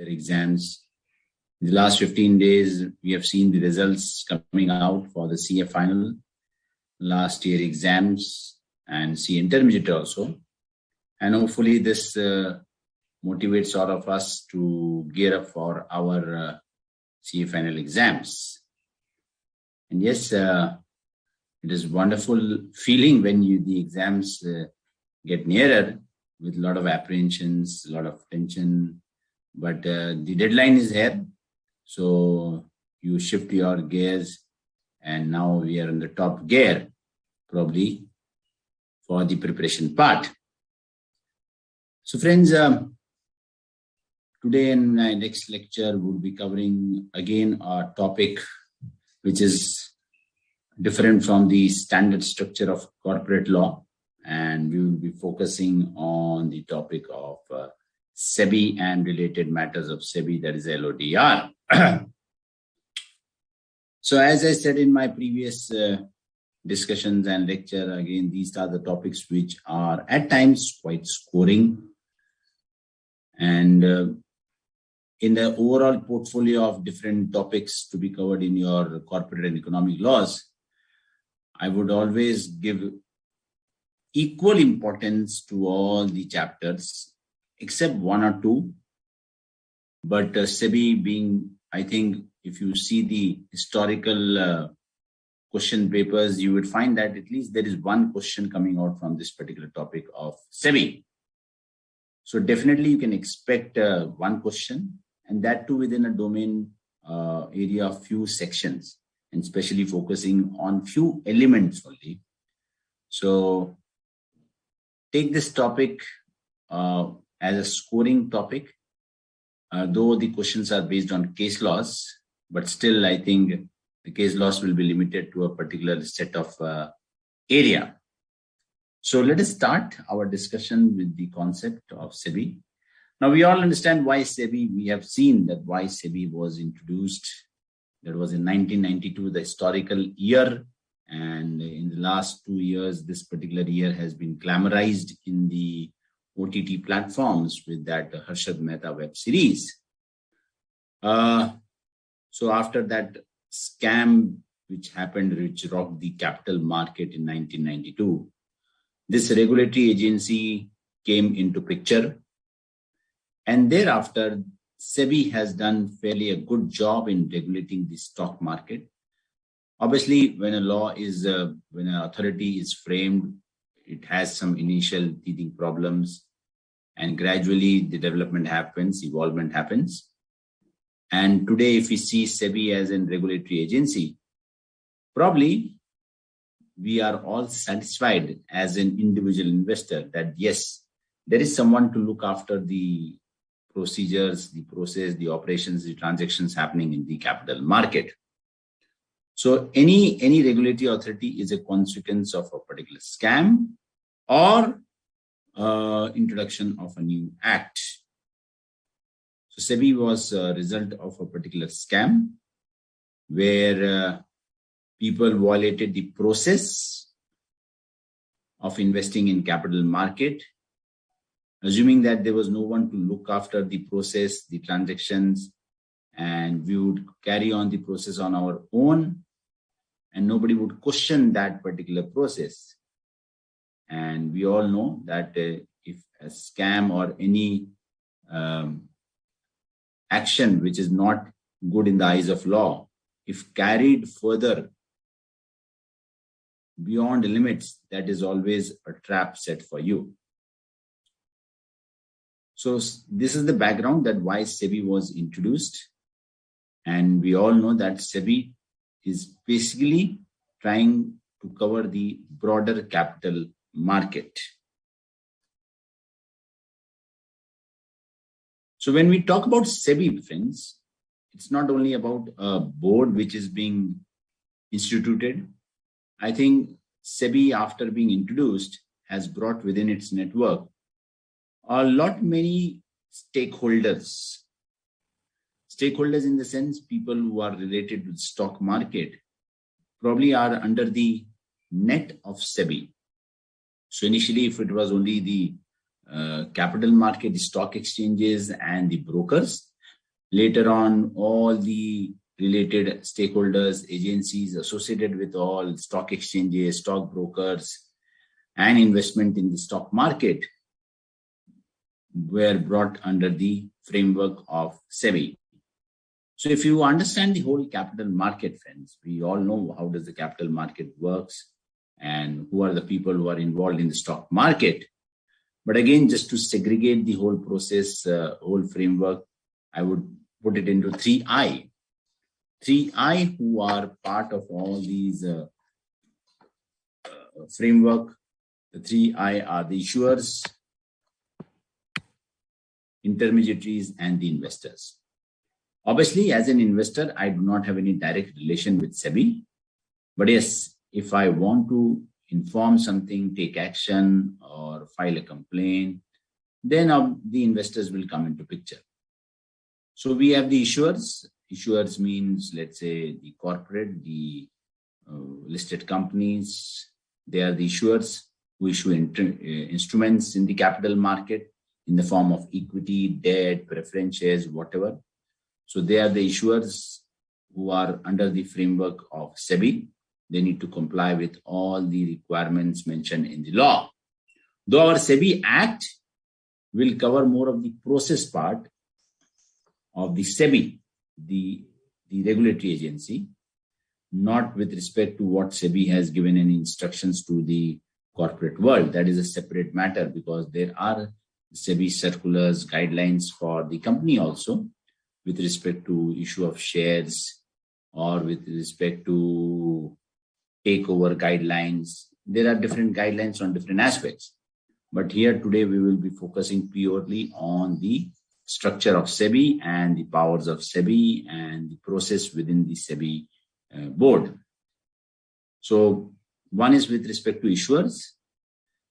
their exams. In the last 15 days, we have seen the results coming out for the CA final, last year exams, and CA intermediate also. And hopefully this motivates all of us to gear up for our CA final exams. And yes, it is wonderful feeling when the exams get nearer with a lot of apprehensions, a lot of tension. But the deadline is here. So you shift your gears, and now we are in the top gear, probably, for the preparation part. So friends, today in my next lecture, we'll be covering again a topic which is different from the standard structure of corporate law, and we will be focusing on the topic of SEBI and related matters of SEBI, that is LODR. So as I said in my previous discussions and lecture, again, these are the topics which are at times quite scoring. And in the overall portfolio of different topics to be covered in your corporate and economic laws, I would always give equal importance to all the chapters, except one or two. But SEBI being, I think, if you see the historical question papers, you would find that at least there is one question coming out from this particular topic of SEBI. So definitely you can expect one question, and that too within a domain area of few sections, and especially focusing on few elements only. So take this topic as a scoring topic, though the questions are based on case laws, but still I think the case laws will be limited to a particular set of area. So let us start our discussion with the concept of SEBI. Now we all understand why SEBI, we have seen that why SEBI was introduced. That was in 1992, the historical year. And in the last 2 years, this particular year has been glamorized in the OTT platforms with that Harshad Mehta web series. So after that scam which happened, which rocked the capital market in 1992, this regulatory agency came into picture. And thereafter, SEBI has done fairly a good job in regulating the stock market. Obviously, when a law is, when an authority is framed, it has some initial teething problems, and gradually the development happens, evolvement happens. And today, if we see SEBI as a regulatory agency, probably we are all satisfied as an individual investor that yes, there is someone to look after the procedures, the process, the operations, the transactions happening in the capital market. So any regulatory authority is a consequence of a particular scam or introduction of a new act. So SEBI was a result of a particular scam where people violated the process of investing in capital market, assuming that there was no one to look after the process, the transactions, and we would carry on the process on our own, and nobody would question that particular process. And we all know that if a scam or any action which is not good in the eyes of law, if carried further beyond the limits, that is always a trap set for you. So this is the background that why SEBI was introduced. And we all know that SEBI is basically trying to cover the broader capital market. So when we talk about SEBI, friends, it's not only about a board which is being instituted. I think SEBI, after being introduced, has brought within its network a lot many stakeholders. Stakeholders in the sense people who are related to the stock market probably are under the net of SEBI. So initially, if it was only the capital market, the stock exchanges and the brokers, Later on, all the related stakeholders, agencies associated with all stock exchanges, stock brokers, and investment in the stock market were brought under the framework of SEBI. So if you understand the whole capital market, friends, we all know how does the capital market works and who are the people who are involved in the stock market. But again, just to segregate the whole process, whole framework, I would put it into 3I. 3I who are part of all these framework. The 3I are the issuers, intermediaries, and the investors. Obviously, as an investor, I do not have any direct relation with SEBI. But yes, if I want to inform something, take action, or file a complaint, then the investors will come into picture. So we have the issuers. Issuers means, let's say, the corporate, the listed companies. They are the issuers who issue instruments in the capital market in the form of equity, debt, preference shares, whatever. So they are the issuers who are under the framework of SEBI. They need to comply with all the requirements mentioned in the law. Though our SEBI Act will cover more of the process part of the SEBI, the regulatory agency, not with respect to what SEBI has given any instructions to the corporate world. That is a separate matter because there are SEBI circulars, guidelines for the company also with respect to issue of shares or with respect to takeover guidelines. There are different guidelines on different aspects. But here today we will be focusing purely on the structure of SEBI and the powers of SEBI and the process within the SEBI board. So one is with respect to issuers.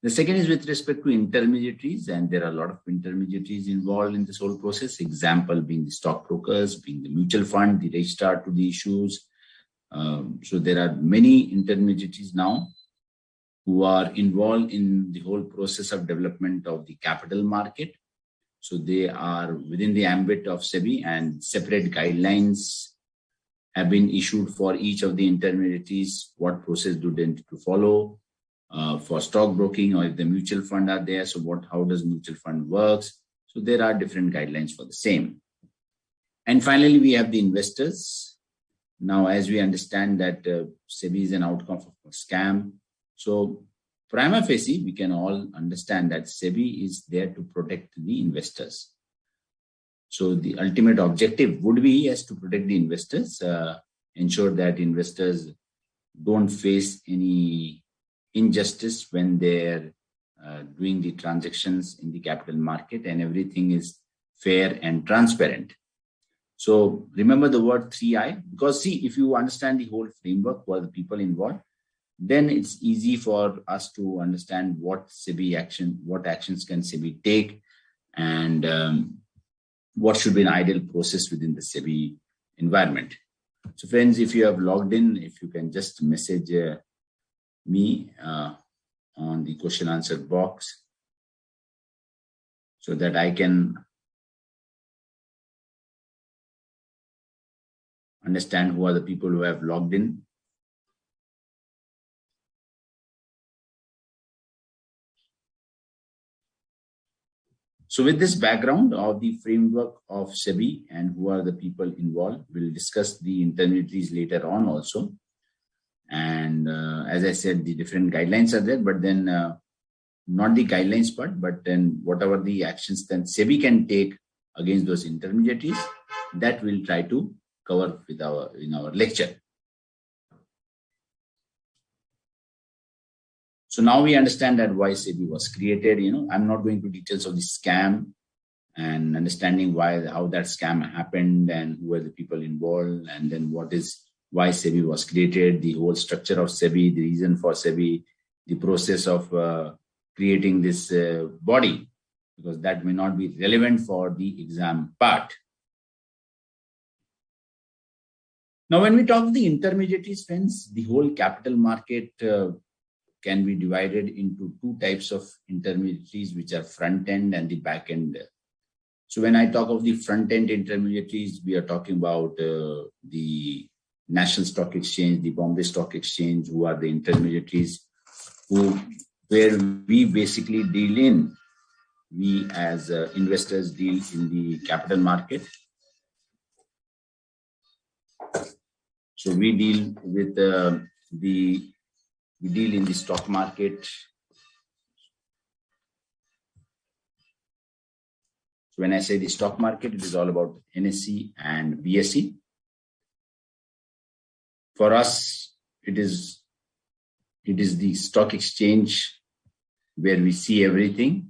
The second is with respect to intermediaries, and there are a lot of intermediaries involved in this whole process. Example being the stockbrokers, being the mutual fund, the registrar to the issues. So there are many intermediaries now who are involved in the whole process of development of the capital market. So they are within the ambit of SEBI, and separate guidelines have been issued for each of the intermediaries. What process do they need to follow for stockbroking, or if the mutual fund are there, so how does mutual fund works? So there are different guidelines for the same. And finally, we have the investors. Now, as we understand that SEBI is an outcome of a scam, so prima facie, we can all understand that SEBI is there to protect the investors. So the ultimate objective would be as to protect the investors, ensure that investors don't face any injustice when they're doing the transactions in the capital market, and everything is fair and transparent. So remember the word 3I, because see, if you understand the whole framework, who are the people involved, then it's easy for us to understand what actions can SEBI take, and what should be an ideal process within the SEBI environment. So friends, if you have logged in, if you can just message me on the question answer box so that I can understand who are the people who have logged in. So with this background of the framework of SEBI and who are the people involved, we'll discuss the intermediaries later on also. And as I said, the different guidelines are there, but then not the guidelines part, but then whatever the actions then SEBI can take against those intermediaries, that we'll try to cover in our lecture. So now we understand that why SEBI was created. I'm not going to details of the scam and understanding how that scam happened and who were the people involved, and then why SEBI was created, the whole structure of SEBI, the reason for SEBI, the process of creating this body, because that may not be relevant for the exam part. Now, when we talk of the intermediaries, friends, the whole capital market can be divided into two types of intermediaries, which are front end and the back end. So when I talk of the front-end intermediaries, we are talking about the National Stock Exchange, the Bombay Stock Exchange, who are the intermediaries where we basically deal in. We as investors deal in the capital market. So we deal with we deal in the stock market. So when I say the stock market, it is all about NSE and BSE. For us, it is the stock exchange where we see everything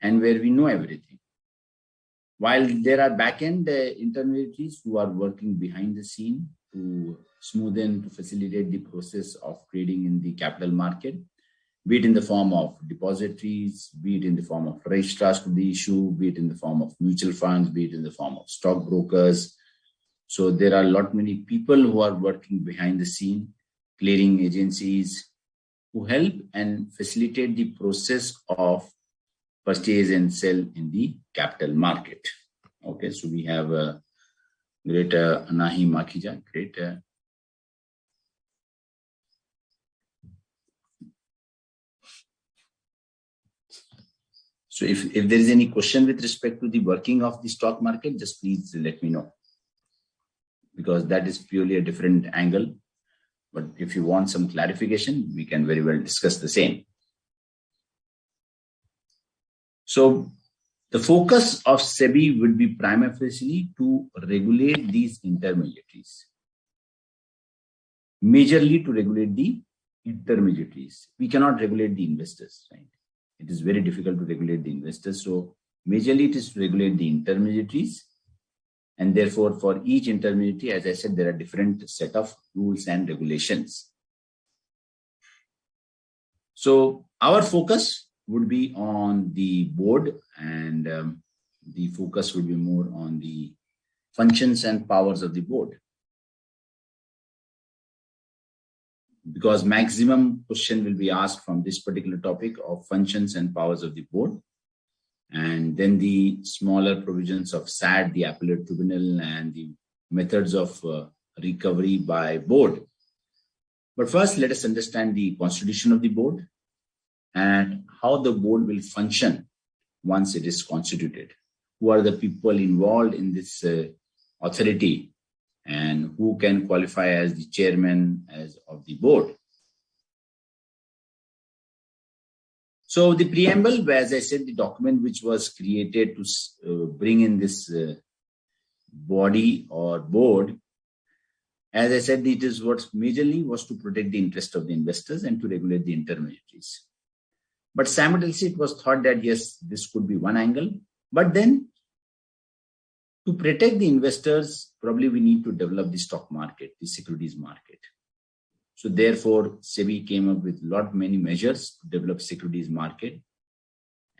and where we know everything. While there are back-end intermediaries who are working behind the scene to smoothen, to facilitate the process of trading in the capital market, be it in the form of depositories, be it in the form of registrars to the issue, be it in the form of mutual funds, be it in the form of stockbrokers. So there are a lot many people who are working behind the scene, clearing agencies, who help and facilitate the process of purchase and sell in the capital market. Okay, so we have great Anahi Makhija, great. So if there is any question with respect to the working of the stock market, just please let me know, because that is purely a different angle. But if you want some clarification, we can very well discuss the same. So the focus of SEBI would be primarily to regulate these intermediaries, majorly to regulate the intermediaries. We cannot regulate the investors, right? It is very difficult to regulate the investors. So majorly it is to regulate the intermediaries. And therefore, for each intermediary, as I said, there are different set of rules and regulations. So our focus would be on the board, and the focus would be more on the functions and powers of the board. Because maximum question will be asked from this particular topic of functions and powers of the board. And then the smaller provisions of SAT, the Appellate Tribunal, and the methods of recovery by board. But first, let us understand the constitution of the board and how the board will function once it is constituted. Who are the people involved in this authority, and who can qualify as the chairman of the board? So the preamble, as I said, the document which was created to bring in this body or board, as I said, it is what majorly was to protect the interest of the investors and to regulate the intermediaries. But simultaneously, it was thought that yes, this could be one angle. But then, to protect the investors, probably we need to develop the stock market, the securities market. So therefore, SEBI came up with many measures to develop securities market.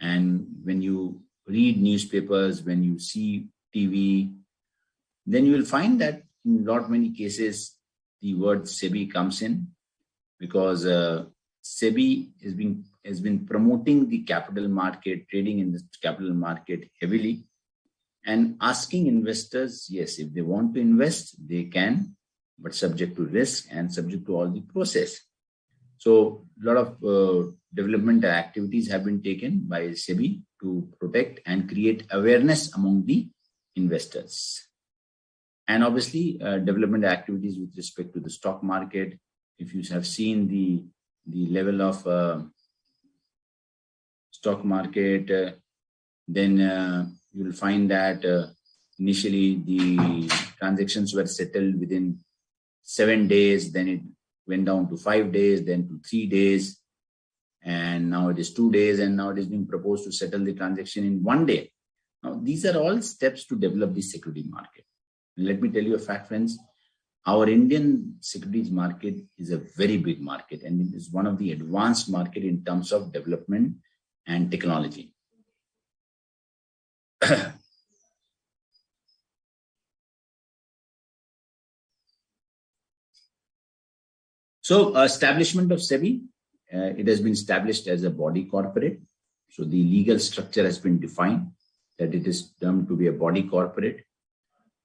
And when you read newspapers, when you see TV, then you will find that in many cases, the word SEBI comes in, because SEBI has been promoting the capital market, trading in the capital market heavily, and asking investors, yes, if they want to invest, they can, but subject to risk and subject to all the process. So a lot of development activities have been taken by SEBI to protect and create awareness among the investors. And obviously, development activities with respect to the stock market. If you have seen the level of stock market, then you will find that initially the transactions were settled within 7 days, then it went down to 5 days, then to 3 days, and now it is 2 days, and now it is being proposed to settle the transaction in 1 day. Now, these are all steps to develop the security market. And let me tell you a fact, friends, our Indian securities market is a very big market, and it is one of the advanced market in terms of development and technology. So establishment of SEBI, it has been established as a body corporate. So the legal structure has been defined. that it is termed to be a body corporate,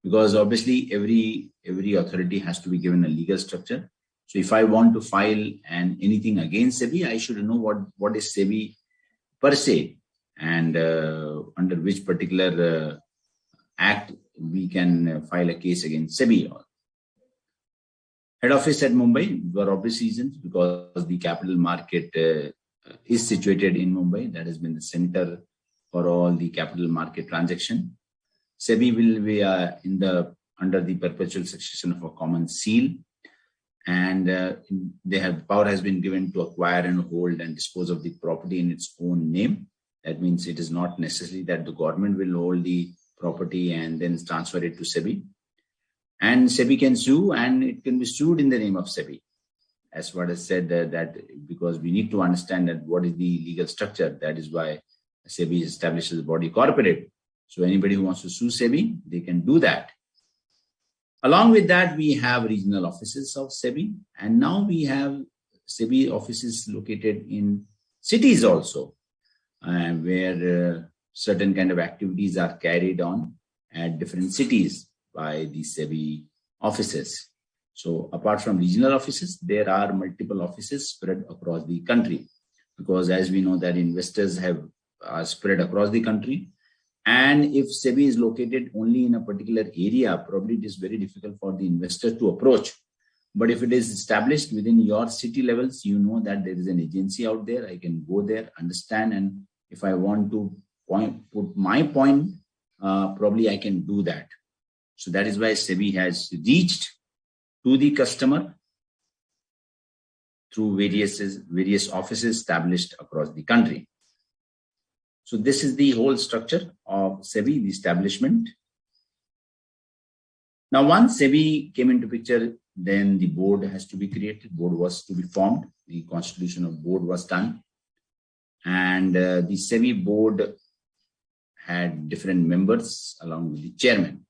because obviously every authority has to be given a legal structure. So if I want to file anything against SEBI, I should know what is SEBI per se, and under which particular act we can file a case against SEBI. Head office at Mumbai for obvious reasons, because the capital market is situated in Mumbai. That has been the center for all the capital market transaction. SEBI will be under the perpetual succession of a common seal, and power has been given to acquire and hold and dispose of the property in its own name. That means it is not necessary that the government will hold the property and then transfer it to SEBI. And SEBI can sue, and it can be sued in the name of SEBI. As what I said, that because we need to understand that what is the legal structure. That is why SEBI establishes a body corporate. So anybody who wants to sue SEBI, they can do that. Along with that, we have regional offices of SEBI, and now we have SEBI offices located in cities also, where certain kind of activities are carried on at different cities by the SEBI offices. So apart from regional offices, there are multiple offices spread across the country, because as we know that investors are spread across the country. And if SEBI is located only in a particular area, probably it is very difficult for the investor to approach. But if it is established within your city levels, you know that there is an agency out there. I can go there, understand, and if I want to put my point, probably I can do that. So that is why SEBI has reached to the customer through various offices established across the country. So this is the whole structure of SEBI, the establishment. Now, once SEBI came into picture, then the board has to be created. Board was to be formed. The constitution of board was done. And the SEBI board had different members along with the chairman.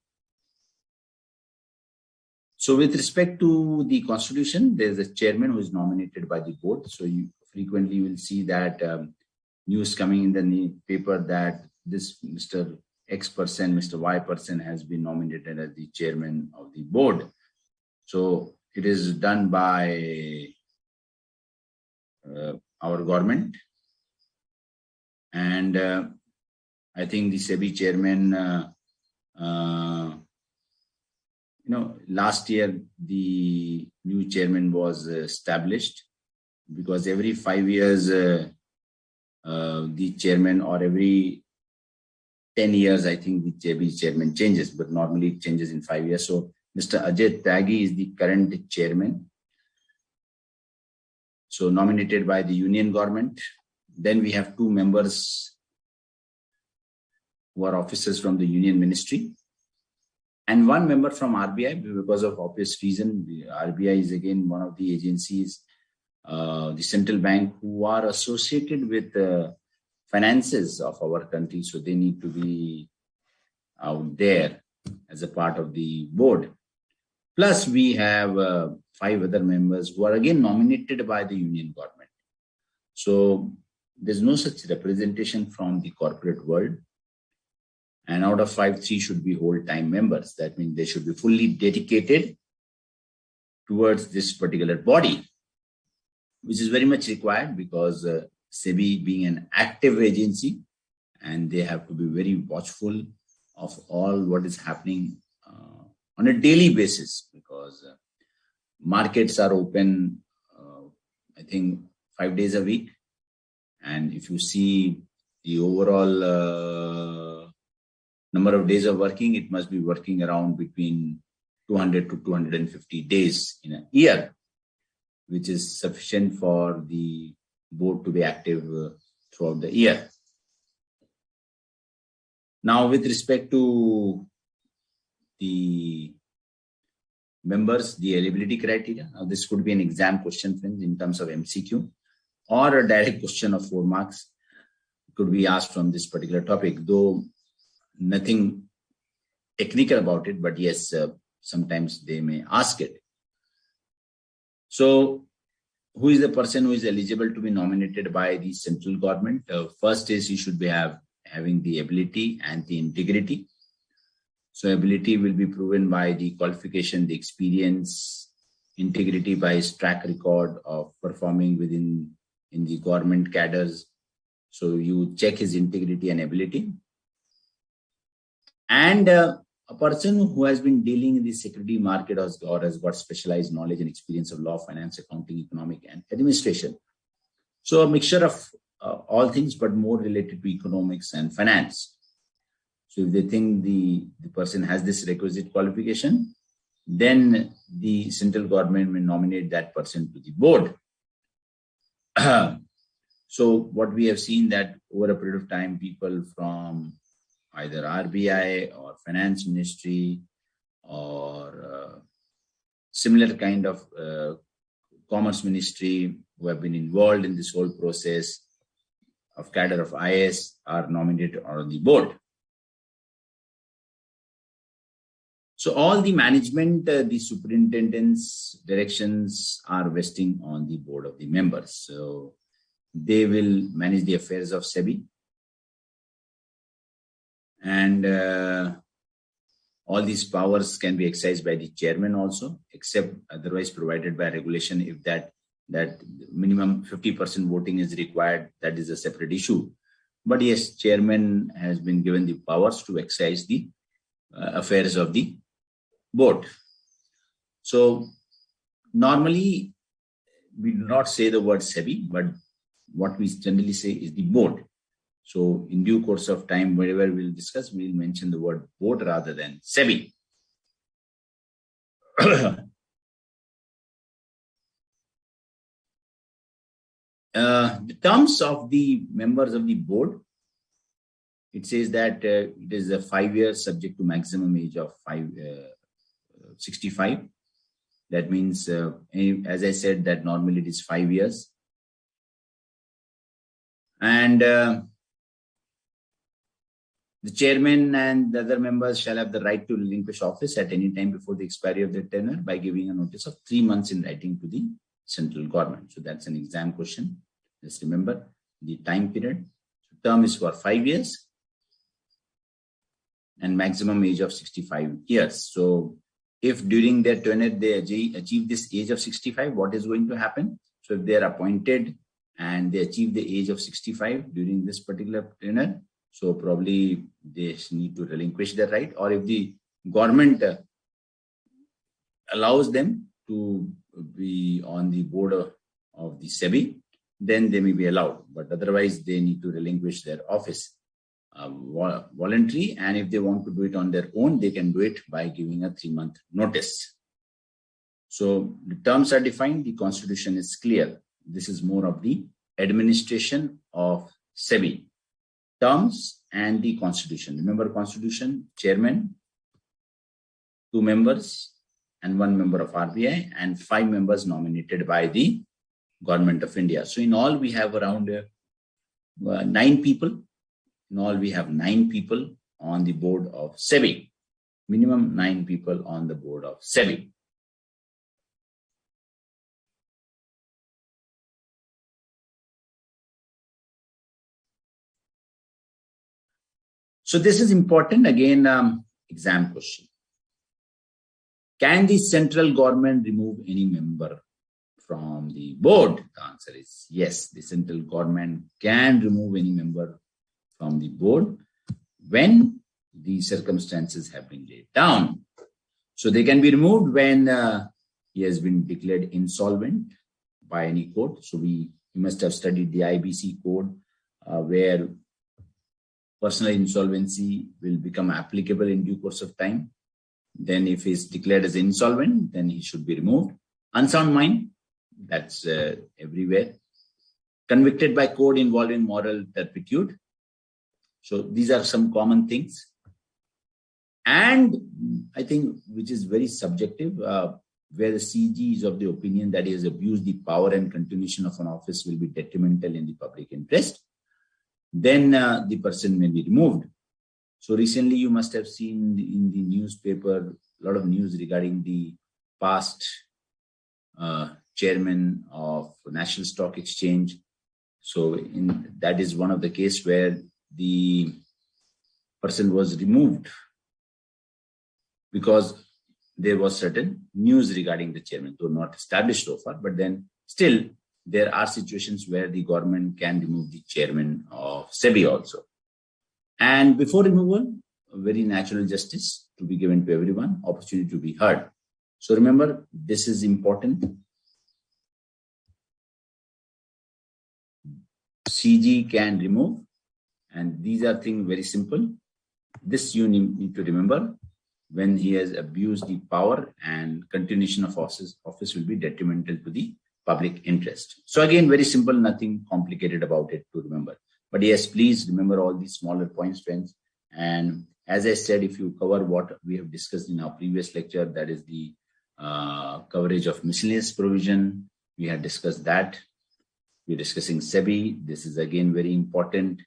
So with respect to the constitution, there's a chairman who is nominated by the board. So you frequently will see that news coming in the paper that this Mr. X person, Mr. Y person has been nominated as the chairman of the board. So it is done by our government. And I think the SEBI chairman, last year the new chairman was established, because every 5 years the chairman, or every 10 years, I think the SEBI chairman changes, but normally it changes in 5 years. So Mr. Ajay Tyagi is the current chairman. So nominated by the union government. Then we have 2 members who are officers from the union ministry, and 1 member from RBI, because of obvious reason. The RBI is again one of the agencies, the central bank, who are associated with the finances of our country. So they need to be out there as a part of the board. Plus we have 5 other members who are again nominated by the union government. So there's no such representation from the corporate world. And out of 5, 3 should be whole-time members. That means they should be fully dedicated towards this particular body, which is very much required, because SEBI being an active agency, and they have to be very watchful of all what is happening on a daily basis, because markets are open, I think 5 days a week. And if you see the overall number of days of working, it must be working around between 200 to 250 days in a year, which is sufficient for the board to be active throughout the year. Now, with respect to the members, the eligibility criteria, now this could be an exam question, friends, in terms of MCQ, or a direct question of 4 marks could be asked from this particular topic, though nothing technical about it, but yes, sometimes they may ask it. So who is the person who is eligible to be nominated by the central government? First is he should have having the ability and the integrity. So ability will be proven by the qualification, the experience, integrity by his track record of performing in the government cadres. So you check his integrity and ability. And a person who has been dealing in the security market or has got specialized knowledge and experience of law, finance, accounting, economic, and administration. So a mixture of all things, but more related to economics and finance. So if they think the person has this requisite qualification, then the central government may nominate that person to the board. So what we have seen that over a period of time, people from either RBI or finance ministry or similar kind of commerce ministry who have been involved in this whole process of cadre of IS are nominated on the board. So all the management, the superintendent's directions are vesting on the board of the members. So they will manage the affairs of SEBI. And all these powers can be exercised by the chairman also, except otherwise provided by regulation. If that minimum 50% voting is required, that is a separate issue. But yes, chairman has been given the powers to exercise the affairs of the board. So normally we do not say the word SEBI, but what we generally say is the board. So in due course of time, wherever we'll discuss, we'll mention the word board rather than SEBI. The terms of the members of the board, it says that it is a 5 years subject to maximum age of 65. That means, as I said, that normally it is 5 years. And the chairman and the other members shall have the right to relinquish office at any time before the expiry of their tenure by giving a notice of 3 months in writing to the central government. So that's an exam question. Just remember the time period. Term is for 5 years and maximum age of 65 years. So if during their tenure they achieve this age of 65, what is going to happen? So if they are appointed and they achieve the age of 65 during this particular tenure, so probably they need to relinquish their right, or if the government allows them to be on the board of the SEBI, then they may be allowed, but otherwise they need to relinquish their office voluntary, and if they want to do it on their own, they can do it by giving a 3-month notice. So the terms are defined, the constitution is clear. This is more of the administration of SEBI. Terms and the constitution. Remember constitution, chairman, 2 members and 1 member of RBI and 5 members nominated by the Government of India. So in all we have around 9 people. In all we have 9 people on the board of SEBI. Minimum 9 people on the board of SEBI. So this is important, again, exam question. Can the central government remove any member from the board? The answer is yes. The central government can remove any member from the board when the circumstances have been laid down. So they can be removed when he has been declared insolvent by any court. So you must have studied the IBC code where personal insolvency will become applicable in due course of time. Then if he is declared as insolvent, then he should be removed. Unsound mind, that's everywhere. Convicted by code involving moral turpitude. So these are some common things. And I think which is very subjective, where the CG is of the opinion that he has abused the power and continuation of an office will be detrimental in the public interest, then the person may be removed. So recently you must have seen in the newspaper a lot of news regarding the past chairman of National Stock Exchange. So that is one of the case where the person was removed because there was certain news regarding the chairman, though not established so far, but then still there are situations where the government can remove the chairman of SEBI also. And before removal, a very natural justice to be given to everyone, opportunity to be heard. So remember, this is important. CG can remove, and these are things very simple. This you need to remember. When he has abused the power, and continuation of office will be detrimental to the public interest. So again, very simple, nothing complicated about it to remember. But yes, please remember all these smaller points, friends. And as I said, if you cover what we have discussed in our previous lecture, that is the coverage of miscellaneous provision. We had discussed that. We're discussing SEBI. This is again very important.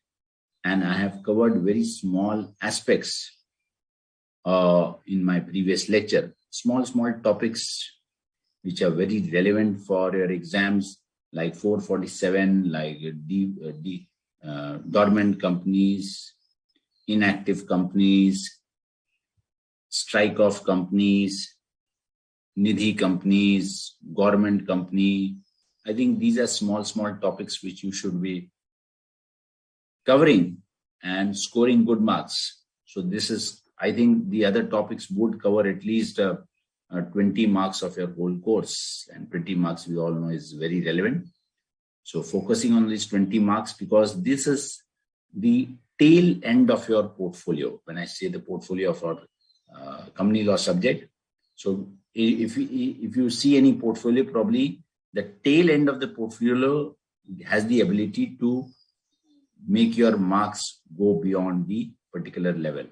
And I have covered very small aspects in my previous lecture. Small topics which are very relevant for your exams, like 447, like dormant companies, inactive companies, strike-off companies, nidhi companies, government company. I think these are small topics which you should be covering and scoring good marks. So this is, I think the other topics would cover at least 20 marks of your whole course, and 20 marks we all know is very relevant. So focusing on these 20 marks, because this is the tail end of your portfolio. When I say the portfolio of our company law subject, so if you see any portfolio, probably the tail end of the portfolio has the ability to make your marks go beyond the particular level.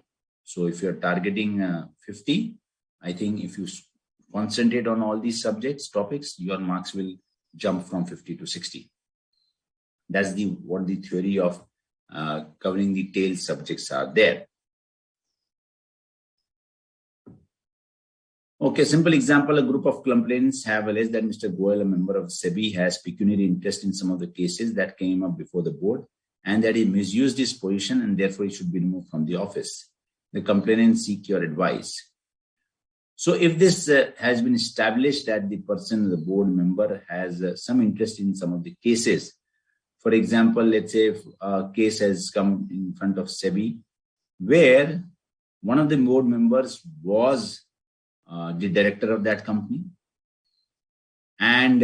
So if you're targeting 50, I think if you concentrate on all these topics, your marks will jump from 50 to 60. That's what the theory of covering the tail subjects are there. Okay, simple example, a group of complainants have alleged that Mr. Goyal, a member of SEBI, has pecuniary interest in some of the cases that came up before the board, and that he misused his position and therefore he should be removed from the office. The complainants seek your advice. So if this has been established that the person, the board member, has some interest in some of the cases, for example, let's say if a case has come in front of SEBI where one of the board members was the director of that company, and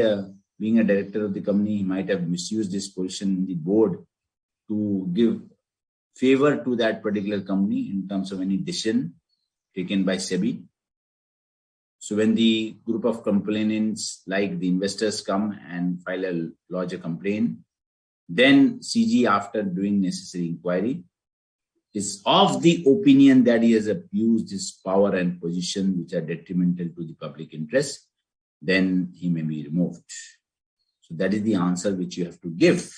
being a director of the company, he might have misused his position in the board to give favor to that particular company in terms of any decision taken by SEBI. So when the group of complainants, like the investors, come and file a lodge a complaint, then CG, after doing necessary inquiry, is of the opinion that he has abused his power and position which are detrimental to the public interest, then he may be removed. So that is the answer which you have to give.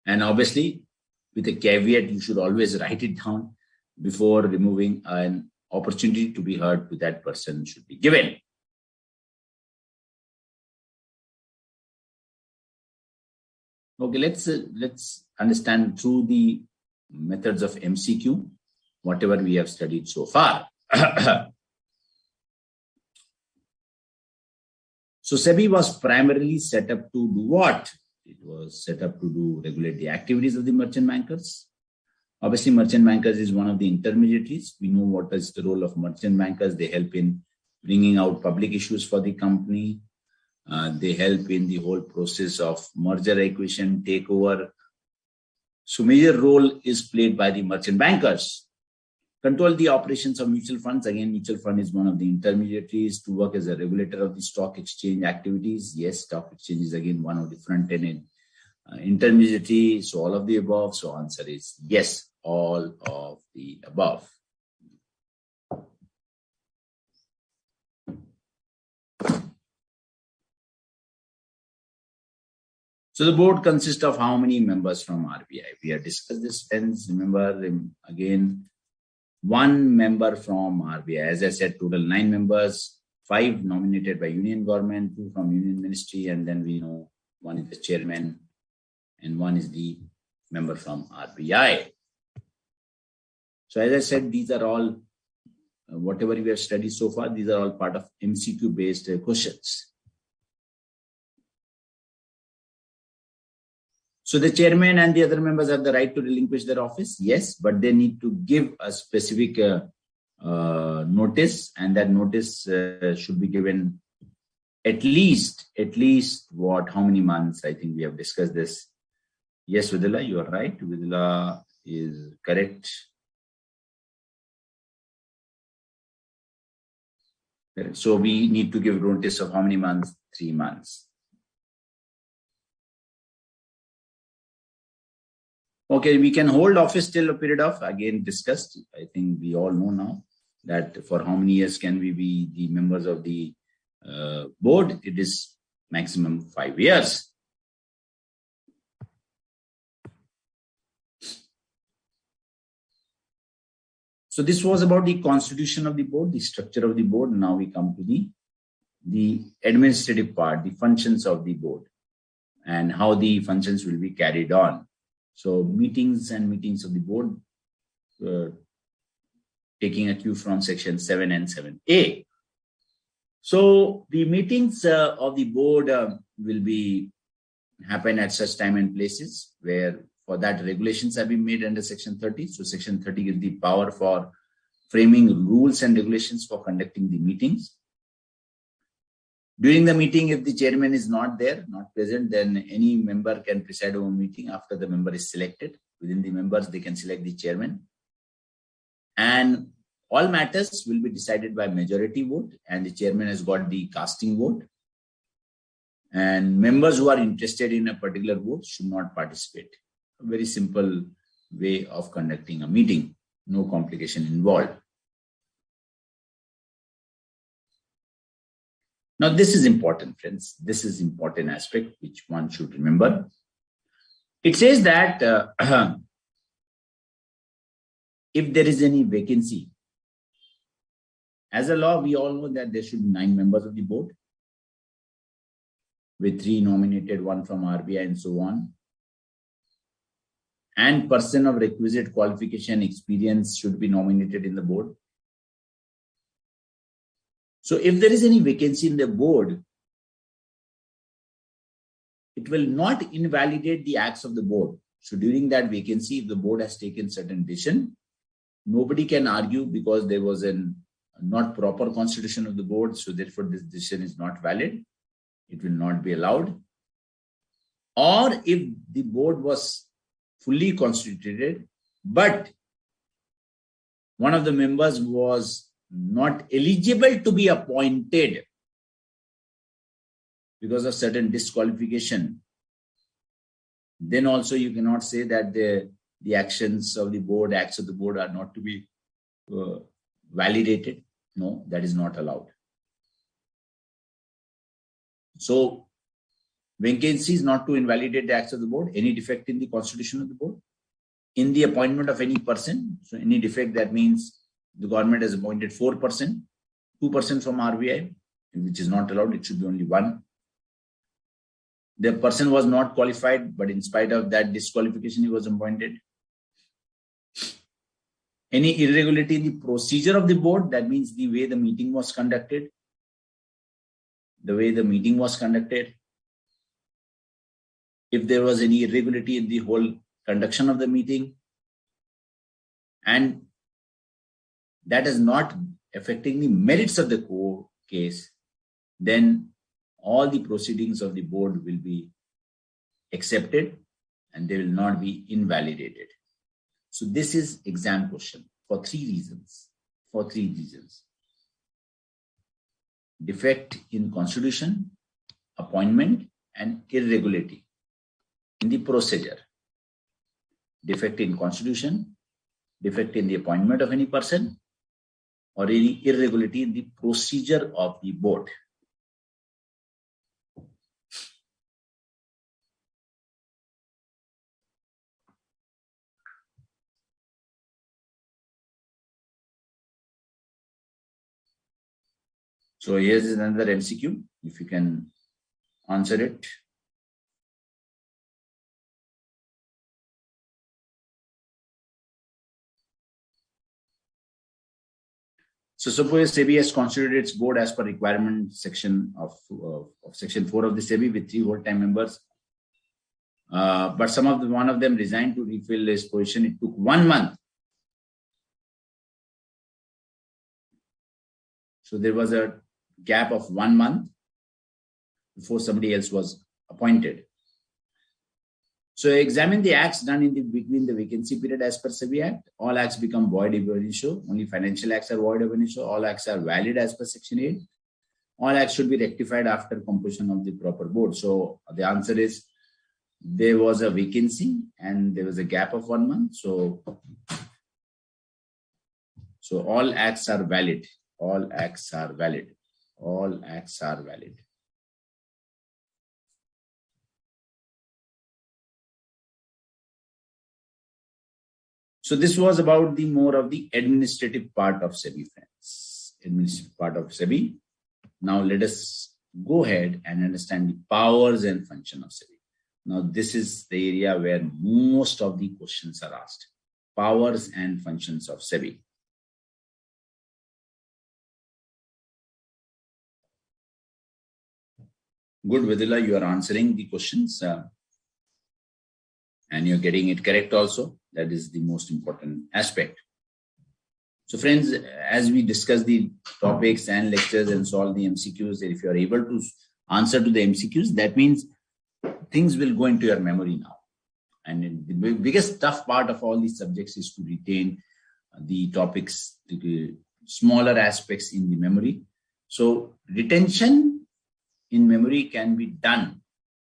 And obviously, with a caveat, you should always write it down before removing. An opportunity to be heard to that person should be given. Okay, let's understand through the methods of MCQ, whatever we have studied so far. So SEBI was primarily set up to do what? It was set up to regulate the activities of the merchant bankers. Obviously, merchant bankers is one of the intermediaries. We know what is the role of merchant bankers. They help in bringing out public issues for the company. They help in the whole process of merger, acquisition, takeover. So major role is played by the merchant bankers. Control the operations of mutual funds. Again, mutual fund is one of the intermediaries to work as a regulator of the stock exchange activities. Yes, stock exchange is again one of the front-end intermediary. So all of the above. So answer is yes, all of the above. So the board consists of how many members from RBI? We have discussed this, friends. Remember, again, one member from RBI. As I said, total 9 members, 5 nominated by union government, 2 from union ministry, and then we know one is the chairman and one is the member from RBI. So as I said, these are all, whatever we have studied so far, these are all part of MCQ based questions. So the chairman and the other members have the right to relinquish their office, yes, but they need to give a specific notice, and that notice should be given at least what, how many months? I think we have discussed this. Yes, Vidula, you are right. Vidula is correct. So we need to give notice of how many months? 3 months. Okay, we can hold office till a period of, again discussed. I think we all know now that for how many years can we be the members of the board? It is maximum 5 years. So this was about the constitution of the board, the structure of the board. Now we come to the administrative part, the functions of the board, and how the functions will be carried on. So meetings of the board, taking a cue from section 7 and 7A. So the meetings of the board will be happen at such time and places where for that regulations have been made under section 30. So section 30 gives the power for framing rules and regulations for conducting the meetings. During the meeting, if the chairman is not there, not present, then any member can preside over a meeting after the member is selected. Within the members, they can select the chairman. And all matters will be decided by majority vote, and the chairman has got the casting vote. And members who are interested in a particular vote should not participate. A very simple way of conducting a meeting, no complication involved. Now, this is important, friends. This is important aspect which one should remember. It says that if there is any vacancy, as a law, we all know that there should be 9 members of the board, with 3 nominated, 1 from RBI and so on. And person of requisite qualification experience should be nominated in the board. So if there is any vacancy in the board, it will not invalidate the acts of the board. So during that vacancy, if the board has taken certain decision, nobody can argue because there was a not proper constitution of the board, so therefore this decision is not valid. It will not be allowed. Or if the board was fully constituted, but one of the members was not eligible to be appointed because of certain disqualification, then also you cannot say that the actions of the board, acts of the board are not to be validated. No, that is not allowed. So vacancy is not to invalidate the acts of the board, any defect in the constitution of the board, in the appointment of any person. So any defect, that means the government has appointed 4%, 2% from RBI, which is not allowed. It should be only 1. The person was not qualified, but in spite of that disqualification, he was appointed. Any irregularity in the procedure of the board, that means the way the meeting was conducted. If there was any irregularity in the whole conduction of the meeting, and that is not affecting the merits of the case, then all the proceedings of the board will be accepted and they will not be invalidated. So this is exam question for 3 reasons. Defect in constitution, appointment, and irregularity in the procedure. Defect in constitution, defect in the appointment of any person, or any irregularity in the procedure of the board. So here's another MCQ, if you can answer it. So suppose SEBI has constituted its board as per requirement section of section 4 of the SEBI with 3 whole-time members. But one of them resigned to refill his position. It took 1 month. So there was a gap of 1 month before somebody else was appointed. So examine the acts done between the vacancy period as per SEBI Act. All acts become void ab initio. Only financial acts are void ab initio. All acts are valid as per Section 8. All acts should be rectified after composition of the proper board. So the answer is there was a vacancy and there was a gap of 1 month. So all acts are valid. All acts are valid. All acts are valid. So this was about the more of the administrative part of SEBI, friends. Administrative part of SEBI. Now let us go ahead and understand the powers and function of SEBI. Now this is the area where most of the questions are asked. Powers and functions of SEBI. Good, Vidula, you are answering the questions and you're getting it correct also. That is the most important aspect. So friends, as we discuss the topics and lectures and solve the MCQs, if you are able to answer to the MCQs, that means things will go into your memory now. And the biggest tough part of all these subjects is to retain the topics, the smaller aspects in the memory. So retention in memory can be done.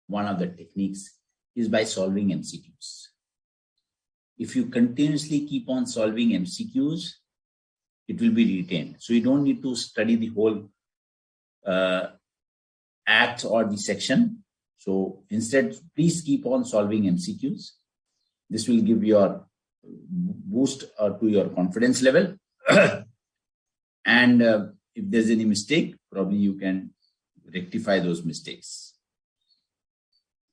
One of the techniques is by solving MCQs. If you continuously keep on solving MCQs, it will be retained. So you don't need to study the whole act or the section. So instead, please keep on solving MCQs. This will give your boost to your confidence level. And if there's any mistake, probably you can rectify those mistakes.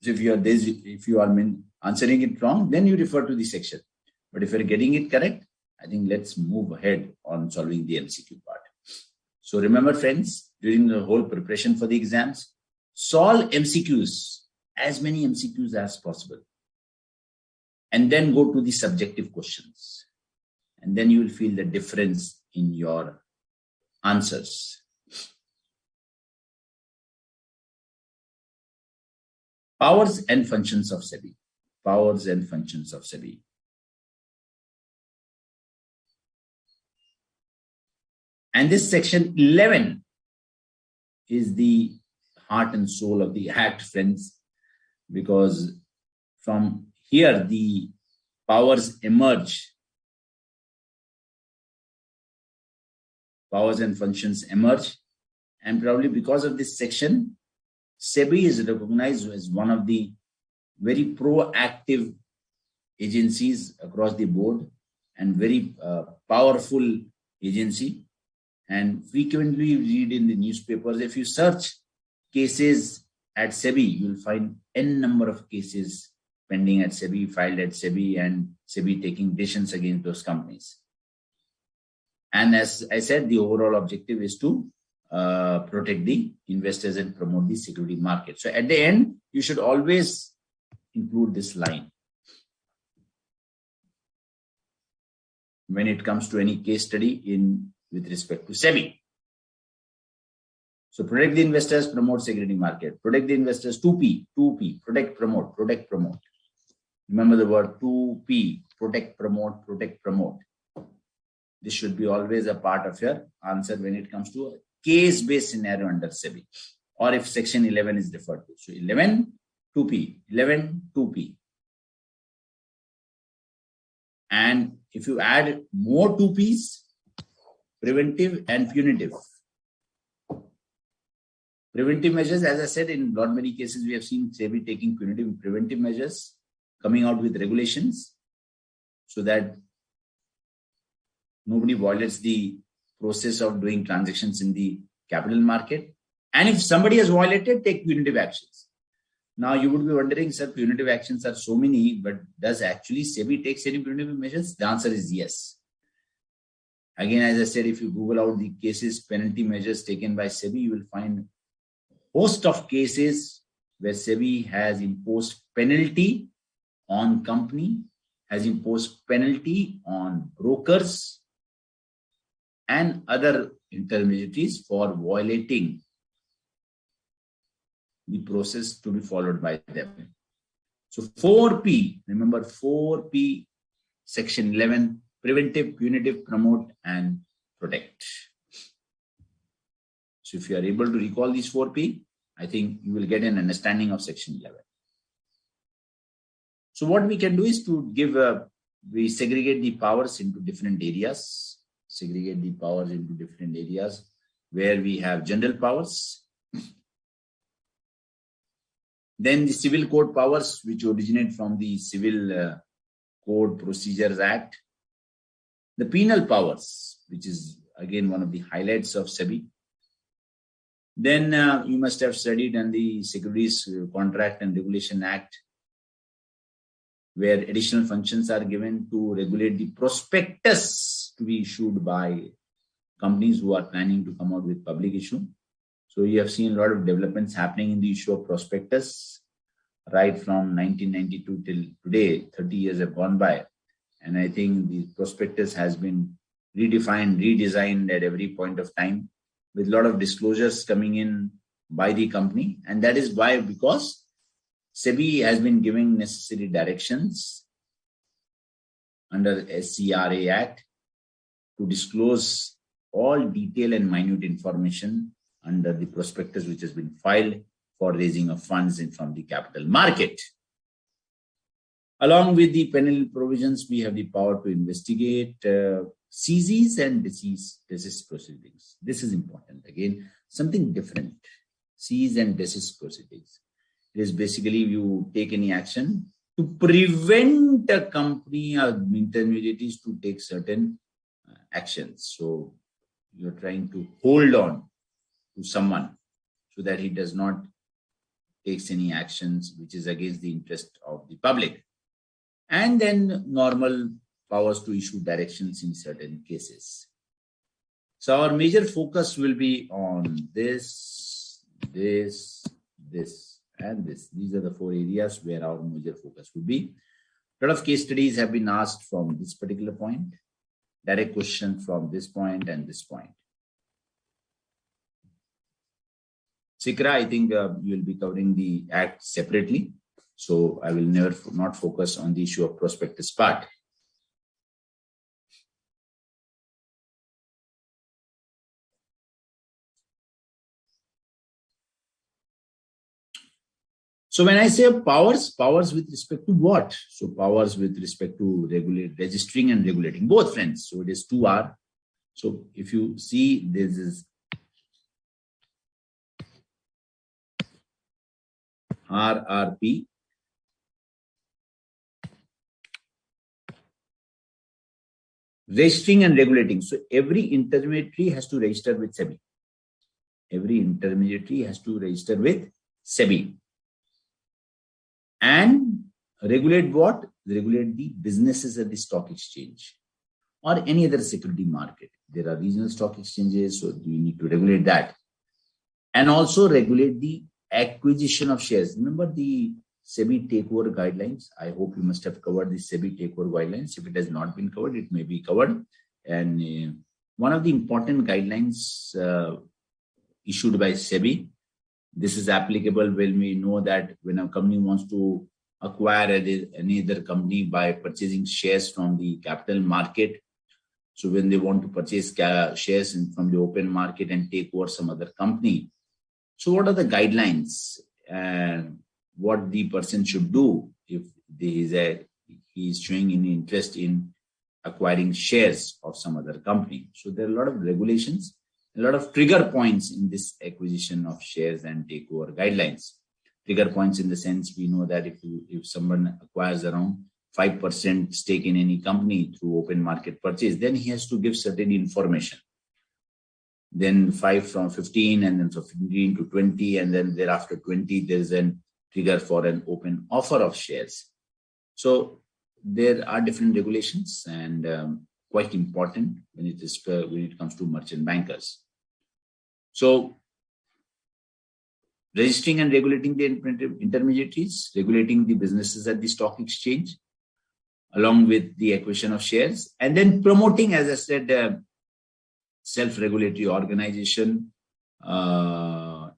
So if you are answering it wrong, then you refer to the section. But if you're getting it correct, I think let's move ahead on solving the MCQ part. So remember, friends, during the whole preparation for the exams, solve MCQs, as many MCQs as possible. And then go to the subjective questions. And then you will feel the difference in your answers. Powers and functions of SEBI. Powers and functions of SEBI. And this section 11 is the heart and soul of the act, friends, because from here the powers emerge. Powers and functions emerge. And probably because of this section, SEBI is recognized as one of the very proactive agencies across the board and very powerful agency. And frequently read in the newspapers, if you search cases at SEBI, you'll find n number of cases pending at SEBI, filed at SEBI, and SEBI taking decisions against those companies. And as I said, the overall objective is to protect the investors and promote the security market. So at the end, you should always include this line. When it comes to any case study with respect to SEBI. So protect the investors, promote security market. Protect the investors, 2P, protect, promote, protect, promote. Remember the word 2P, protect, promote, protect, promote. This should be always a part of your answer when it comes to a case-based scenario under SEBI, or if section 11 is referred to. So 11, 2P, 11, 2P. And if you add more 2Ps, preventive and punitive. Preventive measures, as I said, in not many cases we have seen SEBI taking punitive and preventive measures, coming out with regulations so that nobody violates the process of doing transactions in the capital market. And if somebody has violated, take punitive actions. Now you would be wondering, sir, punitive actions are so many, but does actually SEBI take any punitive measures? The answer is yes. Again, as I said, if you Google out the cases, penalty measures taken by SEBI, you will find a host of cases where SEBI has imposed penalty on company, has imposed penalty on brokers and other intermediaries for violating the process to be followed by them. So 4P, remember 4P, Section 11, preventive, punitive, promote, and protect. So if you are able to recall these 4P, I think you will get an understanding of Section 11. So what we can do is to give we segregate the powers into different areas, where we have general powers, then the civil code powers, which originate from the Civil Code Procedures Act, the penal powers, which is again one of the highlights of SEBI. Then you must have studied in the Securities Contract and Regulation Act, where additional functions are given to regulate the prospectus to be issued by companies who are planning to come out with public issue. So you have seen a lot of developments happening in the issue of prospectus, right from 1992 till today. 30 years have gone by. And I think the prospectus has been redefined, redesigned at every point of time, with a lot of disclosures coming in by the company. And that is why, because SEBI has been giving necessary directions under SCRA Act to disclose all detailed and minute information under the prospectus which has been filed for raising of funds from the capital market. Along with the penal provisions, we have the power to investigate seizes and desist proceedings. This is important. Again, something different. Seize and desist proceedings. It is basically you take any action to prevent a company or intermediaries to take certain actions. So you're trying to hold on to someone so that he does not take any actions which is against the interest of the public. And then normal powers to issue directions in certain cases. So our major focus will be on this, and this. These are the 4 areas where our major focus will be. A lot of case studies have been asked from this particular point, direct question from this point and this point. Sikra, I think you will be covering the act separately. So I will not focus on the issue of prospectus part. So when I say powers with respect to what? So powers with respect to registering and regulating, both, friends. So it is 2R. So if you see, this is RRP. Registering and regulating. So every intermediary has to register with SEBI. Every intermediary has to register with SEBI. And regulate what? Regulate the businesses at the stock exchange or any other security market. There are regional stock exchanges, so we need to regulate that. And also regulate the acquisition of shares. Remember the SEBI takeover guidelines? I hope you must have covered the SEBI takeover guidelines. If it has not been covered, it may be covered. And one of the important guidelines issued by SEBI, this is applicable when we know that when a company wants to acquire any other company by purchasing shares from the capital market. So when they want to purchase shares from the open market and take over some other company. So what are the guidelines and what the person should do if he is showing any interest in acquiring shares of some other company? So there are a lot of regulations, a lot of trigger points in this acquisition of shares and takeover guidelines. Trigger points in the sense we know that if someone acquires around 5% stake in any company through open market purchase, then he has to give certain information. Then 5 from 15, and then from 15 to 20, and then thereafter 20, there is a trigger for an open offer of shares. So there are different regulations, and quite important when it comes to merchant bankers. So, registering and regulating the intermediaries, regulating the businesses at the stock exchange, along with the acquisition of shares, and then promoting, as I said, self-regulatory organization,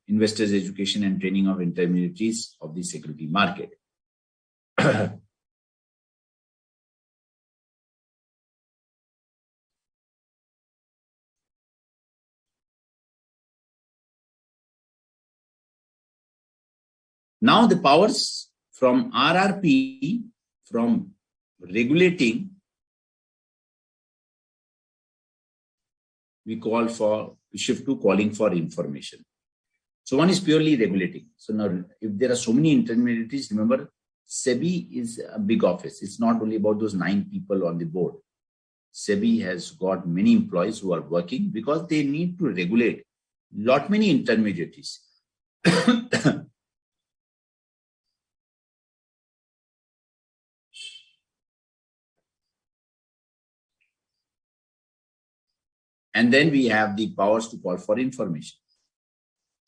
investors' education and training of intermediaries of the security market. Now the powers from RRP, from regulating, we shift to calling for information. So one is purely regulating. So now if there are so many intermediaries, remember SEBI is a big office. It's not only about those 9 people on the board. SEBI has got many employees who are working because they need to regulate many intermediaries. And then we have the powers to call for information.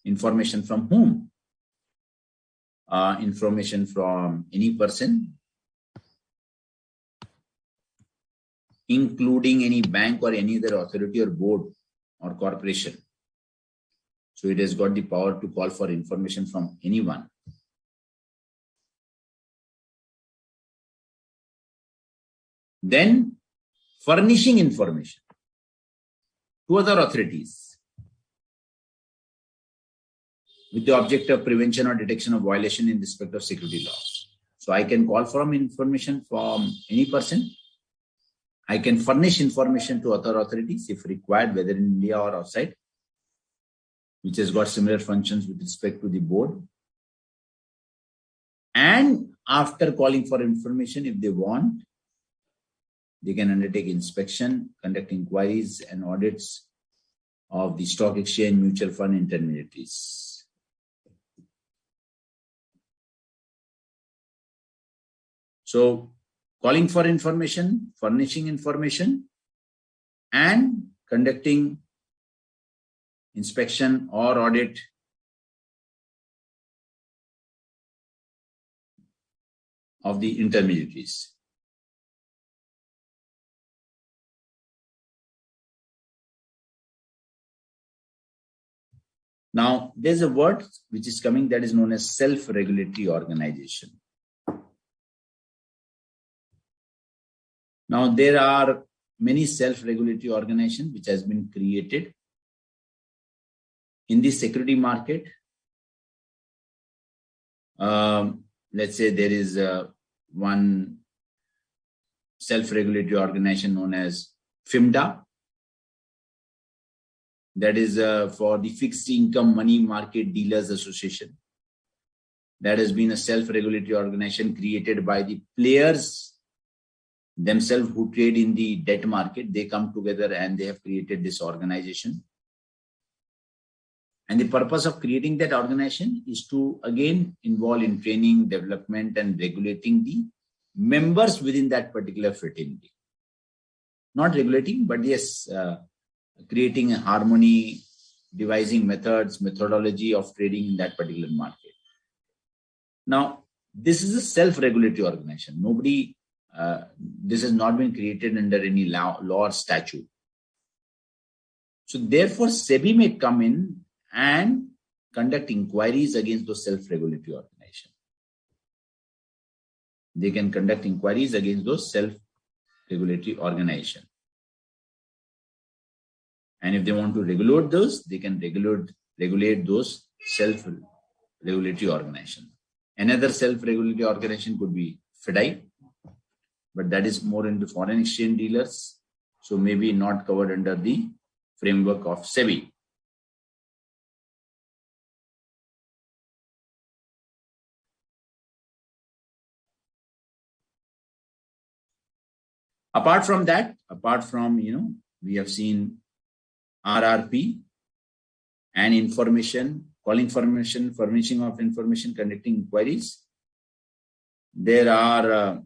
Information from whom? Information from any person, including any bank or any other authority or board or corporation. So it has got the power to call for information from anyone. Then furnishing information to other authorities with the object of prevention or detection of violation in respect of security laws. So I can call for information from any person. I can furnish information to other authorities if required, whether in India or outside, which has got similar functions with respect to the board. And after calling for information, if they want, they can undertake inspection, conduct inquiries and audits of the stock exchange, mutual fund intermediaries. So, calling for information, furnishing information, and conducting inspection or audit of the intermediaries. Now, there's a word which is coming that is known as self-regulatory organization. Now, there are many self-regulatory organizations which has been created in the security market. Let's say there is one self-regulatory organization known as FIMDA. That is for the Fixed Income Money Market Dealers Association. That has been a self-regulatory organization created by the players themselves who trade in the debt market. They come together and they have created this organization. And the purpose of creating that organization is to again involve in training, development, and regulating the members within that particular fraternity. Not regulating, but yes, creating a harmony, devising methodology of trading in that particular market. Now, this is a self-regulatory organization. Nobody, this has not been created under any law or statute. So therefore, SEBI may come in and conduct inquiries against those self-regulatory organizations. They can conduct inquiries against those self-regulatory organizations. And if they want to regulate those, they can regulate those self-regulatory organizations. Another self-regulatory organization could be FEDI, but that is more into foreign exchange dealers, so maybe not covered under the framework of SEBI. Apart from that, we have seen RRP and information, calling information, furnishing of information, conducting inquiries. There are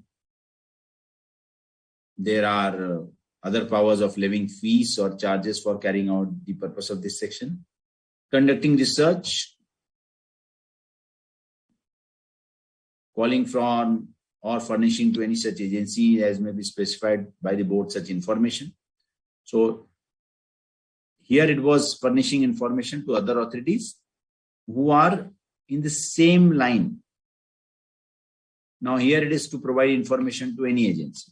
other powers of levying fees or charges for carrying out the purpose of this section, conducting research, calling from or furnishing to any such agency as may be specified by the board such information. So here it was furnishing information to other authorities who are in the same line. Now here it is to provide information to any agency.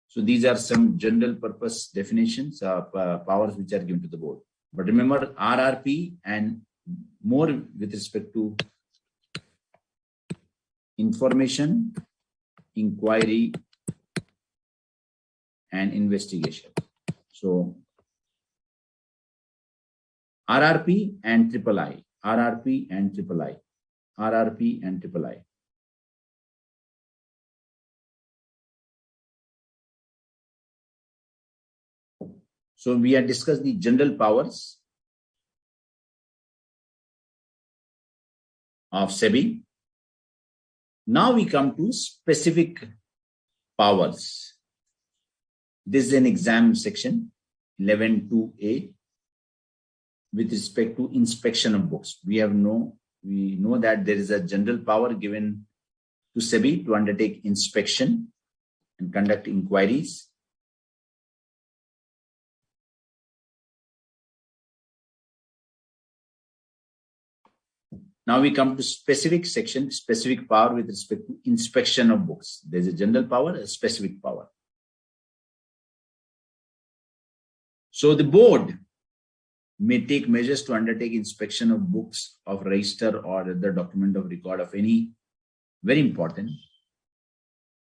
So these are some general purpose definitions of powers which are given to the board. But remember, RRP and more with respect to information, inquiry, and investigation. So RRP and III, RRP and III, RRP and III. So we had discussed the general powers of SEBI. Now we come to specific powers. This is an exam section, 11.2a, with respect to inspection of books. We know that there is a general power given to SEBI to undertake inspection and conduct inquiries. Now we come to specific section, specific power with respect to inspection of books. There's a general power, a specific power. So the board may take measures to undertake inspection of books of register or other document of record of any, very important,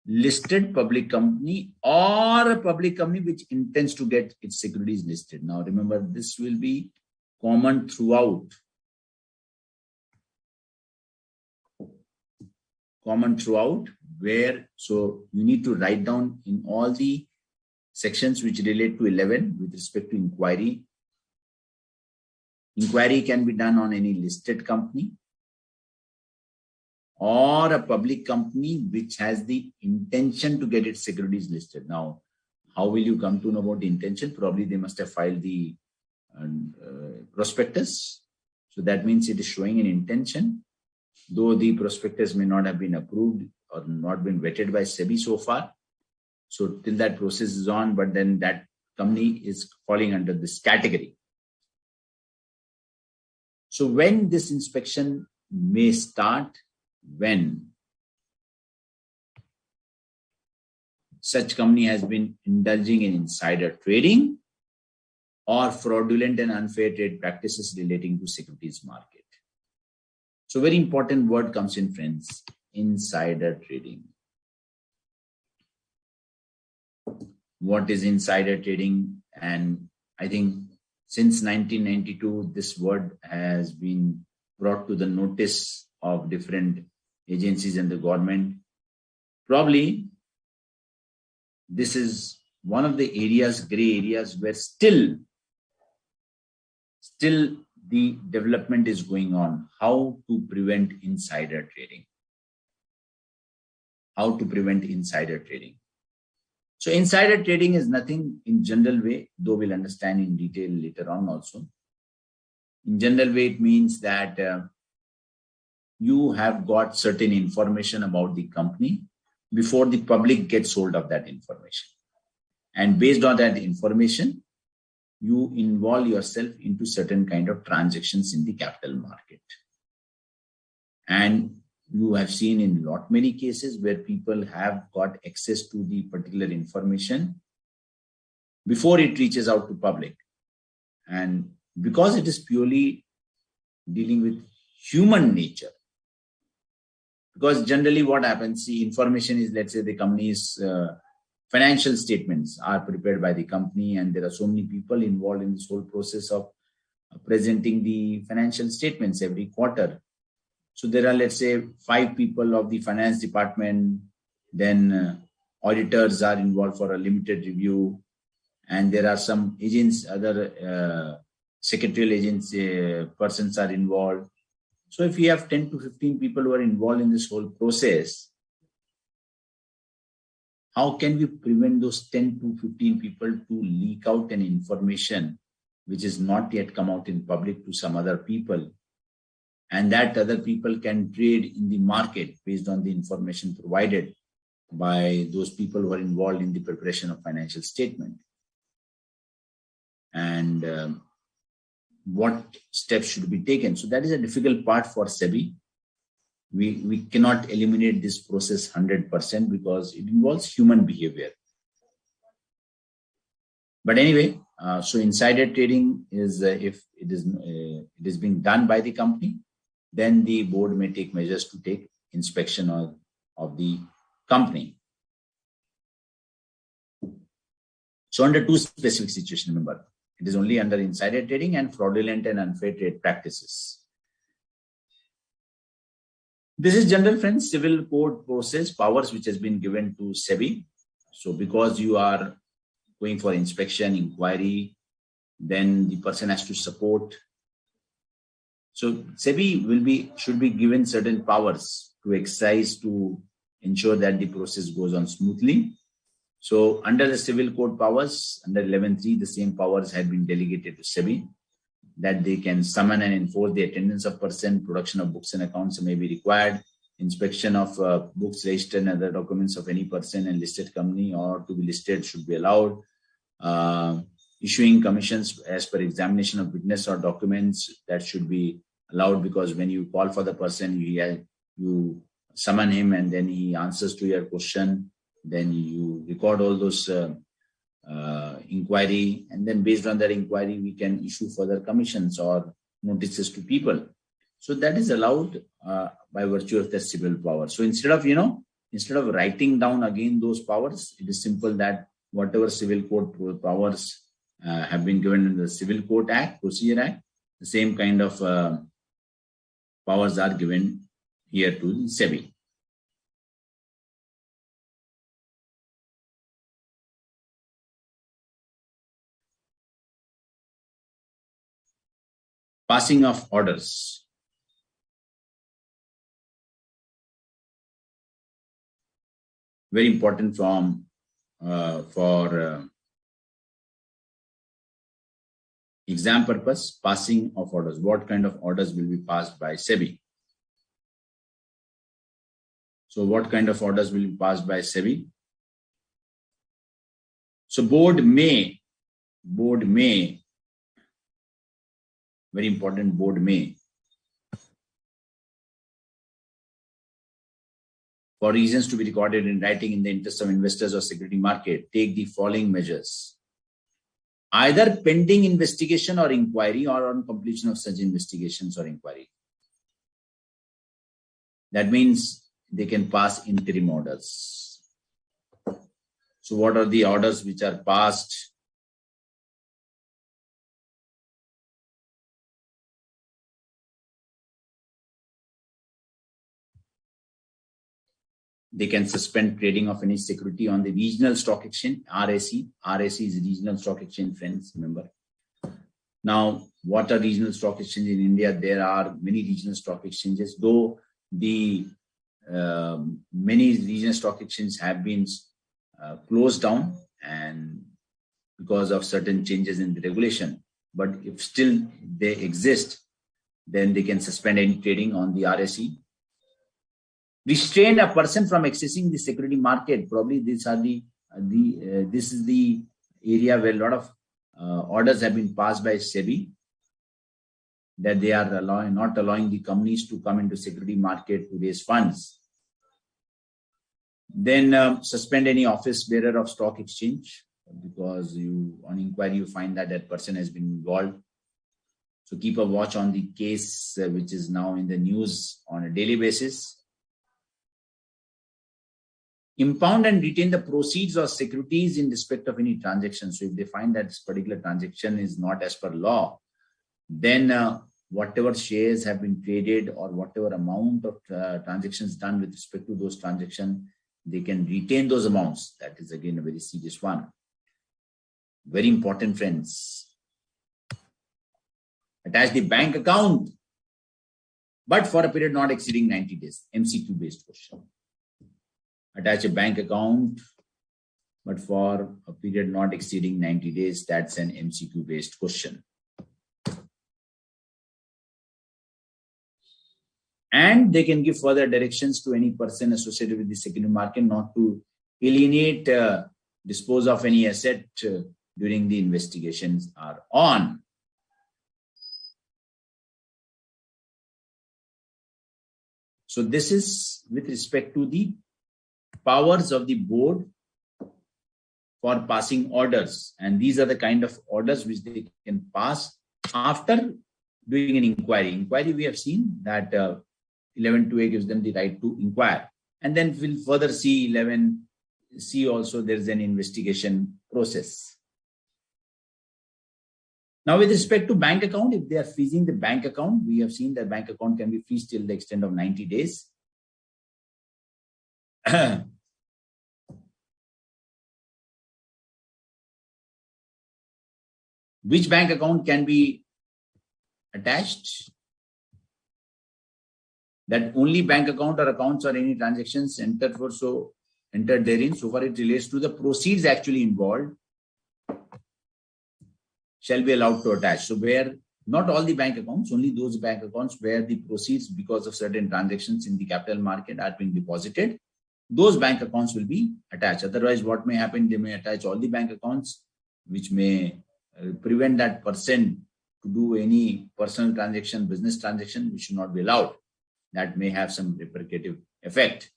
listed public company or a public company which intends to get its securities listed. Now remember, this will be common throughout. Where, so you need to write down in all the sections which relate to 11 with respect to inquiry. Inquiry can be done on any listed company or a public company which has the intention to get its securities listed. Now, how will you come to know about the intention? Probably they must have filed the prospectus. So that means it is showing an intention, though the prospectus may not have been approved or not been vetted by SEBI so far. So till that process is on, but then that company is falling under this category. So when this inspection may start, when such company has been indulging in insider trading or fraudulent and unfair trade practices relating to securities market. So very important word comes in, friends, insider trading. What is insider trading? And I think since 1992, this word has been brought to the notice of different agencies and the government. Probably this is one of the areas, gray areas, where still the development is going on. How to prevent insider trading. How to prevent insider trading. So insider trading is nothing in general way, though we'll understand in detail later on also. In general way, it means that you have got certain information about the company before the public gets hold of that information. And based on that information, you involve yourself into certain kind of transactions in the capital market. And you have seen in lot many cases where people have got access to the particular information before it reaches out to public. And because it is purely dealing with human nature, because generally what happens, see, information is, let's say the company's financial statements are prepared by the company, and there are so many people involved in this whole process of presenting the financial statements every quarter. So there are, let's say, 5 people of the finance department, then auditors are involved for a limited review, and there are some agents, other secretarial agents, persons are involved. So if you have 10 to 15 people who are involved in this whole process, how can we prevent those 10 to 15 people to leak out an information which is not yet come out in public to some other people, and that other people can trade in the market based on the information provided by those people who are involved in the preparation of financial statement, and what steps should be taken. So that is a difficult part for SEBI. We cannot eliminate this process 100% because it involves human behavior. But anyway, so insider trading is if it is being done by the company, then the board may take measures to take inspection of the company. So under two specific situations, remember, it is only under insider trading and fraudulent and unfair trade practices. This is general, friends, civil court process powers which has been given to SEBI. So because you are going for inspection, inquiry, then the person has to support. So SEBI should be given certain powers to exercise to ensure that the process goes on smoothly. So under the civil code powers, under 11.3, the same powers had been delegated to SEBI, that they can summon and enforce the attendance of person, production of books and accounts may be required, inspection of books, register and other documents of any person and listed company or to be listed should be allowed, issuing commissions as per examination of witness or documents that should be allowed, because when you call for the person, you summon him and then he answers to your question, then you record all those inquiry, and then based on that inquiry, we can issue further commissions or notices to people. So that is allowed by virtue of the civil power. So instead of writing down again those powers, it is simple that whatever civil court powers have been given in the Civil Court Act, Procedure Act, the same kind of powers are given here to SEBI. Passing of orders. Very important for exam purpose, passing of orders. What kind of orders will be passed by SEBI? So what kind of orders will be passed by SEBI? So board may, very important, board may, for reasons to be recorded in writing in the interest of investors or security market, take the following measures. Either pending investigation or inquiry or on completion of such investigations or inquiry. That means they can pass interim orders. So what are the orders which are passed? They can suspend trading of any security on the regional stock exchange, RSE. RSE is regional stock exchange, friends, remember. Now, what are regional stock exchanges in India? There are many regional stock exchanges, though the many regional stock exchanges have been closed down and because of certain changes in the regulation. But if still they exist, then they can suspend any trading on the RSE. Restrain a person from accessing the security market. Probably these are this is the area where a lot of orders have been passed by SEBI, that they are not allowing the companies to come into security market to raise funds. Then suspend any office bearer of stock exchange, because on inquiry you find that person has been involved. So keep a watch on the case which is now in the news on a daily basis. Impound and retain the proceeds or securities in respect of any transaction. So if they find that this particular transaction is not as per law, then whatever shares have been traded or whatever amount of transactions done with respect to those transactions, they can retain those amounts. That is again a very serious one. Very important, friends. Attach the bank account, but for a period not exceeding 90 days. MCQ based question. Attach a bank account but for a period not exceeding 90 days, that's an MCQ based question. And they can give further directions to any person associated with the secondary market not to alienate, dispose of any asset during the investigations are on. So this is with respect to the powers of the board for passing orders. And these are the kind of orders which they can pass after doing an inquiry. Inquiry, we have seen that 11(2)(a) gives them the right to inquire. And then we'll further see 11(c) also, there's an investigation process. Now, with respect to bank account, if they are freezing the bank account, we have seen that bank account can be freezed till the extent of 90 days. Which bank account can be attached? That only bank account or accounts or any transactions entered therein, so far it relates to the proceeds actually involved, shall be allowed to attach. So where not all the bank accounts, only those bank accounts where the proceeds because of certain transactions in the capital market are being deposited, those bank accounts will be attached. Otherwise, what may happen, they may attach all the bank accounts, which may prevent that person to do any personal transaction, business transaction, which should not be allowed. That may have some repercussive effect.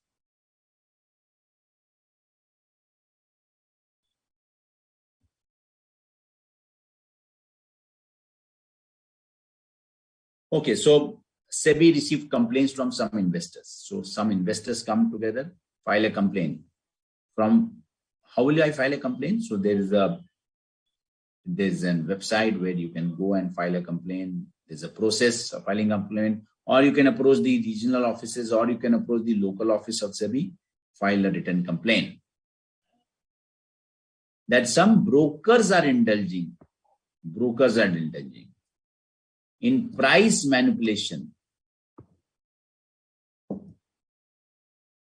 Okay, so SEBI received complaints from some investors. So some investors come together, file a complaint. From how will I file a complaint? So there's a website where you can go and file a complaint. There's a process of filing a complaint, or you can approach the regional offices, or you can approach the local office of SEBI, file a written complaint. That some brokers are indulging in price manipulation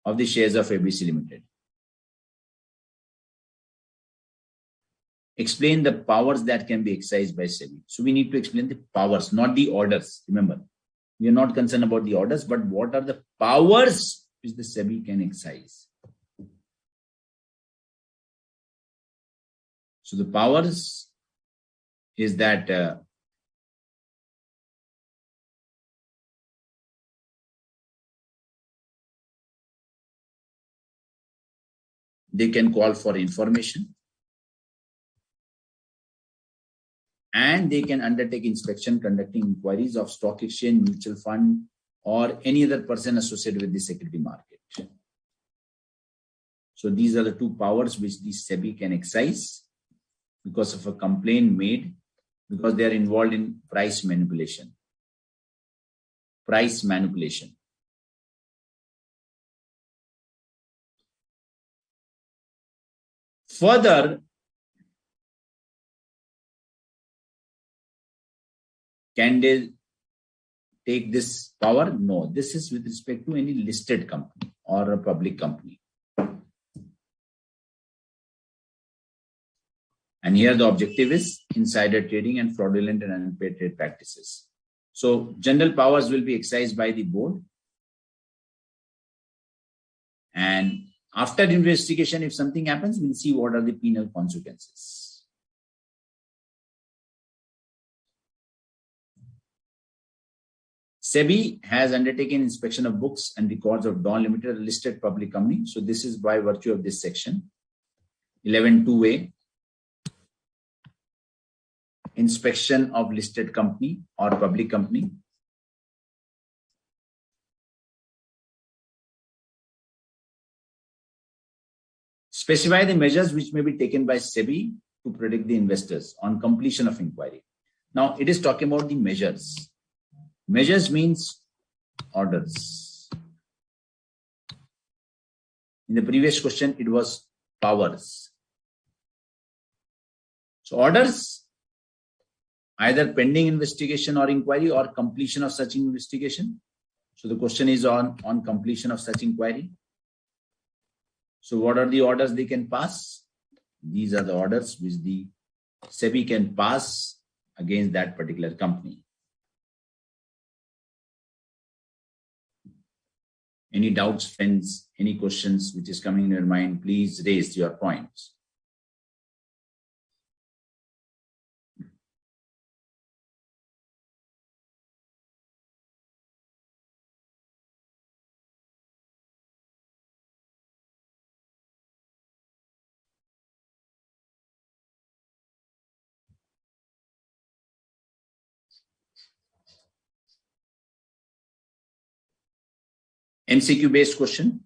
of the shares of ABC Limited. Explain the powers that can be exercised by SEBI. So we need to explain the powers, not the orders. Remember, we are not concerned about the orders, but what are the powers which the SEBI can exercise. So the powers is that they can call for information, and they can undertake inspection, conducting inquiries of stock exchange, mutual fund, or any other person associated with the security market. So these are the two powers which the SEBI can exercise because of a complaint made, because they are involved in price manipulation. Price manipulation. Further, can they take this power? No, this is with respect to any listed company or a public company. And here the objective is insider trading and fraudulent and unpaid trade practices. So general powers will be exercised by the board. And after investigation, if something happens, we'll see what are the penal consequences. SEBI has undertaken inspection of books and records of Dawn Limited, a listed public company. So this is by virtue of this section. 11(2)(a). Inspection of listed company or public company. Specify the measures which may be taken by SEBI to protect the investors on completion of inquiry. Now, it is talking about the measures. Measures means orders. In the previous question, it was powers. So orders, either pending investigation or inquiry or completion of such investigation. So the question is on completion of such inquiry. So what are the orders they can pass? These are the orders which the SEBI can pass against that particular company. Any doubts, friends? Any questions which is coming in your mind? Please raise your points. MCQ based question.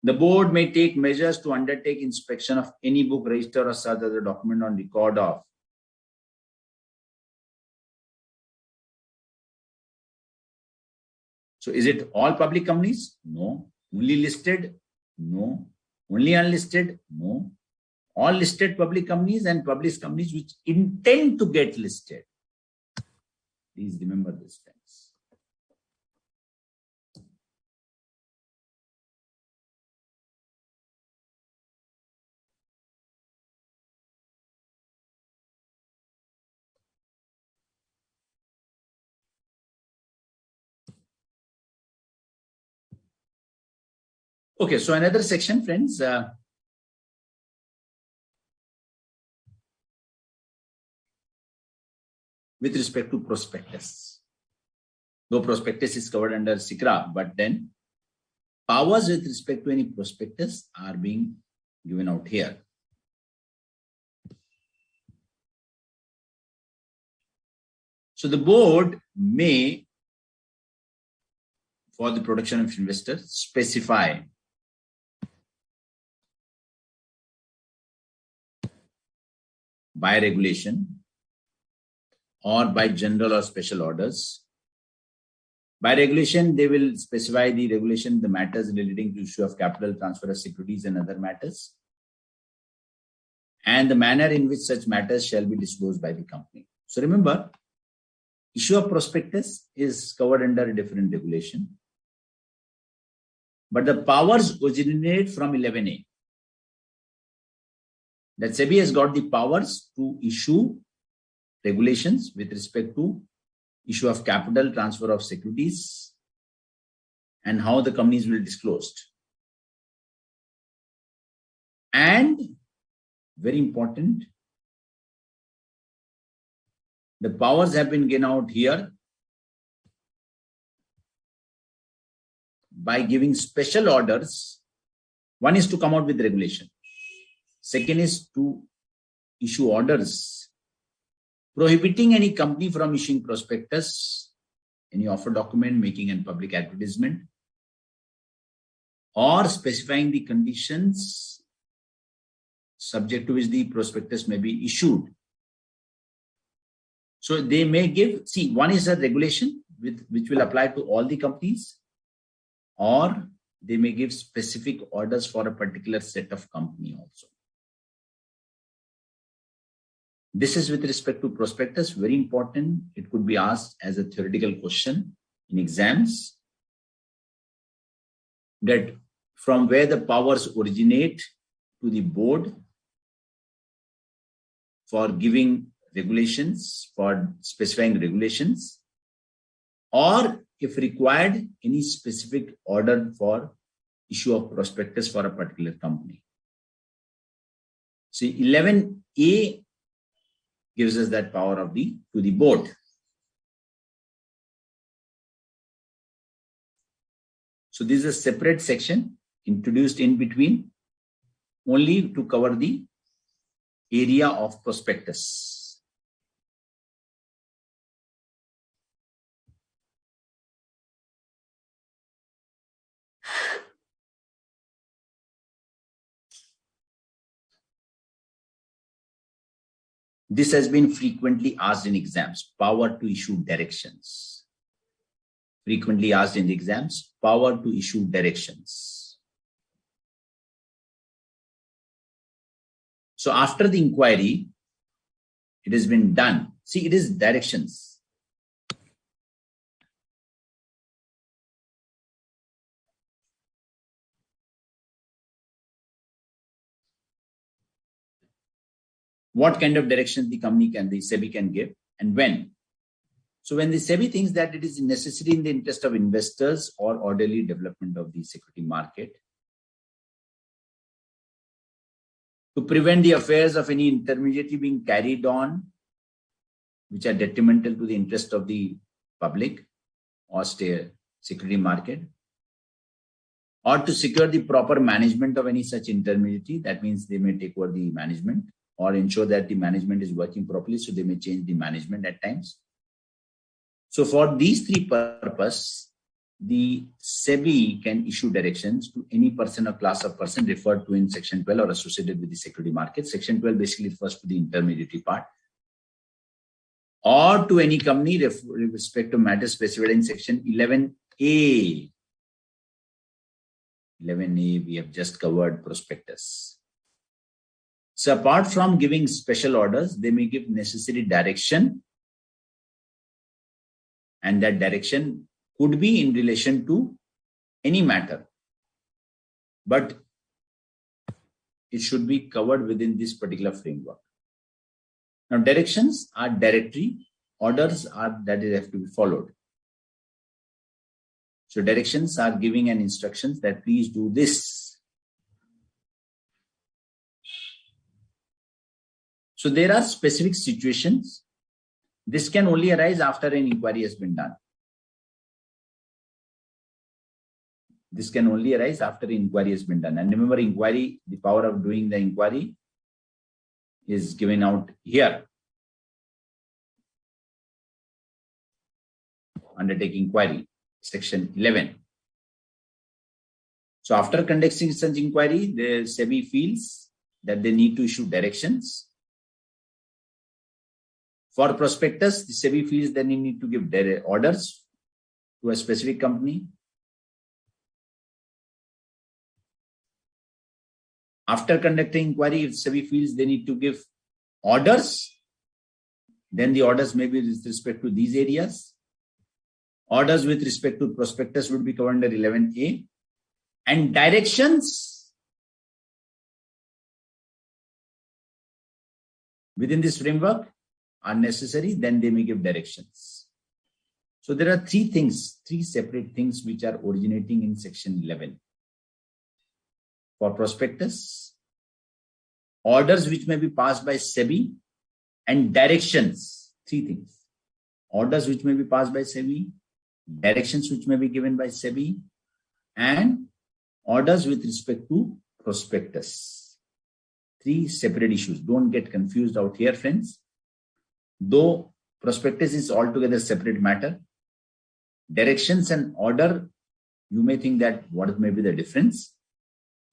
The board may take measures to undertake inspection of any book, register, or such other document on record of. So is it all public companies? No. Only listed? No. Only unlisted? No. All listed public companies and public companies which intend to get listed. Please remember this, friends. Okay, so another section, friends. With respect to prospectus. Though prospectus is covered under SICRA, but then powers with respect to any prospectus are being given out here. So the board may, for the protection of investors, specify by regulation or by general or special orders. By regulation, they will specify the regulation, the matters relating to issue of capital, transfer of securities, and other matters, and the manner in which such matters shall be disclosed by the company. So remember, issue of prospectus is covered under a different regulation, but the powers originate from 11A. That SEBI has got the powers to issue regulations with respect to issue of capital, transfer of securities, and how the companies will be disclosed. And very important, the powers have been given out here by giving special orders. One is to come out with regulation. Second is to issue orders prohibiting any company from issuing prospectus, any offer document, making a public advertisement, or specifying the conditions subject to which the prospectus may be issued. So they may give, see, one is a regulation which will apply to all the companies, or they may give specific orders for a particular set of company also. This is with respect to prospectus, very important. It could be asked as a theoretical question in exams, that from where the powers originate to the board for giving regulations, for specifying regulations, or if required, any specific order for issue of prospectus for a particular company. See, 11A gives us that power of to the board. So this is a separate section introduced in between only to cover the area of prospectus. This has been frequently asked in exams, power to issue directions. Frequently asked in the exams, power to issue directions. So after the inquiry, it has been done. See, it is directions. what kind of direction the SEBI can give, and when. So when the SEBI thinks that it is necessary in the interest of investors or orderly development of the security market to prevent the affairs of any intermediary being carried on which are detrimental to the interest of the public or security market, or to secure the proper management of any such intermediary, that means they may take over the management or ensure that the management is working properly, so they may change the management at times. So for these three purposes, the SEBI can issue directions to any person or class of person referred to in Section 12 or associated with the security market. Section 12 basically refers to the intermediary part, or to any company with respect to matters specified in Section 11A. 11A, we have just covered prospectus. So apart from giving special orders, they may give necessary direction, and that direction could be in relation to any matter, but it should be covered within this particular framework. Now, directions are directory, orders are that have to be followed. So directions are giving an instructions that please do this. So there are specific situations. This can only arise after an inquiry has been done. This can only arise after an inquiry has been done. And remember, inquiry, the power of doing the inquiry is given out here. Undertake inquiry, Section 11. So after conducting such inquiry, the SEBI feels that they need to issue directions. For prospectus, the SEBI feels that they need to give orders to a specific company. After conducting inquiry, if SEBI feels they need to give orders, then the orders may be with respect to these areas. Orders with respect to prospectus would be covered under 11A. And directions within this framework are necessary, then they may give directions. So there are three separate things which are originating in Section 11. For prospectus, orders which may be passed by SEBI, and directions, three things. Orders which may be passed by SEBI, directions which may be given by SEBI, and orders with respect to prospectus. Three separate issues. Don't get confused out here, friends. Though prospectus is altogether separate matter, directions and order, you may think that what may be the difference.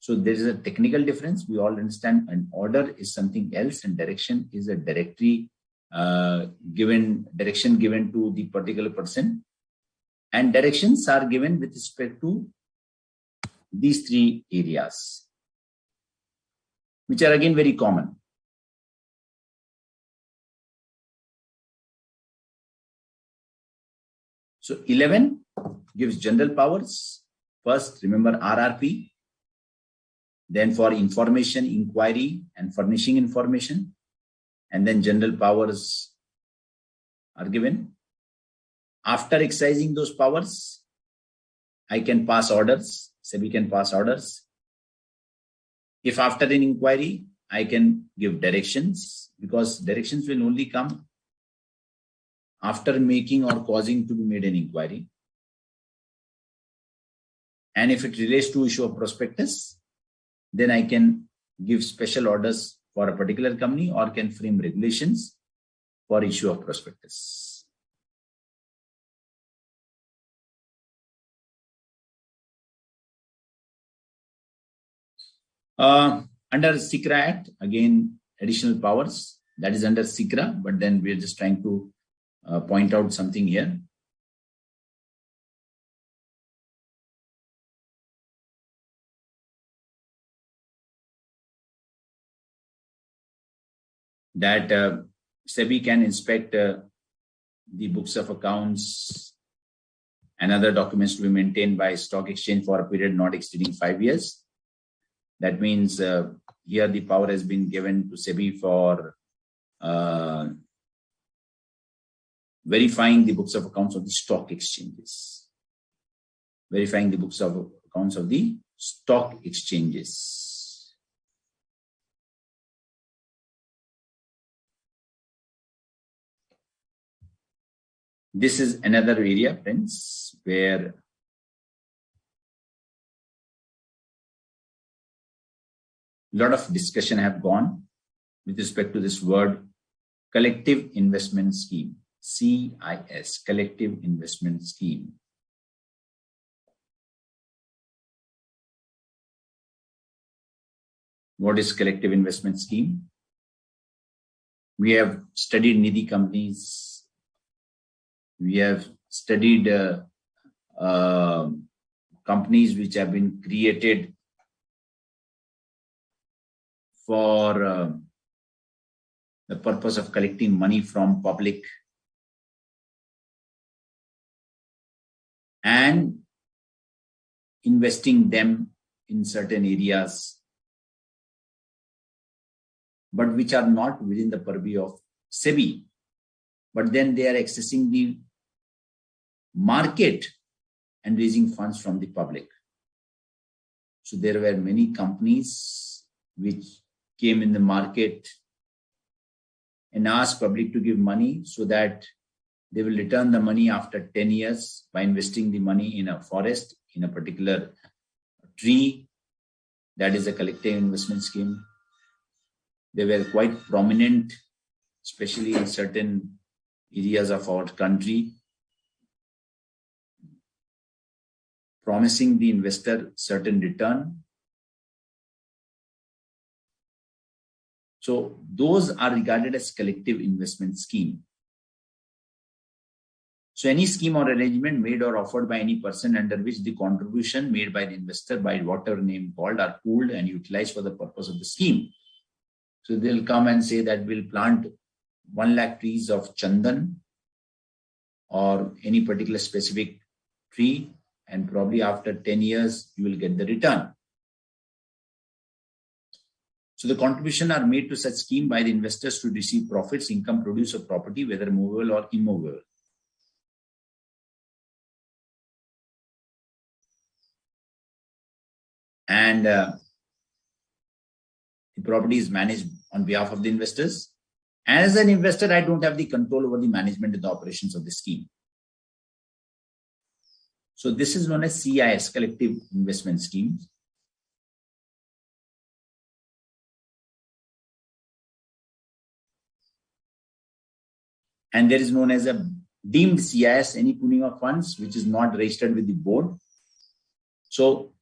So there is a technical difference. We all understand an order is something else, and direction is a direction given to the particular person. And directions are given with respect to these three areas, which are again very common. So 11 gives general powers. First, remember RRP. Then for information, inquiry, and furnishing information. And then general powers are given. After exercising those powers, I can pass orders. SEBI can pass orders. If after an inquiry, I can give directions, because directions will only come after making or causing to be made an inquiry. And if it relates to issue of prospectus, then I can give special orders for a particular company or can frame regulations for issue of prospectus. Under SECRA Act, again, additional powers, that is under SECRA, but then we're just trying to point out something here. That SEBI can inspect the books of accounts and other documents to be maintained by stock exchange for a period not exceeding 5 years. That means here the power has been given to SEBI for verifying the books of accounts of the stock exchanges. Verifying the books of accounts of the stock exchanges. This is another area, friends, where a lot of discussion have gone with respect to this word collective investment scheme, CIS, collective investment scheme. What is collective investment scheme? We have studied Nidhi companies. We have studied companies which have been created for the purpose of collecting money from public and investing them in certain areas, but which are not within the purview of SEBI. But then they are accessing the market and raising funds from the public. So there were many companies which came in the market and asked public to give money so that they will return the money after 10 years by investing the money in a forest, in a particular tree. That is a collective investment scheme. They were quite prominent, especially in certain areas of our country, promising the investor certain return. So those are regarded as collective investment scheme. So any scheme or arrangement made or offered by any person under which the contribution made by the investor by whatever name called are pooled and utilized for the purpose of the scheme. So they'll come and say that we'll plant 1 lakh trees of chandan or any particular specific tree, and probably after 10 years, you will get the return. So the contribution are made to such scheme by the investors to receive profits, income, produce, or property, whether movable or immovable. And the property is managed on behalf of the investors. As an investor, I don't have the control over the management and the operations of the scheme. So this is known as CIS, collective investment schemes. And there is known as a deemed CIS, any pooling of funds which is not registered with the board. So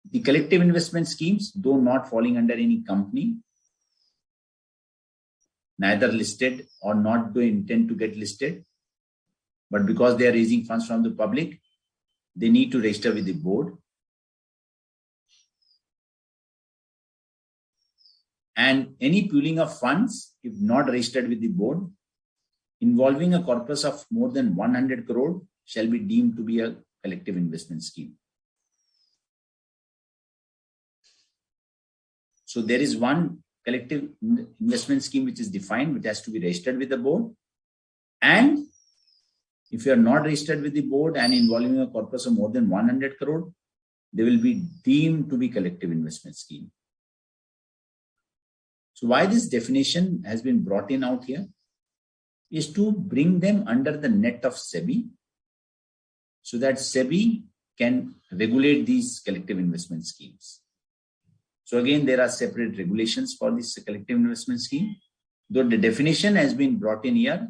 the collective investment schemes, though not falling under any company, neither listed or not do intend to get listed, but because they are raising funds from the public, they need to register with the board. And any pooling of funds, if not registered with the board, involving a corpus of more than 100 crore shall be deemed to be a collective investment scheme. So there is one collective investment scheme which is defined, which has to be registered with the board. And if you are not registered with the board and involving a corpus of more than 100 crore, they will be deemed to be collective investment scheme. So why this definition has been brought in out here is to bring them under the net of SEBI, so that SEBI can regulate these collective investment schemes. So again, there are separate regulations for this collective investment scheme, though the definition has been brought in here,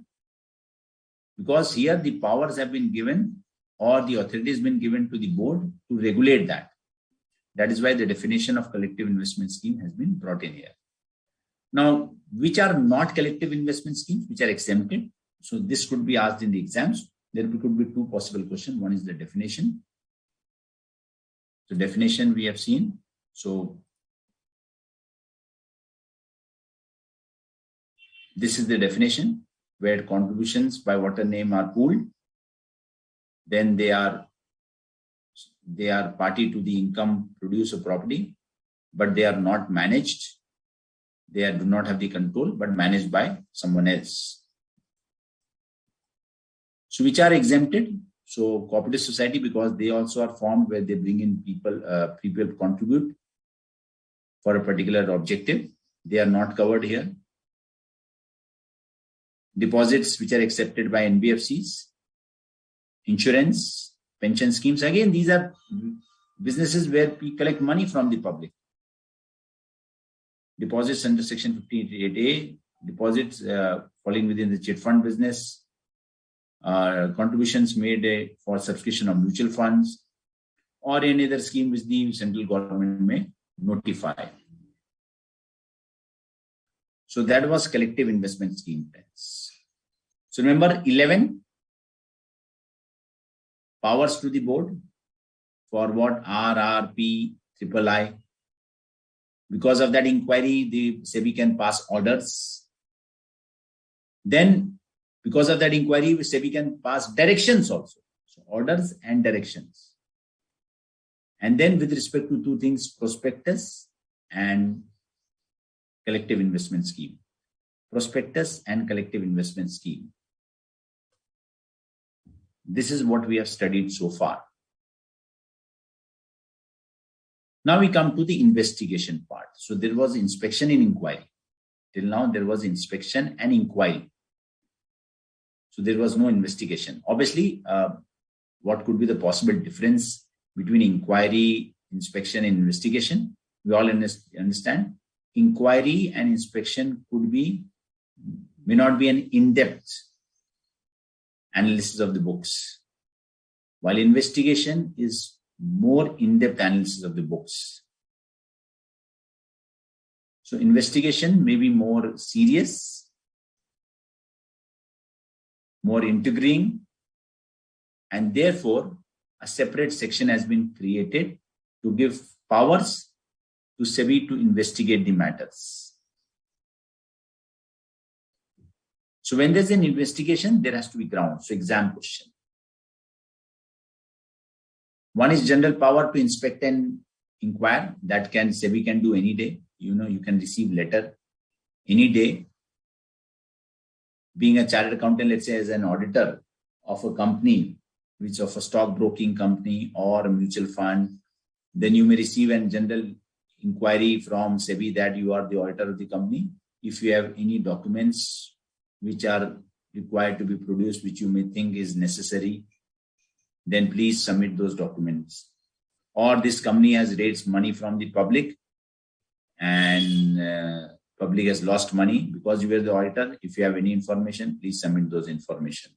because here the powers have been given or the authority has been given to the board to regulate that. That is why the definition of collective investment scheme has been brought in here. Now, which are not collective investment schemes, which are exempted? So this could be asked in the exams. There could be two possible questions. One is the definition. So definition we have seen. So this is the definition, where contributions by what a name are pooled. Then they are party to the income, produce, or property, but they are not managed. They do not have the control, but managed by someone else. So which are exempted? So cooperative society, because they also are formed where they bring in people, people contribute for a particular objective. They are not covered here. Deposits which are accepted by NBFCs, insurance, pension schemes. Again, these are businesses where we collect money from the public. Deposits under Section 58A, deposits falling within the chit fund business, contributions made for subscription of mutual funds, or any other scheme which the central government may notify. So that was collective investment scheme plans. So remember 11, powers to the board for what? RRP, III. Because of that inquiry, the SEBI can pass orders. Then, because of that inquiry, SEBI can pass directions also. So orders and directions. And then with respect to two things, prospectus and collective investment scheme. Prospectus and collective investment scheme. This is what we have studied so far. Now we come to the investigation part. So there was inspection and inquiry. Till now there was inspection and inquiry. So there was no investigation. Obviously, what could be the possible difference between inquiry, inspection, and investigation? We all understand. Inquiry and inspection may not be an in-depth analysis of the books, while investigation is more in-depth analysis of the books. So investigation may be more serious, more intriguing, and therefore a separate section has been created to give powers to SEBI to investigate the matters. So when there's an investigation, there has to be grounds. So exam question. One is general power to inspect and inquire. That SEBI can do any day. You can receive letter any day. Being a chartered accountant, let's say as an auditor of a company, which of a stockbroking company or a mutual fund, then you may receive a general inquiry from SEBI that you are the auditor of the company. If you have any documents which are required to be produced, which you may think is necessary, then please submit those documents. Or this company has raised money from the public and public has lost money because you were the auditor. If you have any information, please submit those information.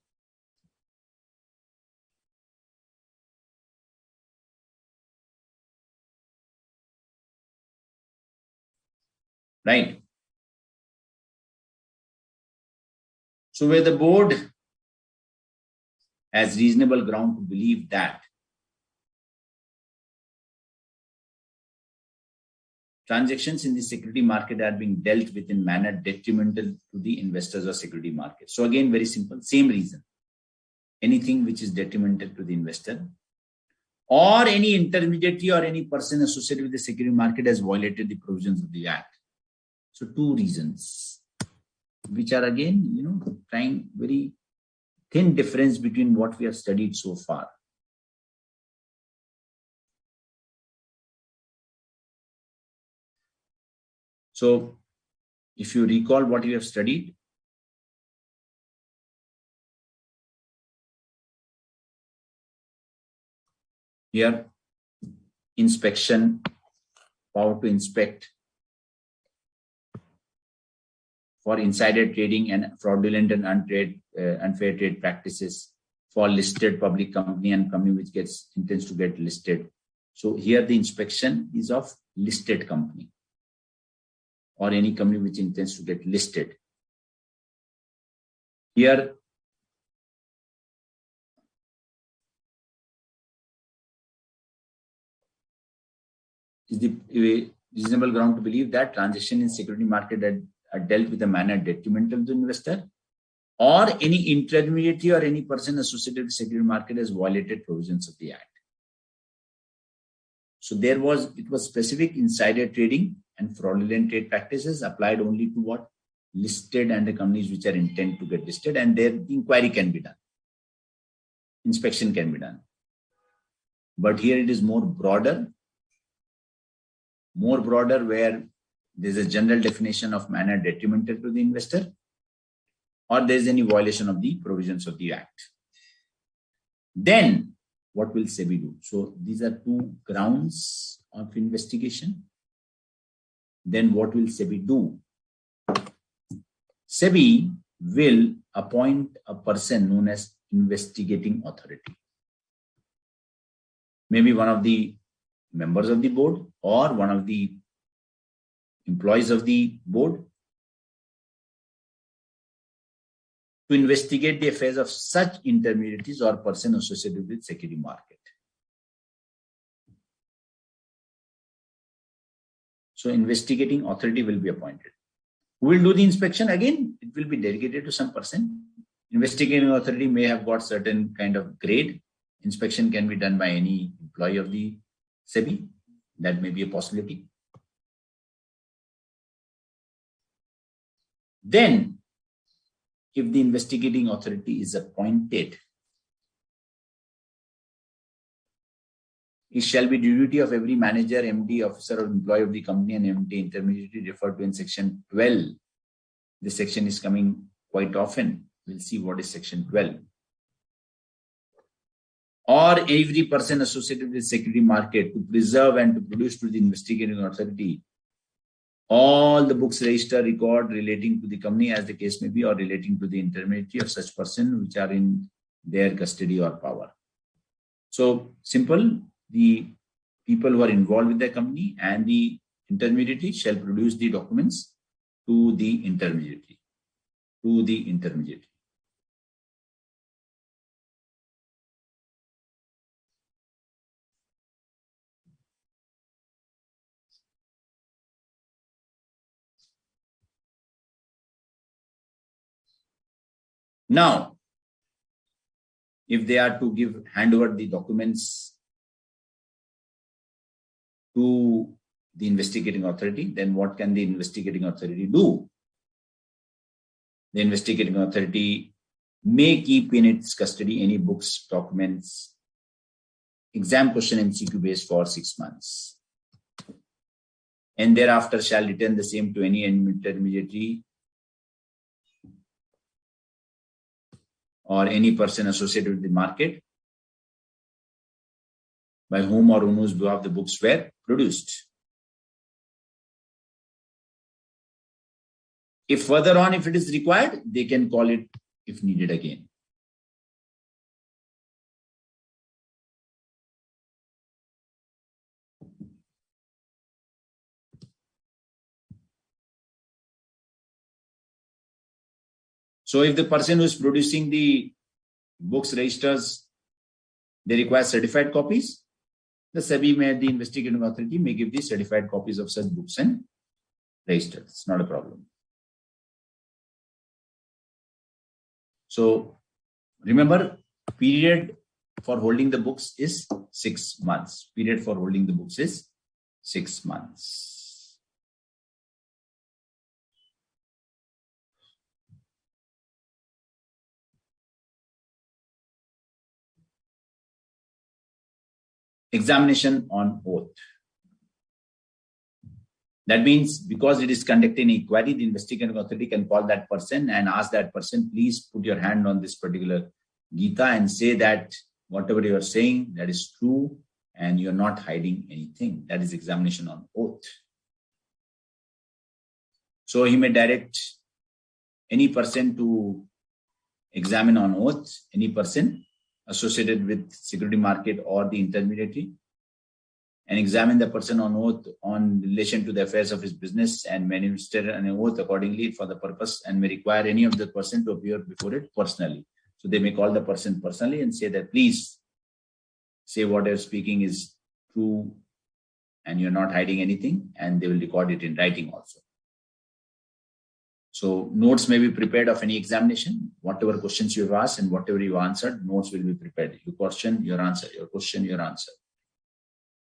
Right. So where the board has reasonable ground to believe that transactions in the security market are being dealt with in manner detrimental to the investors or security market. So again, very simple, same reason. Anything which is detrimental to the investor or any intermediary or any person associated with the security market has violated the provisions of the Act. So two reasons, which are again, trying very thin difference between what we have studied so far. So if you recall what you have studied, here, inspection, power to inspect for insider trading and fraudulent and unfair trade practices for listed public company and company which intends to get listed. So here the inspection is of listed company or any company which intends to get listed. Here, is the reasonable ground to believe that transaction in security market are dealt with a manner detrimental to the investor, or any intermediary or any person associated with the security market has violated provisions of the Act. So it was specific insider trading and fraudulent trade practices applied only to what? Listed and the companies which are intent to get listed, and their inquiry can be done. Inspection can be done. But here it is more broader where there's a general definition of manner detrimental to the investor, or there's any violation of the provisions of the Act. Then what will SEBI do? So these are two grounds of investigation. Then what will SEBI do? SEBI will appoint a person known as investigating authority. Maybe one of the members of the board or one of the employees of the board to investigate the affairs of such intermediaries or person associated with security market. So investigating authority will be appointed. Who will do the inspection? Again, it will be delegated to some person. Investigating authority may have got certain kind of grade. Inspection can be done by any employee of the SEBI. That may be a possibility. Then, if the investigating authority is appointed, it shall be the duty of every manager, MD, officer, or employee of the company and MD intermediary referred to in section 12. This section is coming quite often. We'll see what is section 12. Or every person associated with security market to preserve and to produce to the investigating authority all the books, register, record relating to the company as the case may be, or relating to the intermediary of such person which are in their custody or power. So simple, the people who are involved with the company and the intermediary shall produce the documents to the intermediary. Now, if they are to hand over the documents to the investigating authority, then what can the investigating authority do? The investigating authority may keep in its custody any books, documents, exam question MCQ based for 6 months, and thereafter shall return the same to any intermediary or any person associated with the market by whom or on whose behalf the books were produced. If further on, if it is required, they can call it if needed again. So if the person who is producing the books, registers, they require certified copies, the SEBI may, the investigating authority may give the certified copies of such books and registers. It's not a problem. So remember, period for holding the books is 6 months. Period for holding the books is 6 months. Examination on oath. That means because it is conducting an inquiry, the investigating authority can call that person and ask that person, please put your hand on this particular Gita and say that whatever you are saying, that is true and you're not hiding anything. That is examination on oath. So he may direct any person to examine on oath, any person associated with security market or the intermediary, and examine the person on oath on relation to the affairs of his business and administer an oath accordingly for the purpose, and may require any of the person to appear before it personally. So they may call the person personally and say that please say what you're speaking is true and you're not hiding anything, and they will record it in writing also. So notes may be prepared of any examination. Whatever questions you have asked and whatever you answered, notes will be prepared. Your question, your answer, your question, your answer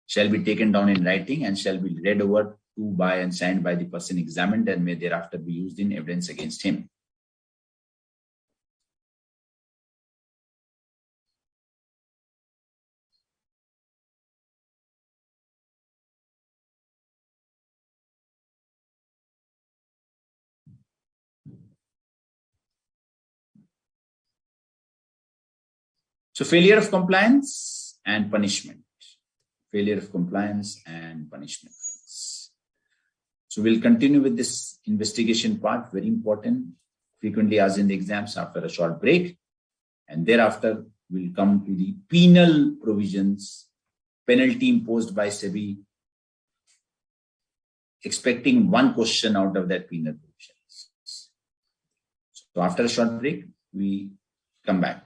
shall be taken down in writing and shall be read over to, by, and signed by the person examined and may thereafter be used in evidence against him. So failure of compliance and punishment. Failure of compliance and punishment. So we'll continue with this investigation part, very important, frequently asked in the exams, after a short break. And thereafter, we'll come to the penal provisions, penalty imposed by SEBI, expecting one question out of that penal provisions. So after a short break, we come back.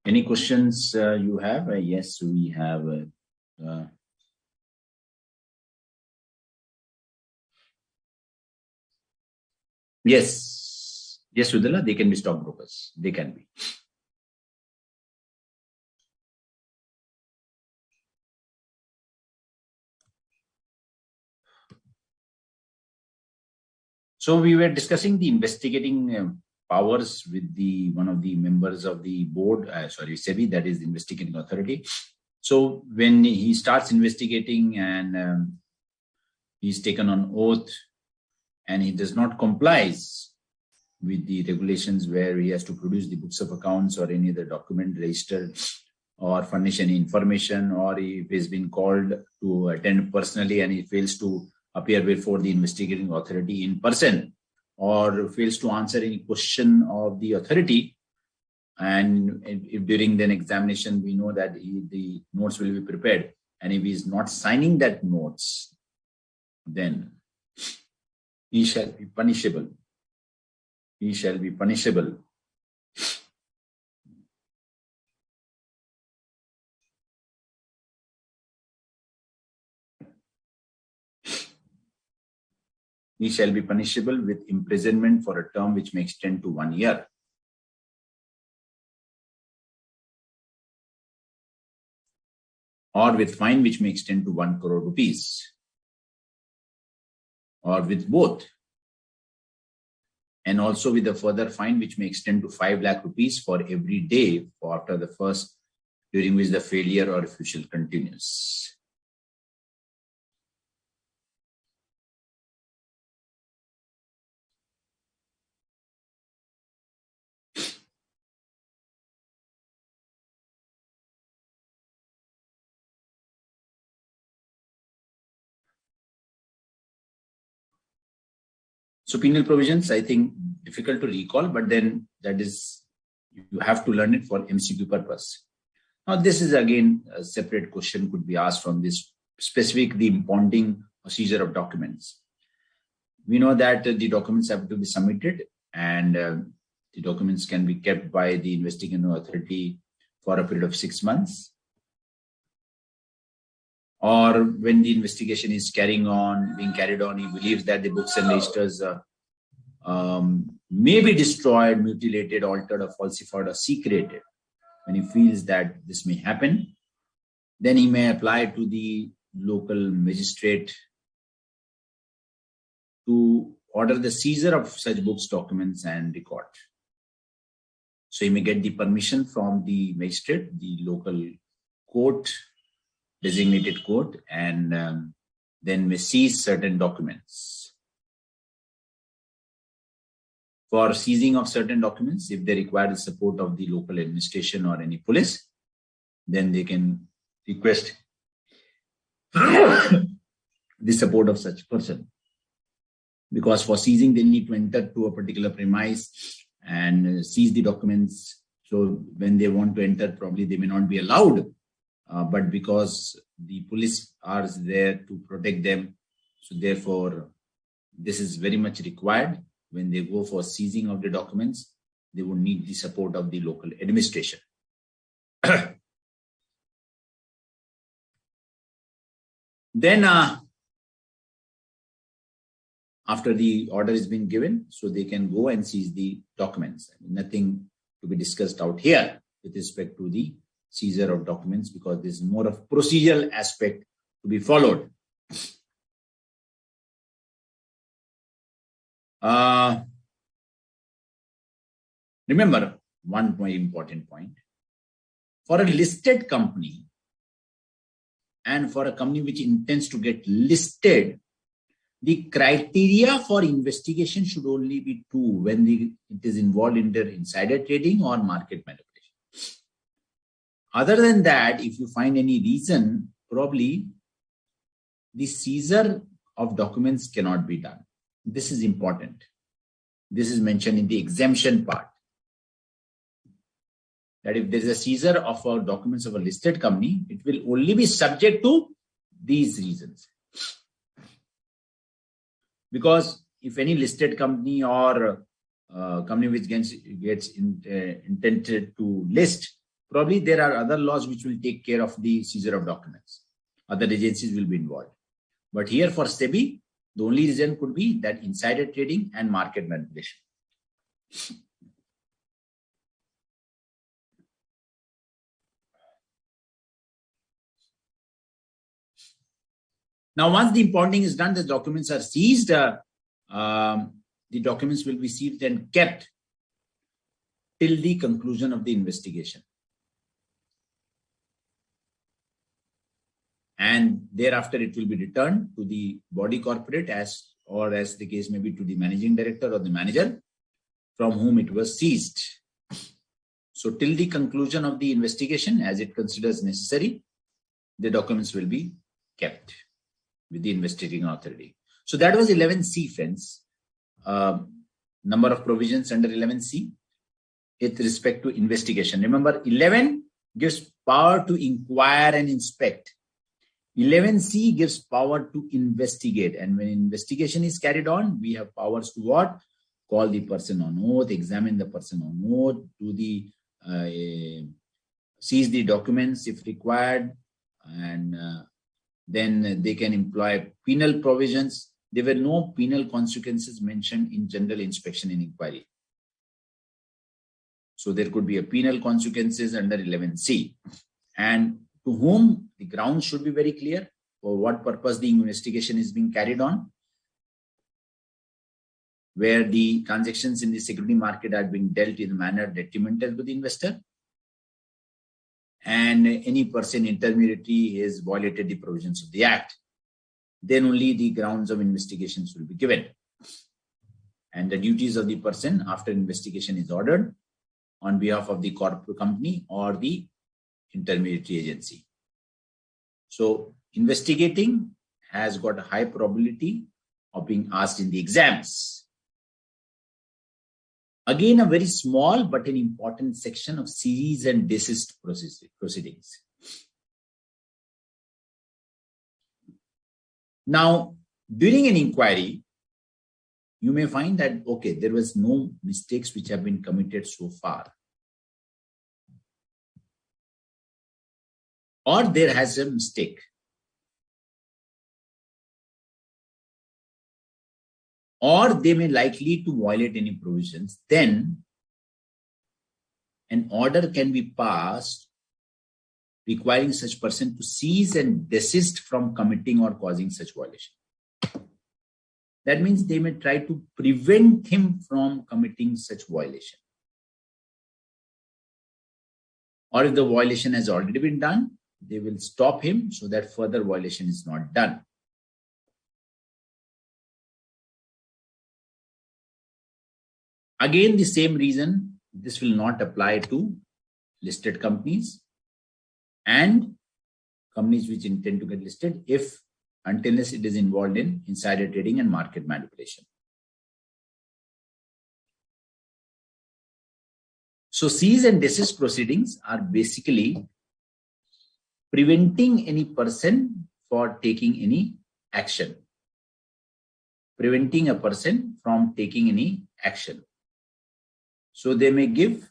Any questions you have? Yes, we have. Yes, yes, Udala, they can be stockbrokers. They can be. So we were discussing the investigating powers with the one of the members of the board, SEBI, that is the investigating authority. So when he starts investigating and he's taken on oath and he does not comply with the regulations where he has to produce the books of accounts or any other document registered or furnish any information, or if he's been called to attend personally and he fails to appear before the investigating authority in person, or fails to answer any question of the authority, and if during the examination we know that the notes will be prepared, and if he is not signing that notes, then he shall be punishable. He shall be punishable. He shall be punishable with imprisonment for a term which may extend to 1 year. Or with fine which may extend to 1 crore rupees. Or with both. And also with a further fine which may extend to 5 lakh rupees for every day after the first, during which the failure or refusal continues. So penal provisions, I think, difficult to recall, but then that is, you have to learn it for MCQ purpose. Now, this is again a separate question could be asked from this specific, the impounding or seizure of documents. We know that the documents have to be submitted, and the documents can be kept by the investigating authority for a period of 6 months. Or when the investigation is being carried on, he believes that the books and registers may be destroyed, mutilated, altered, or falsified, or secreted. When he feels that this may happen, then he may apply to the local magistrate to order the seizure of such books, documents, and record. So he may get the permission from the magistrate, the local court, designated court, and then may seize certain documents. For seizing of certain documents, if they require the support of the local administration or any police, then they can request the support of such person. Because for seizing, they need to enter to a particular premise and seize the documents. So when they want to enter, probably they may not be allowed. But because the police are there to protect them, so therefore this is very much required. When they go for seizing of the documents, they would need the support of the local administration. Then after the order has been given, so they can go and seize the documents. Nothing to be discussed out here with respect to the seizure of documents, because this is more of procedural aspect to be followed. Remember one very important point. For a listed company and for a company which intends to get listed, the criteria for investigation should only be two when it is involved in their insider trading or market manipulation. Other than that, if you find any reason, probably the seizure of documents cannot be done. This is important. This is mentioned in the exemption part. That if there is a seizure of documents of a listed company, it will only be subject to these reasons. Because if any listed company or company which gets intended to list, Probably there are other laws which will take care of the seizure of documents. Other agencies will be involved. But here for SEBI, the only reason could be that insider trading and market manipulation. Now, once the impounding is done, the documents are seized. The documents will be seized and kept till the conclusion of the investigation. And thereafter, it will be returned to the body corporate as the case may be to the managing director or the manager from whom it was seized. So till the conclusion of the investigation, as it considers necessary, the documents will be kept with the investigating authority. So that was 11C, friends. Number of provisions under 11C with respect to investigation. Remember, 11 gives power to inquire and inspect. 11C gives power to investigate. And when investigation is carried on, we have powers to what? Call the person on oath, examine the person on oath, do the seize the documents if required, and then they can employ penal provisions. There were no penal consequences mentioned in general inspection and inquiry. So there could be a penal consequences under 11C. And to whom the grounds should be very clear, for what purpose the investigation is being carried on, where the transactions in the security market are being dealt in a manner detrimental to the investor, and any person intermediary has violated the provisions of the Act, then only the grounds of investigations will be given. And the duties of the person after investigation is ordered on behalf of the corporate company or the intermediary agency. So investigating has got a high probability of being asked in the exams. Again, a very small but an important section of cease and desist proceedings. Now, during an inquiry, you may find that, okay, there was no mistakes which have been committed so far. Or there has a mistake. Or they may likely to violate any provisions. Then an order can be passed requiring such person to cease and desist from committing or causing such violation. That means they may try to prevent him from committing such violation. Or if the violation has already been done, they will stop him so that further violation is not done. Again, the same reason, this will not apply to listed companies and companies which intend to get listed until it is involved in insider trading and market manipulation. So cease and desist proceedings are basically preventing any person for taking any action. Preventing a person from taking any action. So they may give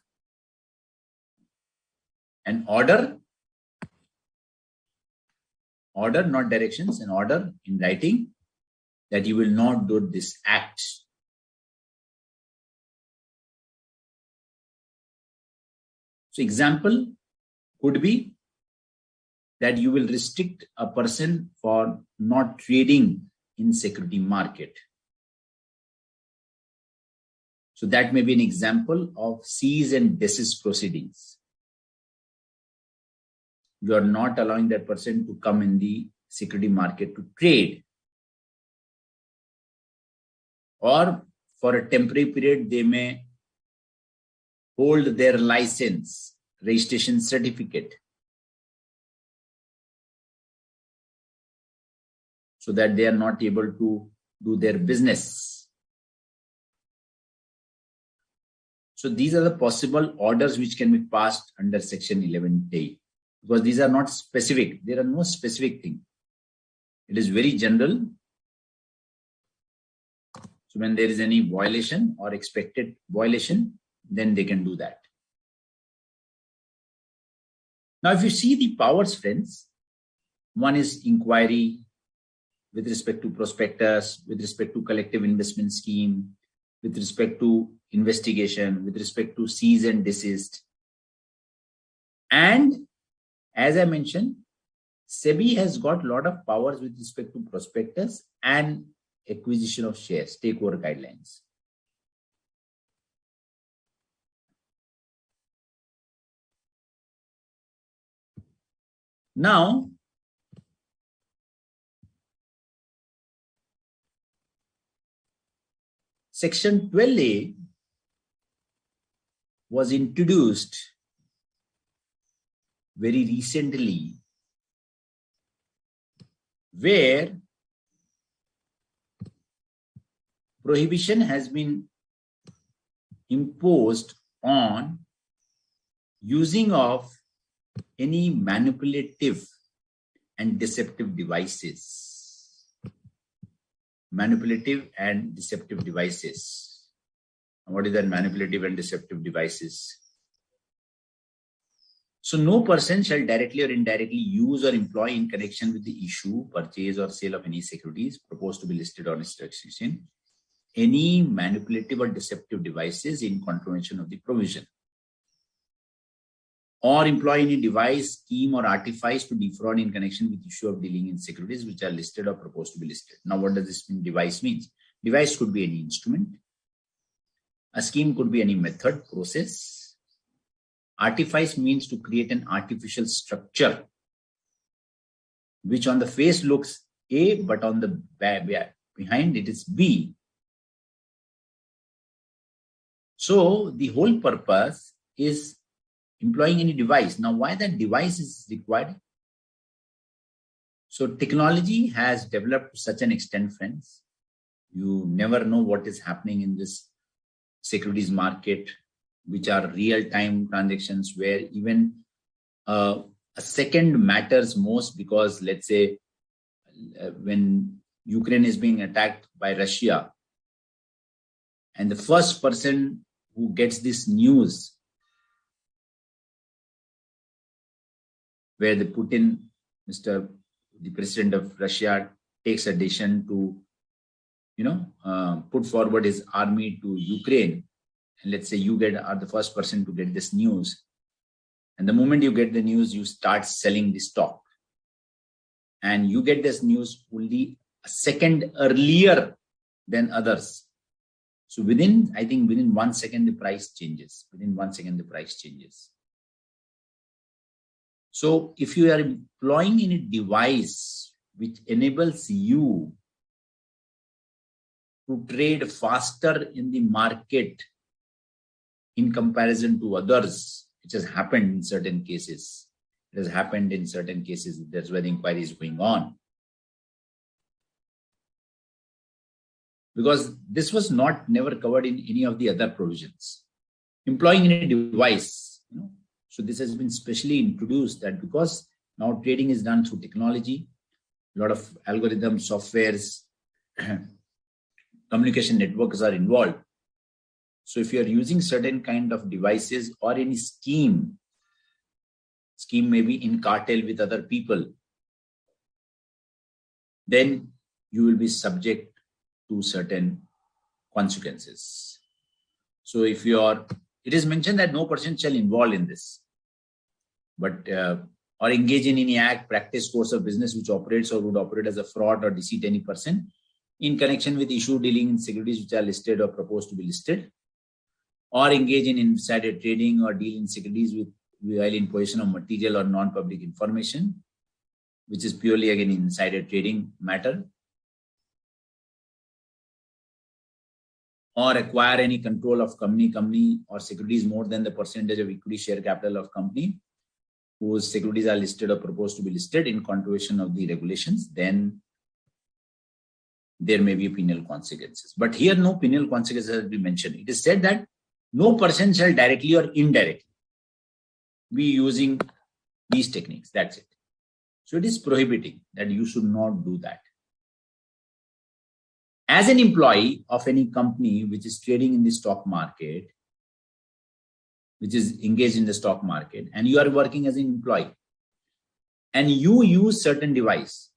an order, not directions, an order in writing that you will not do this act. So example could be that you will restrict a person for not trading in security market. So that may be an example of cease and desist proceedings. You are not allowing that person to come in the security market to trade. Or for a temporary period, they may hold their license, registration certificate, so that they are not able to do their business. So these are the possible orders which can be passed under section 11A, because these are not specific. There are no specific thing. It is very general. So when there is any violation or expected violation, then they can do that. Now, if you see the powers, friends, one is inquiry with respect to prospectus, with respect to collective investment scheme, with respect to investigation, with respect to cease and desist. And as I mentioned, SEBI has got a lot of powers with respect to prospectus and acquisition of shares, takeover guidelines. Now, Section 12A was introduced very recently, where prohibition has been imposed on using of any manipulative and deceptive devices. Manipulative and deceptive devices. What is that manipulative and deceptive devices? So no person shall directly or indirectly use or employ in connection with the issue, purchase or sale of any securities proposed to be listed on a stock exchange any manipulative or deceptive devices in contravention of the provision, or employ any device, scheme or artifice to defraud in connection with issue of dealing in securities which are listed or proposed to be listed. Now, what does this mean? Device means device could be any instrument. A scheme could be any method, process. Artifice means to create an artificial structure which on the face looks A, but on the behind it is B. So the whole purpose is employing any device. Now, why that device is required? So technology has developed to such an extent, friends. You never know what is happening in this securities market, which are real-time transactions where even a second matters most, because let's say when Ukraine is being attacked by Russia, and the first person who gets this news where the Putin, the president of Russia, takes a decision to, put forward his army to Ukraine, and let's say you are the first person to get this news, and the moment you get the news, you start selling the stock, and you get this news only a second earlier than others. So within 1 second, the price changes. Within 1 second, the price changes. So if you are employing any device which enables you to trade faster in the market in comparison to others, which has happened in certain cases. It has happened in certain cases. That's where the inquiry is going on. Because this was never covered in any of the other provisions. Employing any device, So this has been specially introduced, that because now trading is done through technology, a lot of algorithms, softwares, communication networks are involved. So if you are using certain kind of devices or any scheme may be in cartel with other people, then you will be subject to certain consequences. So if it is mentioned that no person shall involve in this, but or engage in any act, practice, course of business which operates or would operate as a fraud or deceit any person in connection with issue dealing in securities which are listed or proposed to be listed, or engage in insider trading or deal in securities while in possession of material or non-public information, which is purely again insider trading matter, or acquire any control of company or securities more than the percentage of equity share capital of company whose securities are listed or proposed to be listed in contravention of the regulations, then there may be penal consequences. But here no penal consequences has been mentioned. It is said that no person shall directly or indirectly be using these techniques. That's it. So it is prohibiting that you should not do that. As an employee of any company which is trading in the stock market, which is engaged in the stock market, and you are working as an employee, and you use certain device,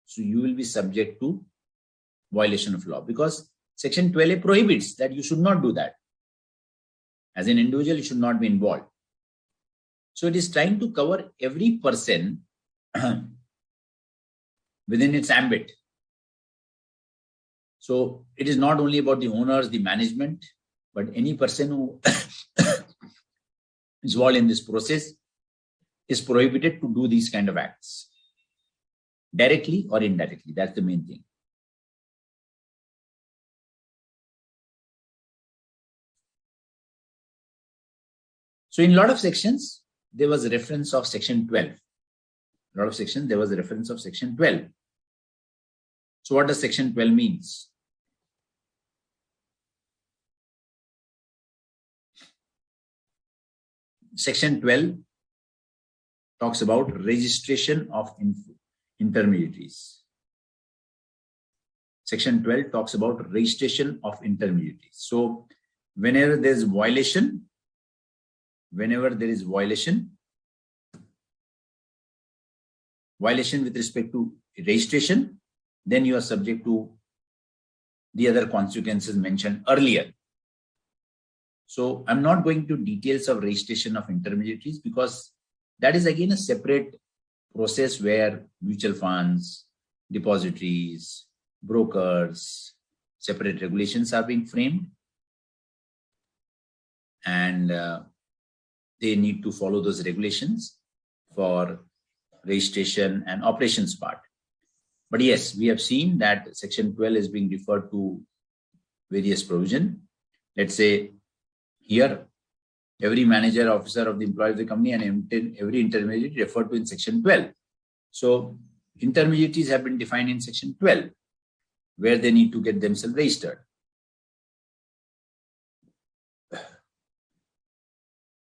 so you will be subject to violation of law, because Section 12A prohibits that you should not do that. As an individual, you should not be involved. So it is trying to cover every person within its ambit. So it is not only about the owners, the management, but any person who is involved in this process is prohibited to do these kind of acts, directly or indirectly. That's the main thing. So in a lot of sections, there was a reference of Section 12. A lot of sections, there was a reference of Section 12. So what does Section 12 means? Section 12 talks about registration of intermediaries. Section 12 talks about registration of intermediaries. So whenever there is violation with respect to registration, then you are subject to the other consequences mentioned earlier. So I'm not going to details of registration of intermediaries, because that is again a separate process where mutual funds, depositories, brokers, separate regulations are being framed, and they need to follow those regulations for registration and operations part. But yes, we have seen that Section 12 is being referred to various provision. Let's say here, every manager, officer of the employee of the company, and every intermediary referred to in Section 12. So intermediaries have been defined in Section 12, where they need to get themselves registered.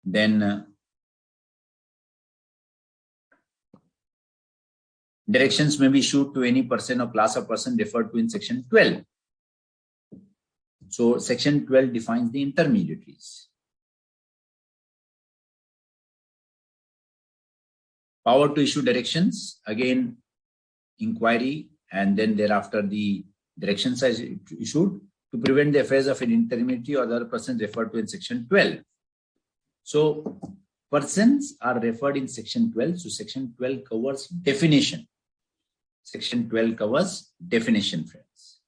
Then directions may be issued to any person or class of person referred to in Section 12. So Section 12 defines the intermediaries. Power to issue directions, again, inquiry, and then thereafter the directions are issued to prevent the affairs of an intermediary or other person referred to in Section 12. So persons are referred in Section 12. So Section 12 covers definition. Section 12 covers definition, friends.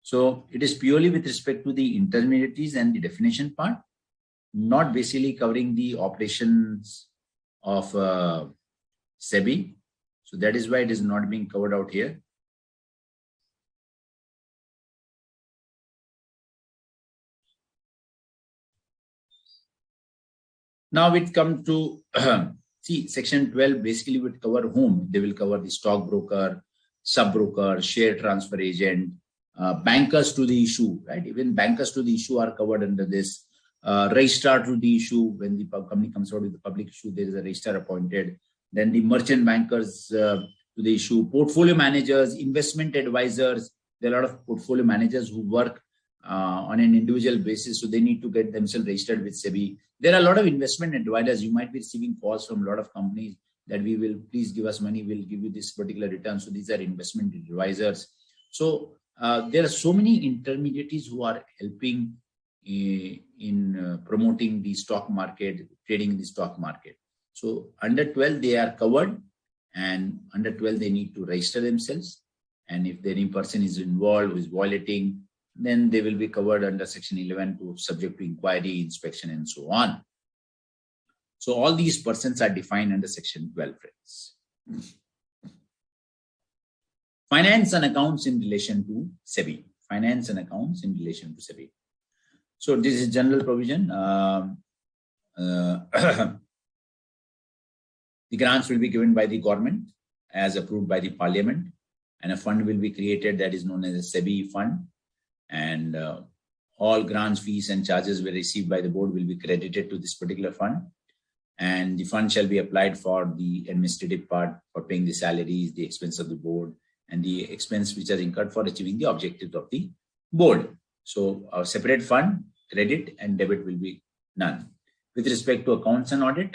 So it is purely with respect to the intermediaries and the definition part, not basically covering the operations of SEBI. So that is why it is not being covered out here. Now it comes to see, Section 12 basically would cover whom? They will cover the stockbroker, sub-broker, share transfer agent, bankers to the issue, right? Even bankers to the issue are covered under this. Registrar to the issue, when the company comes out with the public issue, there is a registrar appointed. Then the merchant bankers to the issue, portfolio managers, investment advisors. There are a lot of portfolio managers who work on an individual basis, so they need to get themselves registered with SEBI. There are a lot of investment advisors. You might be receiving calls from a lot of companies that we will please give us money, we'll give you this particular return. So these are investment advisors. So there are so many intermediaries who are helping in promoting the stock market, trading in the stock market. So under 12 they are covered, and under 12 they need to register themselves. And if any person is involved who is violating, then they will be covered under Section 11 to subject to inquiry, inspection, and so on. So all these persons are defined under Section 12, friends. Finance and accounts in relation to SEBI. Finance and accounts in relation to SEBI. So this is general provision. The grants will be given by the government as approved by the parliament, and a fund will be created that is known as a SEBI fund. And all grants, fees, and charges were received by the board will be credited to this particular fund. And the fund shall be applied for the administrative part, for paying the salaries, the expense of the board, and the expense which are incurred for achieving the objectives of the board. So our separate fund, credit and debit will be None. With respect to accounts and audit,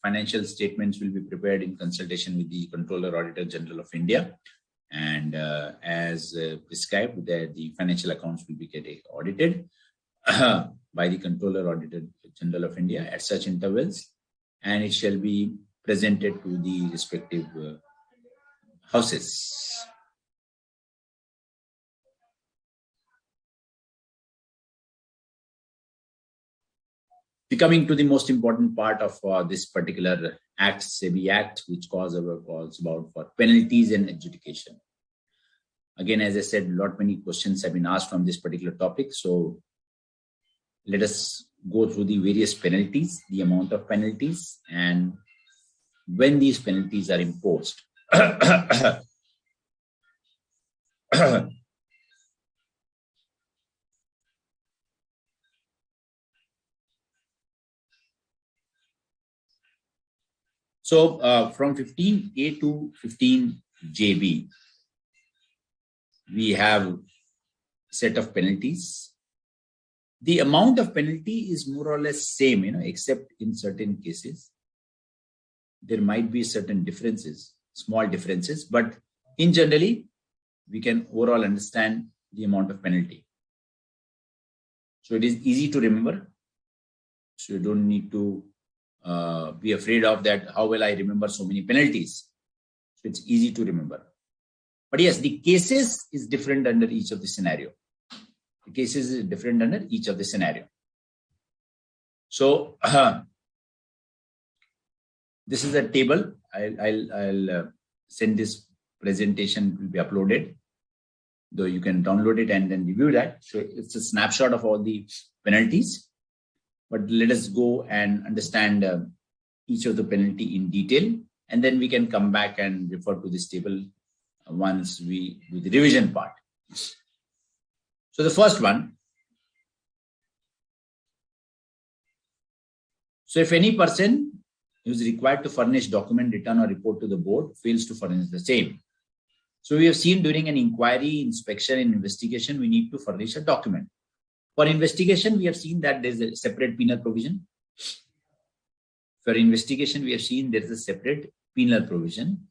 financial statements will be prepared in consultation with the Controller Auditor General of India. And as prescribed, that the financial accounts will be getting audited by the Controller Auditor General of India at such intervals, and it shall be presented to the respective houses. Coming to the most important part of this particular Act, SEBI Act, which calls about for penalties and adjudication. Again, as I said, many questions have been asked from this particular topic. So let us go through the various penalties, the amount of penalties, and when these penalties are imposed. So from 15A to 15JB, we have set of penalties. The amount of penalty is more or less same, except in certain cases there might be certain differences, small differences, but in generally we can overall understand the amount of penalty. So it is easy to remember. So you don't need to be afraid of that. How will I remember so many penalties? So it's easy to remember. But yes, the cases is different under each of the scenario. The cases is different under each of the scenario. So this is a table. I'll send this presentation, will be uploaded, though you can download it and then review that. So it's a snapshot of all the penalties. But let us go and understand each of the penalty in detail, and then we can come back and refer to this table once we do the revision part. So the first one. So if any person who is required to furnish document, return or report to the board fails to furnish the same. So we have seen during an inquiry, inspection and investigation, we need to furnish a document. For investigation, we have seen that there is a separate penal provision. For investigation, we have seen there is a separate penal provision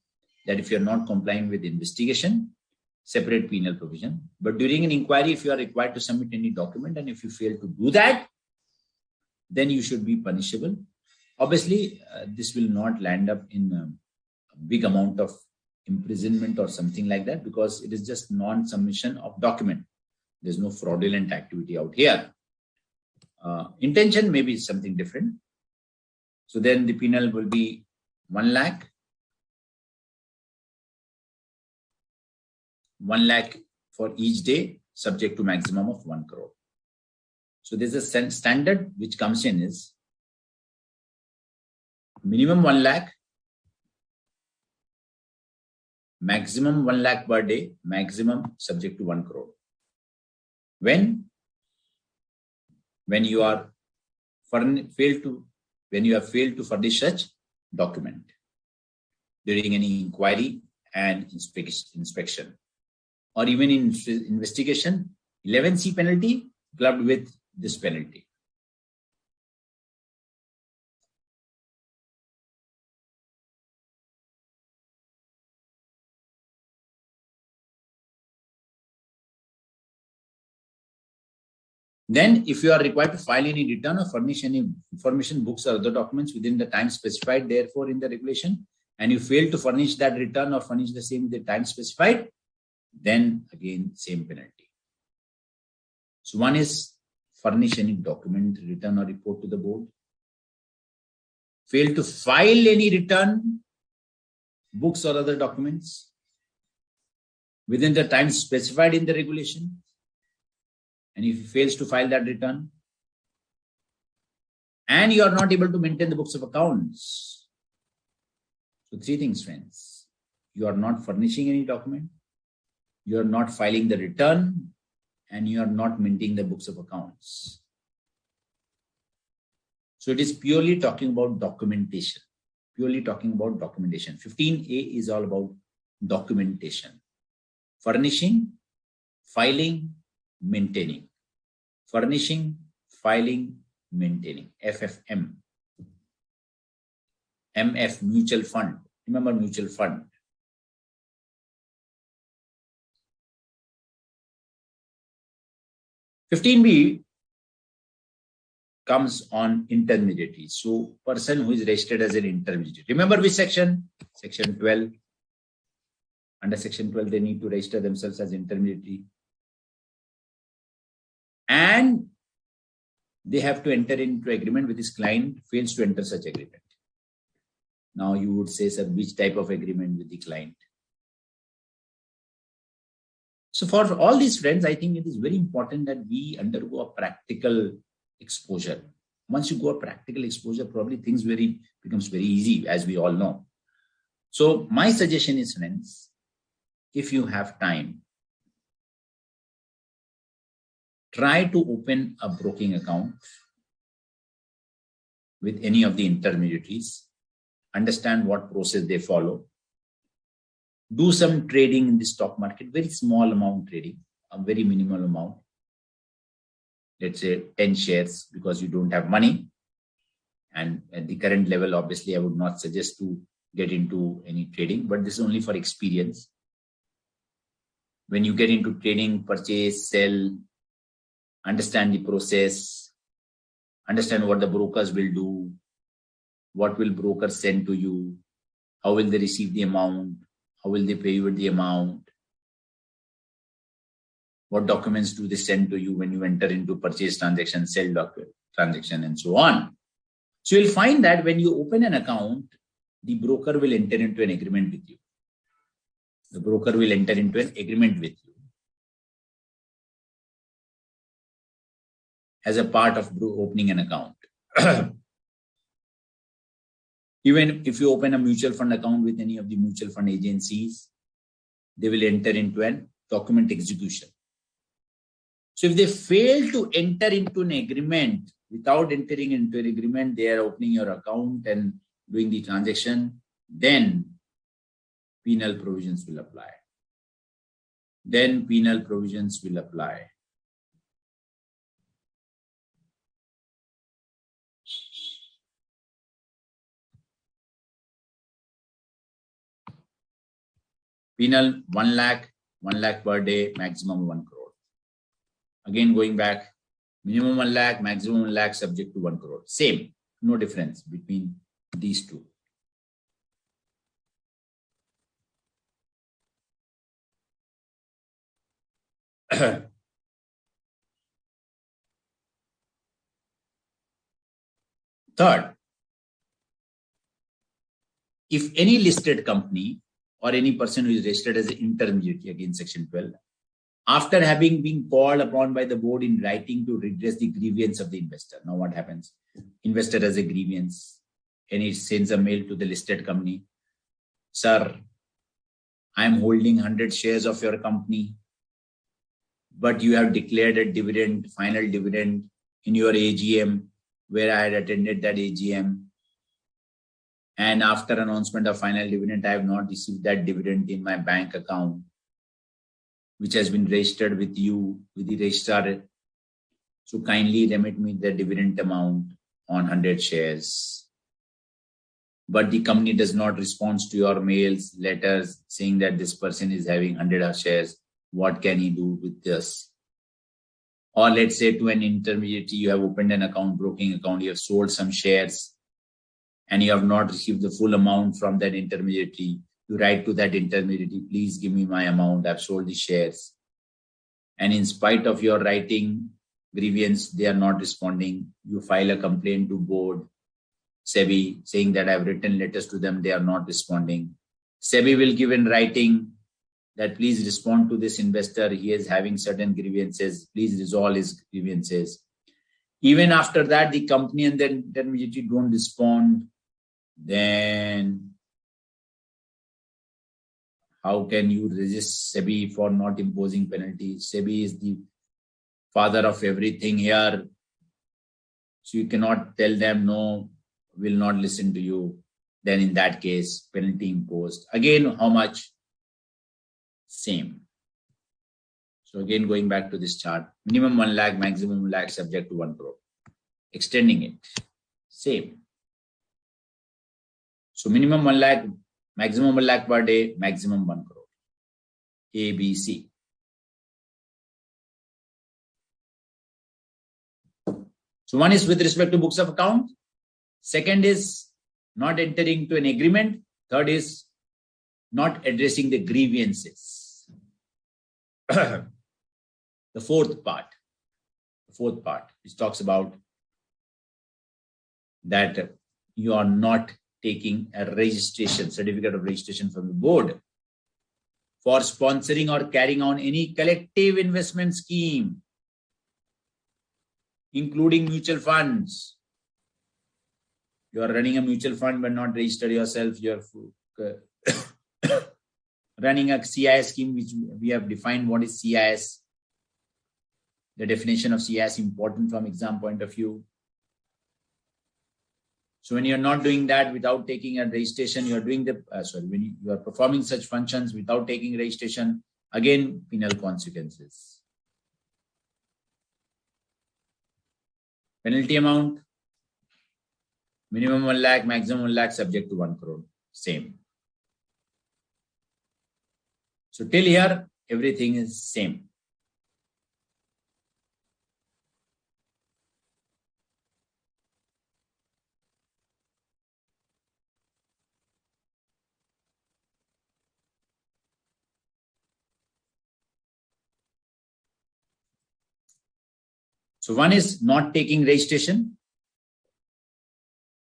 that if you are not complying with investigation, separate penal provision. But during an inquiry, if you are required to submit any document and if you fail to do that, then you should be punishable. Obviously, this will not land up in a big amount of imprisonment or something like that, because it is just non-submission of document. There's no fraudulent activity out here. Intention may be something different. So then the penal will be 1 lakh. 1 lakh for each day, subject to maximum of 1 crore. So there's a standard which comes in is minimum 1 lakh, maximum 1 lakh per day, maximum subject to 1 crore. When you are failed to furnish such document during any inquiry and inspection, or even in investigation, 11C penalty clubbed with this penalty. Then, if you are required to file any return or furnish any information, books or other documents within the time specified, therefore, in the regulation, and you fail to furnish that return or furnish the same in the time specified, then again, same penalty. So one is furnish any document, return or report to the board. Fail to file any return, books or other documents within the time specified in the regulation. And if he fails to file that return, and you are not able to maintain the books of accounts. So 3 things, friends. You are not furnishing any document, you are not filing the return, and you are not maintaining the books of accounts. So it is purely talking about documentation. Purely talking about documentation. 15A is all about documentation. Furnishing, filing, maintaining. Furnishing, filing, maintaining. FFM. MF, mutual fund. Remember mutual fund. (15B) comes on intermediary. So person who is registered as an intermediary. Remember which section? Section 12. Under section 12, they need to register themselves as intermediary. And they have to enter into agreement with his client, fails to enter such agreement. Now you would say, sir, which type of agreement with the client? So for all these friends, I think it is very important that we undergo a practical exposure. Once you go a practical exposure, probably things becomes very easy, as we all know. So my suggestion is, friends, if you have time, try to open a broking account with any of the intermediaries, understand what process they follow, do some trading in the stock market, very small amount trading, a very minimal amount. Let's say 10 shares, because you don't have money. And at the current level, obviously, I would not suggest to get into any trading, but this is only for experience. When you get into trading, purchase, sell, understand the process, understand what the brokers will do, what will brokers send to you, how will they receive the amount, how will they pay you the amount, what documents do they send to you when you enter into purchase transaction, sell transaction, and so on. So you'll find that when you open an account, the broker will enter into an agreement with you. The broker will enter into an agreement with you as a part of opening an account. Even if you open a mutual fund account with any of the mutual fund agencies, they will enter into an document execution. So if they fail to enter into an agreement, without entering into an agreement, they are opening your account and doing the transaction, then penal provisions will apply. Then penal provisions will apply. Penal 1 lakh per day, maximum 1 crore. Again, going back, minimum 1 lakh, maximum 1 lakh, subject to 1 crore. Same, no difference between these two. Third, if any listed company or any person who is registered as an intermediary, again section 12, after having been called upon by the board in writing to redress the grievance of the investor. Now what happens? Investor has a grievance and he sends a mail to the listed company. Sir, I am holding 100 shares of your company, but you have declared a dividend, final dividend in your AGM, where I had attended that AGM. And after announcement of final dividend, I have not received that dividend in my bank account, which has been registered with you, with the registrar. So kindly remit me the dividend amount on 100 shares. But the company does not respond to your mails, letters saying that this person is having 100 shares. What can he do with this? Or let's say to an intermediary, you have opened an account, broking account, you have sold some shares and you have not received the full amount from that intermediary. You write to that intermediary, please give me my amount, I've sold the shares. And in spite of your writing grievance, they are not responding. You file a complaint to board, SEBI, saying that I've written letters to them, they are not responding. SEBI will give in writing that please respond to this investor, he is having certain grievances, please resolve his grievances. Even after that, the company and the intermediary don't respond, then how can you resist SEBI for not imposing penalties? SEBI is the father of everything here. So you cannot tell them, no, will not listen to you. Then in that case, penalty imposed. Again, how much? Same. So again, going back to this chart, minimum 1 lakh, maximum 1 lakh, subject to 1 crore. extending it. Same. So minimum 1 lakh, maximum 1 lakh per day, maximum 1 crore. A, B, C. So one is with respect to books of account. Second is not entering to an agreement. Third is not addressing the grievances. The fourth part, which talks about that you are not taking a registration, certificate of registration from the board for sponsoring or carrying on any collective investment scheme, including mutual funds. You are running a mutual fund but not registered yourself. You are running a CIS scheme, which we have defined what is CIS. The definition of CIS important from exam point of view. So when you're not doing that without taking a registration, you're doing the, when you are performing such functions without taking registration, again, penal consequences. Penalty amount, minimum 1 lakh, maximum 1 lakh, subject to 1 crore. Same. So till here, everything is same. So one is not taking registration.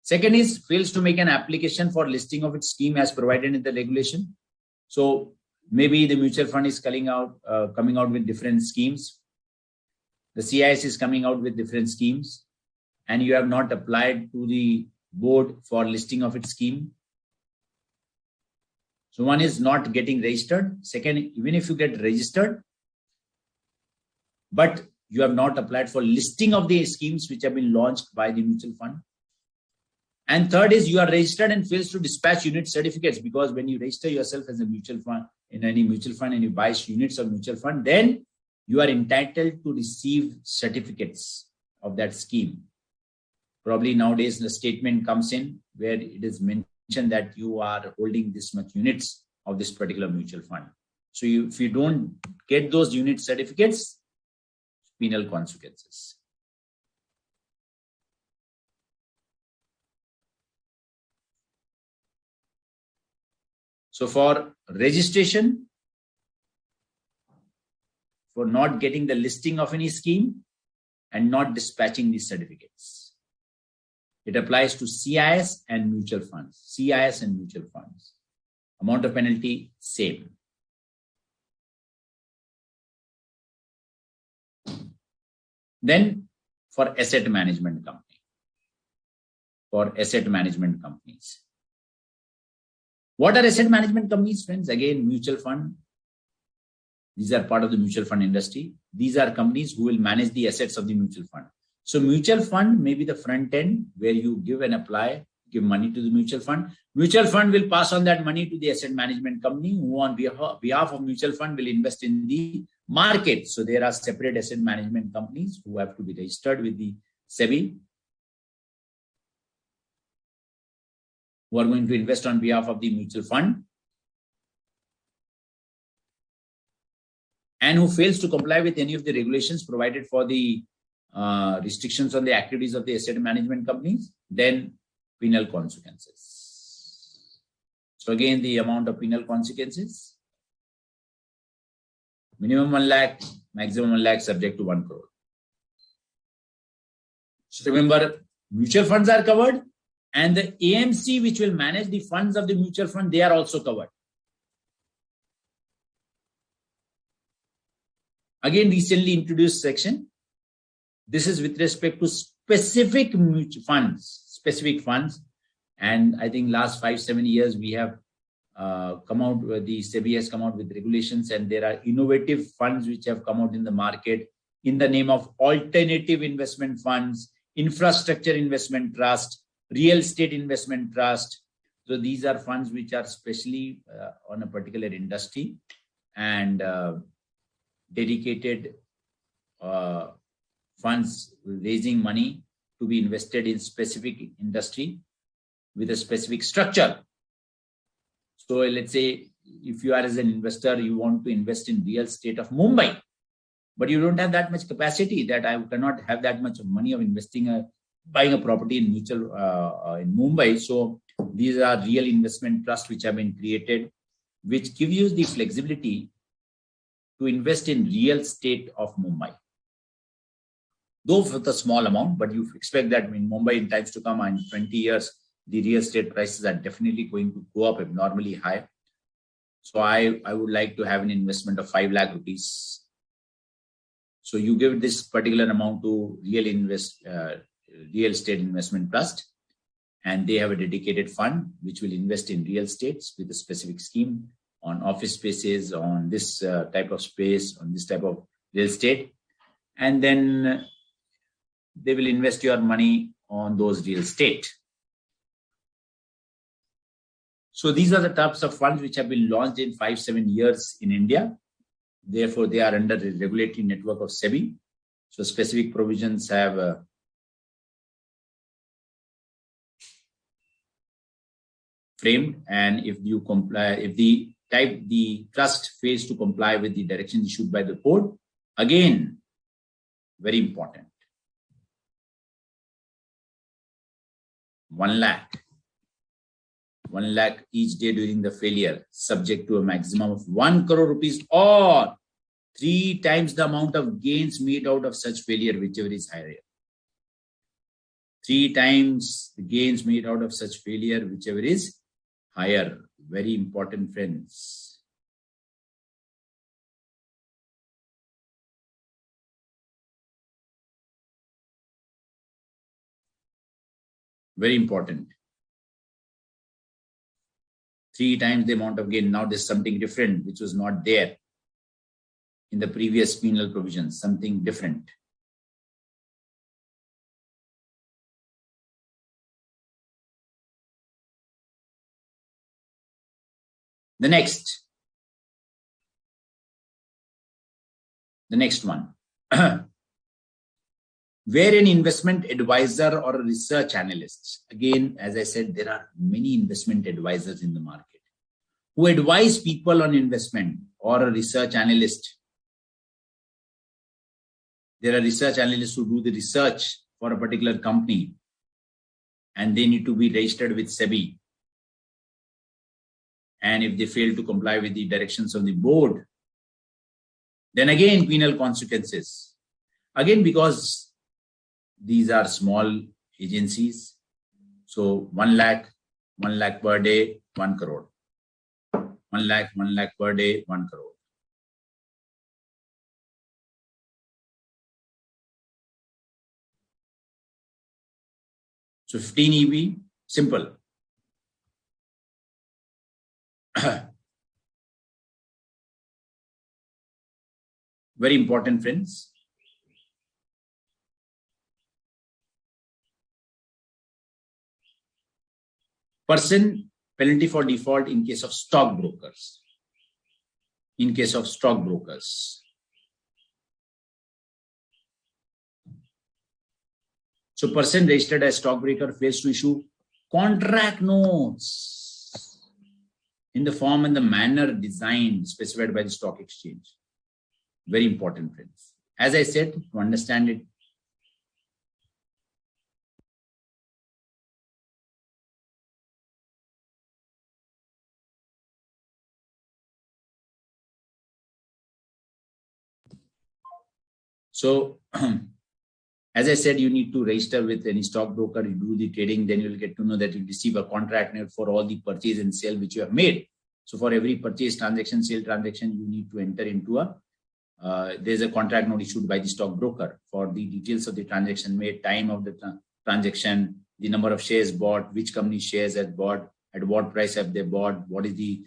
Second is fails to make an application for listing of its scheme as provided in the regulation. So maybe the mutual fund is coming out with different schemes. The CIS is coming out with different schemes, and you have not applied to the board for listing of its scheme. So one is not getting registered. Second, even if you get registered, but you have not applied for listing of the schemes which have been launched by the mutual fund. And third is you are registered and fails to dispatch unit certificates, because when you register yourself as a mutual fund in any mutual fund and you buy units of mutual fund, then you are entitled to receive certificates of that scheme. Probably nowadays the statement comes in where it is mentioned that you are holding this much units of this particular mutual fund. So if you don't get those unit certificates, penal consequences. So for registration, for not getting the listing of any scheme and not dispatching these certificates, it applies to CIS and mutual funds. CIS and mutual funds. Amount of penalty, same. Then for asset management company. For asset management companies. What are asset management companies, friends? Again, mutual fund. These are part of the mutual fund industry. These are companies who will manage the assets of the mutual fund. So mutual fund may be the front end where you give and apply, give money to the mutual fund. Mutual fund will pass on that money to the asset management company, who on behalf of mutual fund will invest in the market. So there are separate asset management companies who have to be registered with the SEBI, who are going to invest on behalf of the mutual fund, and who fails to comply with any of the regulations provided for the restrictions on the activities of the asset management companies, then penal consequences. So again, the amount of penal consequences, minimum 1 lakh, maximum 1 lakh, subject to 1 crore. So remember, mutual funds are covered, and the AMC, which will manage the funds of the mutual fund, they are also covered. Again, recently introduced section. This is with respect to specific mutual funds, And I think last 5-7 years, we have come out, the SEBI has come out with regulations, and there are innovative funds which have come out in the market in the name of alternative investment funds, infrastructure investment trust, real estate investment trust. So these are funds which are specially on a particular industry and dedicated funds raising money to be invested in specific industry with a specific structure. So let's say if you are as an investor, you want to invest in real estate of Mumbai, but you don't have that much capacity that I cannot have that much of money of investing, buying a property in mutual in Mumbai. So these are real investment trusts which have been created, which give you the flexibility to invest in real estate of Mumbai. Though with a small amount, but you expect that in Mumbai in times to come, in 20 years, the real estate prices are definitely going to go up abnormally high. So I would like to have an investment of 5 lakh rupees. So you give this particular amount to real estate investment trust, and they have a dedicated fund which will invest in real estates with a specific scheme on office spaces, on this type of space, on this type of real estate, and then they will invest your money on those real estate. So these are the types of funds which have been launched in 5-7 years in India. Therefore, they are under the regulatory network of SEBI. So specific provisions have framed, and if you comply, if the trust fails to comply with the directions issued by the board, again, very important, 1 lakh each day during the failure, subject to a maximum of 1 crore rupees or 3 times the amount of gains made out of such failure, whichever is higher. 3 times the gains made out of such failure, whichever is higher. Very important, friends. Very important. 3 times the amount of gain. Now there's something different which was not there in the previous penal provisions, something different. The next one. Where an investment advisor or a research analyst, again, as I said, there are many investment advisors in the market who advise people on investment, or a research analyst. There are research analysts who do the research for a particular company, and they need to be registered with SEBI. And if they fail to comply with the directions of the board, then again penal consequences. Again, because these are small agencies, so 1 lakh per day, 1 crore. 1 lakh per day, 1 crore. So 15 EV, simple. Very important, friends. Person, penalty for default in case of stockbrokers. In case of stockbrokers. So person registered as stockbroker fails to issue contract notes in the form and the manner designed, specified by the stock exchange. Very important, friends. As I said, to understand it, so as I said, you need to register with any stockbroker, you do the trading, then you'll get to know that you receive a contract note for all the purchase and sale which you have made. So for every purchase transaction, sale transaction, you need to enter into there's a contract note issued by the stockbroker for the details of the transaction made, time of the transaction, the number of shares bought, which company shares have bought, at what price have they bought, what is the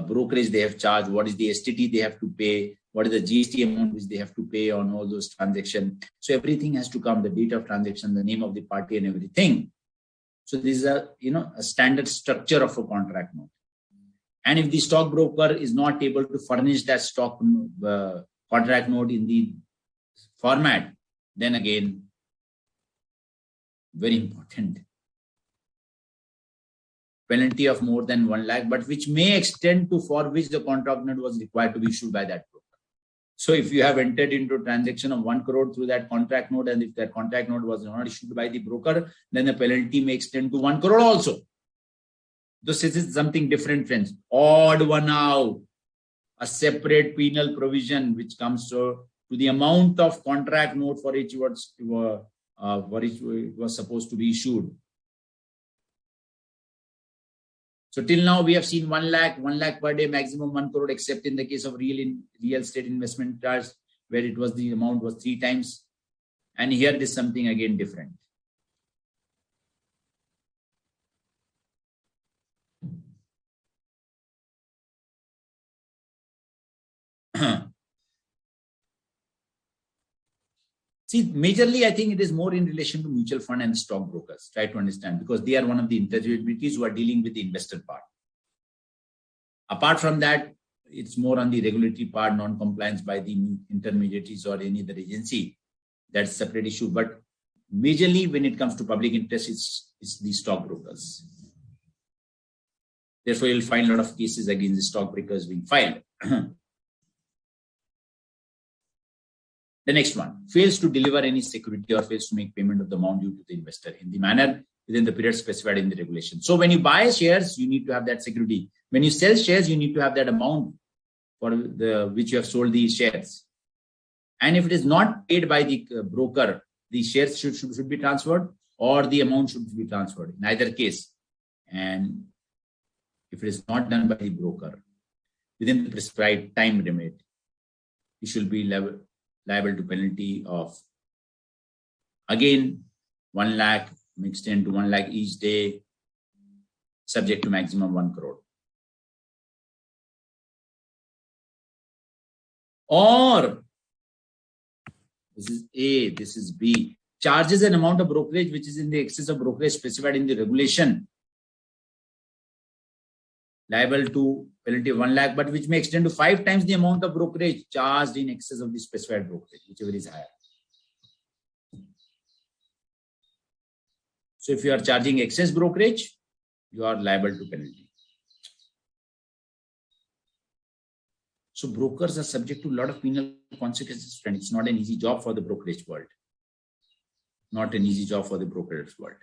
brokerage they have charged, what is the STT they have to pay, what is the GST amount which they have to pay on all those transactions. So everything has to come, the date of transaction, the name of the party and everything. So this is a standard structure of a contract note. And if the stockbroker is not able to furnish that contract note in the format, then again very important. Penalty of more than 1 lakh, but which may extend to for which the contract note was required to be issued by that broker. So if you have entered into a transaction of 1 crore through that contract note, and if that contract note was not issued by the broker, then the penalty may extend to 1 crore also. This is something different, friends. Odd one out. A separate penal provision which comes to the amount of contract note for which it was supposed to be issued. So till now we have seen 1 lakh per day, maximum 1 crore, except in the case of real estate investment trust, where the amount was 3 times. And here it is something again different. See, majorly, I think it is more in relation to mutual fund and stock brokers. Try to understand, because they are one of the intermediaries who are dealing with the investor part. Apart from that, it's more on the regulatory part, non-compliance by the intermediaries or any other agency. That's a separate issue. But majorly, when it comes to public interest, it's the stock brokers. Therefore, you'll find a lot of cases against the stock brokers being filed. The next one, fails to deliver any security or fails to make payment of the amount due to the investor in the manner within the period specified in the regulation. So when you buy shares, you need to have that security. When you sell shares, you need to have that amount for which you have sold the shares. And if it is not paid by the broker, the shares should be transferred, or the amount should be transferred, in either case. And if it is not done by the broker within the prescribed time limit, you should be liable to penalty of, again, 1 lakh mixed into 1 lakh each day, subject to maximum 1 crore. Or, this is A, this is B, charges an amount of brokerage which is in the excess of brokerage specified in the regulation, liable to penalty of 1 lakh, but which may extend to 5 times the amount of brokerage charged in excess of the specified brokerage, whichever is higher. So if you are charging excess brokerage, you are liable to penalty. So brokers are subject to a lot of penal consequences, friends. It's not an easy job for the brokerage world. Not an easy job for the brokerage world.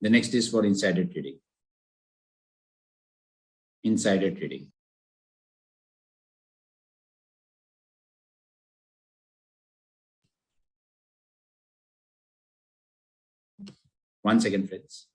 The next is for insider trading. Insider trading. One second, friends.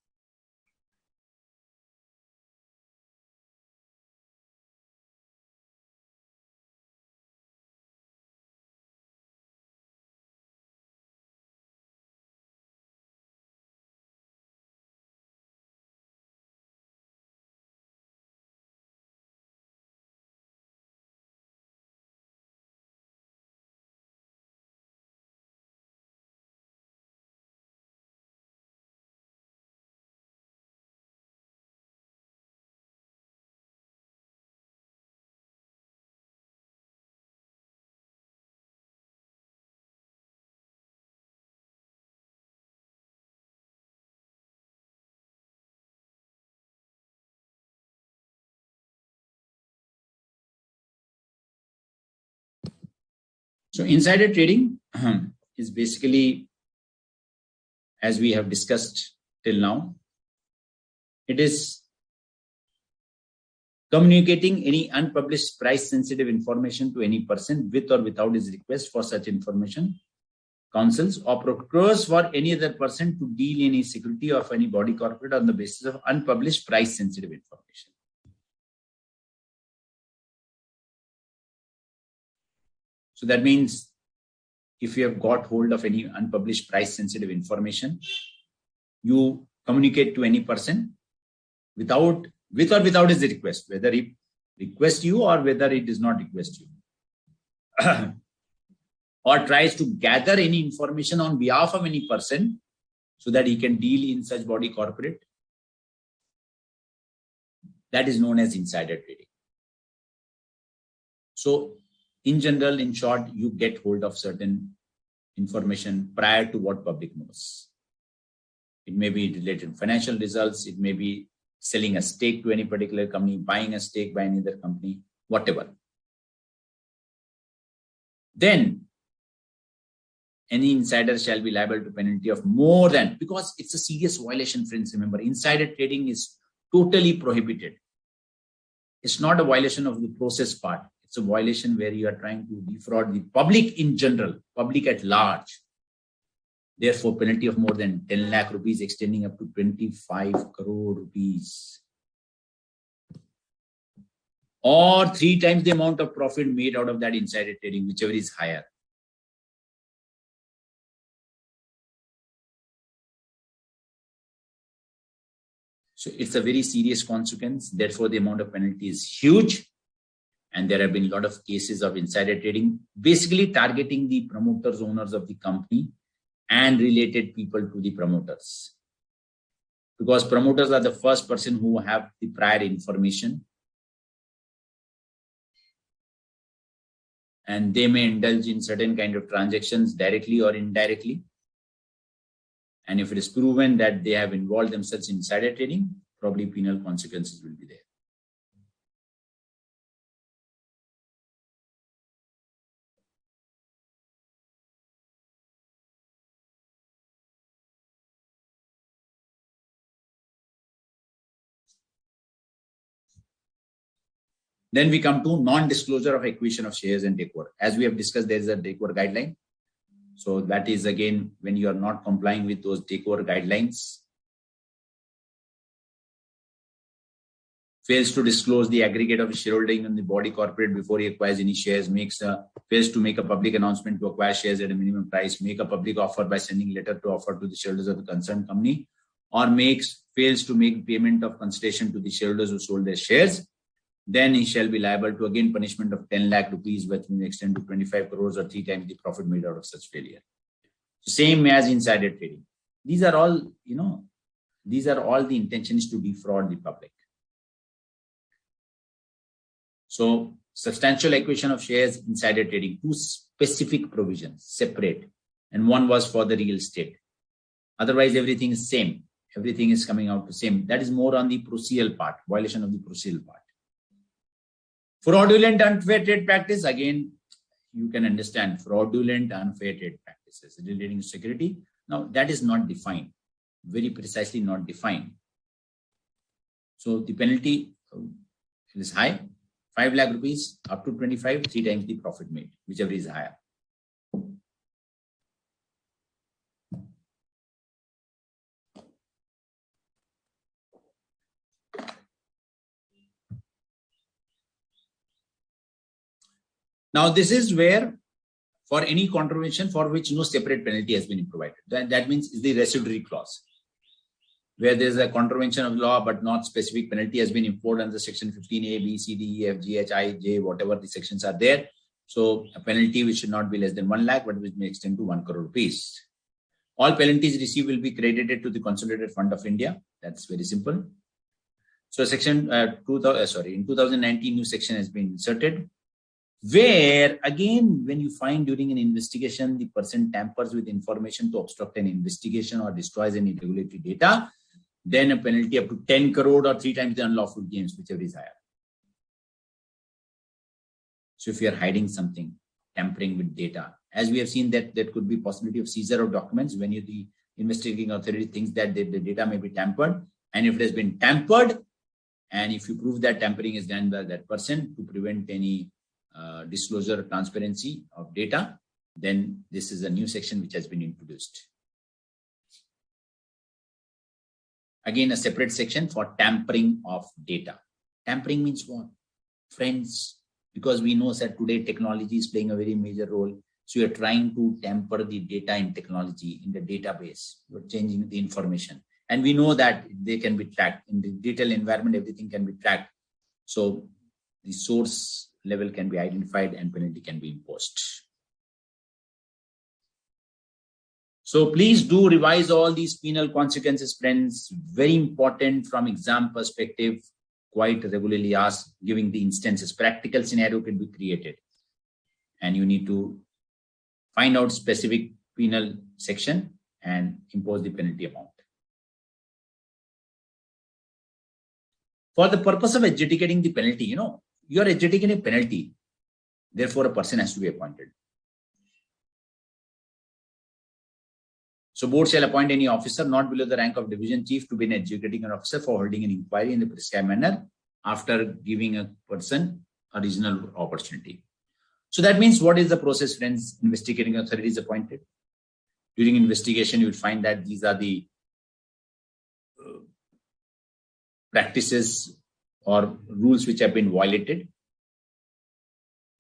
So insider trading is basically, as we have discussed till now, it is communicating any unpublished price sensitive information to any person with or without his request for such information, counsels or procures for any other person to deal in a security of any body corporate on the basis of unpublished price sensitive information. So that means if you have got hold of any unpublished price sensitive information, you communicate to any person with or without his request, whether he requests you or whether he does not request you, or tries to gather any information on behalf of any person so that he can deal in such body corporate, that is known as insider trading. So in general, in short, you get hold of certain information prior to what public knows. It may be related to financial results. It may be selling a stake to any particular company, buying a stake by any other company, whatever. Then any insider shall be liable to penalty of more than, because it's a serious violation, friends. Remember, insider trading is totally prohibited. It's not a violation of the process part. It's a violation where you are trying to defraud the public in general, public at large. Therefore, penalty of more than 10 lakh rupees extending up to 25 crore rupees. Or 3 times the amount of profit made out of that insider trading, whichever is higher. So it's a very serious consequence. Therefore, the amount of penalty is huge. And there have been a lot of cases of insider trading, basically targeting the promoters, owners of the company and related people to the promoters. Because promoters are the first person who have the prior information. And they may indulge in certain kind of transactions directly or indirectly. And if it is proven that they have involved themselves in insider trading, probably penal consequences will be there. Then we come to non-disclosure of acquisition of shares and takeover. As we have discussed, there is a takeover guideline. So that is again, when you are not complying with those takeover guidelines, fails to disclose the aggregate of his shareholding in the body corporate before he acquires any shares, fails to make a public announcement to acquire shares at a minimum price, make a public offer by sending letter to offer to the shareholders of the concerned company, or fails to make payment of consideration to the shareholders who sold their shares, then he shall be liable to again punishment of 10 lakh rupees, which may extend to 25 crores or 3 times the profit made out of such failure. Same as insider trading. These are all, these are all the intentions to defraud the public. So substantial acquisition of shares, insider trading, 2 specific provisions, separate. And one was for the real estate. Otherwise, everything is same. Everything is coming out the same. That is more on the procedural part, violation of the procedural part. Fraudulent unfair trade practice, again, you can understand fraudulent unfair trade practices relating to security. Now, that is not defined, very precisely not defined. So the penalty is high, 5 lakh rupees up to 25, 3 times the profit made, whichever is higher. Now, this is where for any contravention for which no separate penalty has been provided. That means is the residuary clause, where there is a contravention of law but not specific penalty has been imposed under section 15A, B, C, D, E, F, G, H, I, J, whatever the sections are there. So a penalty which should not be less than 1 lakh, but which may extend to 1 crore rupees. All penalties received will be credited to the Consolidated Fund of India. That's very simple. So section in 2019, new section has been inserted, where again, when you find during an investigation, the person tampers with information to obstruct an investigation or destroys any regulatory data, then a penalty up to 10 crore or 3 times the unlawful gains, whichever is higher. So if you are hiding something, tampering with data, as we have seen that there could be possibility of seizure of documents when the investigating authority thinks that the data may be tampered, and if it has been tampered, and if you prove that tampering is done by that person to prevent any disclosure, transparency of data, then this is a new section which has been introduced. Again, a separate section for tampering of data. Tampering means what? Friends, because we know that today technology is playing a very major role. So you're trying to tamper the data in technology, in the database. You're changing the information. And we know that they can be tracked. In the detailed environment, everything can be tracked. So the source level can be identified and penalty can be imposed. So please do revise all these penal consequences, friends. Very important from exam perspective, quite regularly asked, giving the instances. Practical scenario can be created. And you need to find out specific penal section and impose the penalty amount. For the purpose of adjudicating the penalty, you are adjudicating a penalty. Therefore, a person has to be appointed. So board shall appoint any officer not below the rank of division chief to be an adjudicating officer for holding an inquiry in the prescribed manner after giving a person a reasonable opportunity. So that means what is the process, friends? Investigating authority is appointed. During investigation, you will find that these are the practices or rules which have been violated.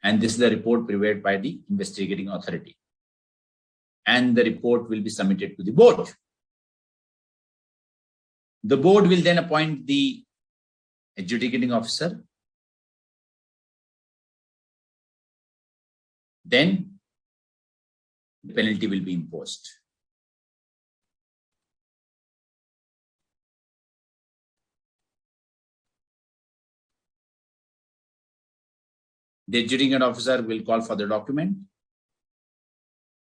And this is the report prepared by the investigating authority. And the report will be submitted to the board. The board will then appoint the adjudicating officer. Then the penalty will be imposed. The adjudicating officer will call for the document,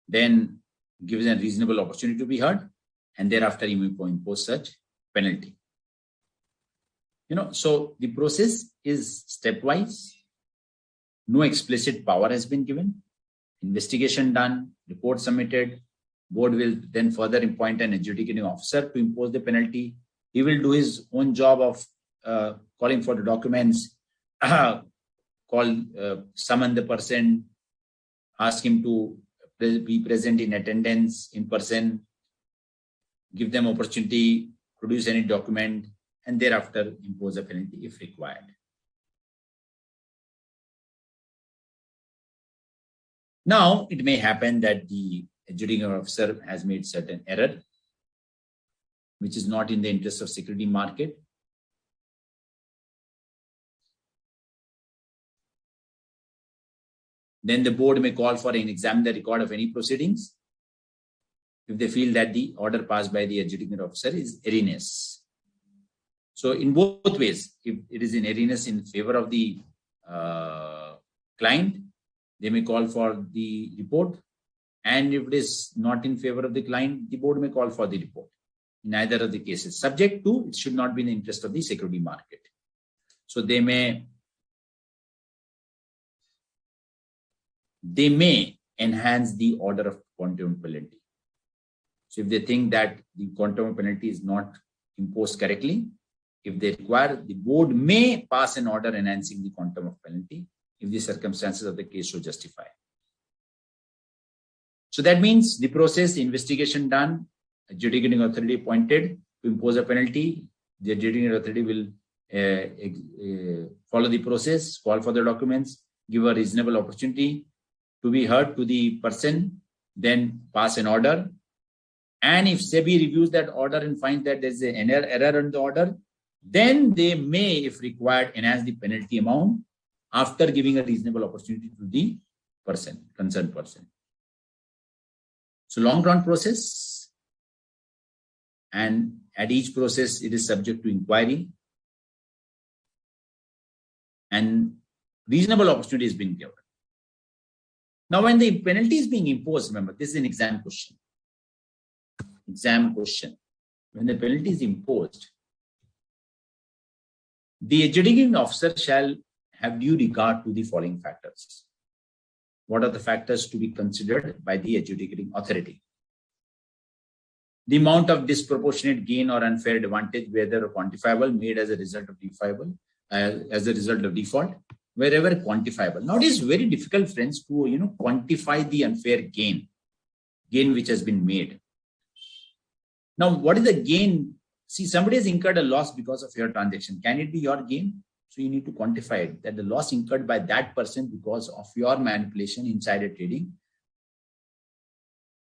then gives a reasonable opportunity to be heard, and thereafter he will impose such penalty. So the process is stepwise. No explicit power has been given. Investigation done, report submitted. Board will then further appoint an adjudicating officer to impose the penalty. He will do his own job of calling for the documents, summon the person, ask him to be present in attendance in person, give them opportunity, produce any document, and thereafter impose a penalty if required. Now, it may happen that the adjudicating officer has made certain error, which is not in the interest of security market. Then the board may call for and examine the record of any proceedings if they feel that the order passed by the adjudicating officer is erroneous. So in both ways, if it is in erroneous in favor of the client, they may call for the report. And if it is not in favor of the client, the board may call for the report. In either of the cases, subject to, it should not be in the interest of the security market. So they may enhance the order of quantum penalty. So if they think that the quantum penalty is not imposed correctly, if they require, the board may pass an order enhancing the quantum of penalty if the circumstances of the case so justify. So that means the process, investigation done, adjudicating authority appointed to impose a penalty. The adjudicating authority will follow the process, call for the documents, give a reasonable opportunity to be heard to the person, then pass an order. And if SEBI reviews that order and finds that there is an error in the order, then they may, if required, enhance the penalty amount after giving a reasonable opportunity to the person, concerned person. So long-run process, and at each process it is subject to inquiry, and reasonable opportunity has been given. Now, when the penalty is being imposed, remember, this is an exam question. Exam question. When the penalty is imposed, the adjudicating officer shall have due regard to the following factors. What are the factors to be considered by the adjudicating authority? The amount of disproportionate gain or unfair advantage, whether quantifiable, made as a result of default, wherever quantifiable. Now, it is very difficult, friends, to quantify the unfair gain which has been made. Now, what is the gain? See, somebody has incurred a loss because of your transaction. Can it be your gain? So you need to quantify it, that the loss incurred by that person because of your manipulation, insider trading,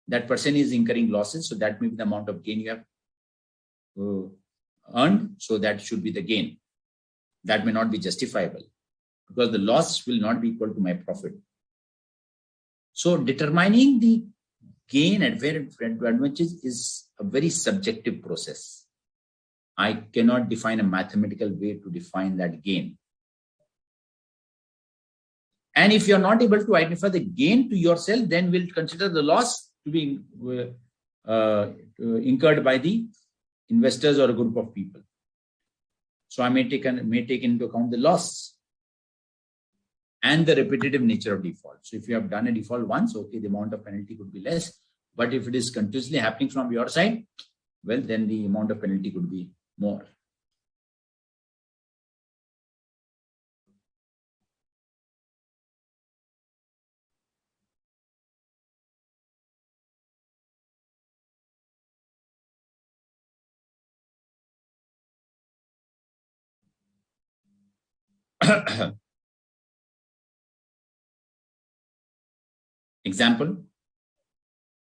that person is incurring losses. So that may be the amount of gain you have earned, so that should be the gain. That may not be justifiable because the loss will not be equal to my profit. So determining the gain advantages is a very subjective process. I cannot define a mathematical way to define that gain. And if you're not able to identify the gain to yourself, then we'll consider the loss to be incurred by the investors or a group of people. So I may take into account the loss and the repetitive nature of default. So if you have done a default once, okay, the amount of penalty could be less. But if it is continuously happening from your side, well, then the amount of penalty could be more. Example,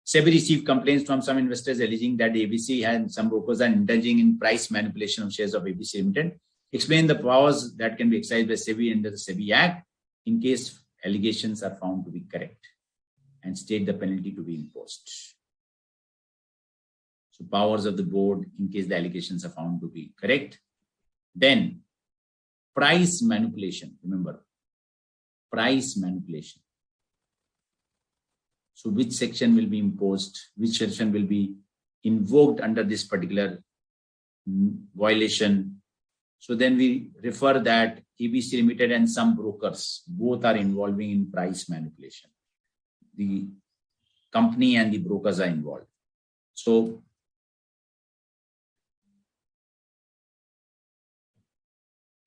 SEBI received complaints from some investors alleging that ABC and some brokers are indulging in price manipulation of shares of ABC Limited. Explain the powers that can be exercised by SEBI under the SEBI Act in case allegations are found to be correct, and state the penalty to be imposed. So powers of the board in case the allegations are found to be correct. Then price manipulation, remember, price manipulation. So which section will be imposed, which section will be invoked under this particular violation. So then we refer that ABC Limited and some brokers both are involving in price manipulation. The company and the brokers are involved. So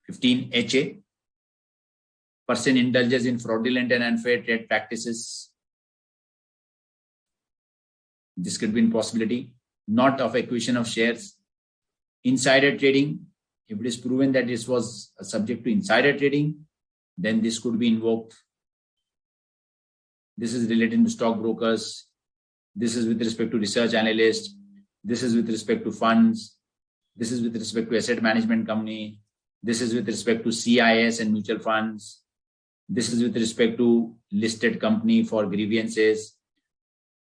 (15) person indulges in fraudulent and unfair trade practices. This could be a possibility. Not of acquisition of shares. Insider trading. If it is proven that this was subject to insider trading, then this could be invoked. This is related to stockbrokers. This is with respect to research analysts. This is with respect to funds. This is with respect to asset management company. This is with respect to CIS and mutual funds. This is with respect to listed company for grievances,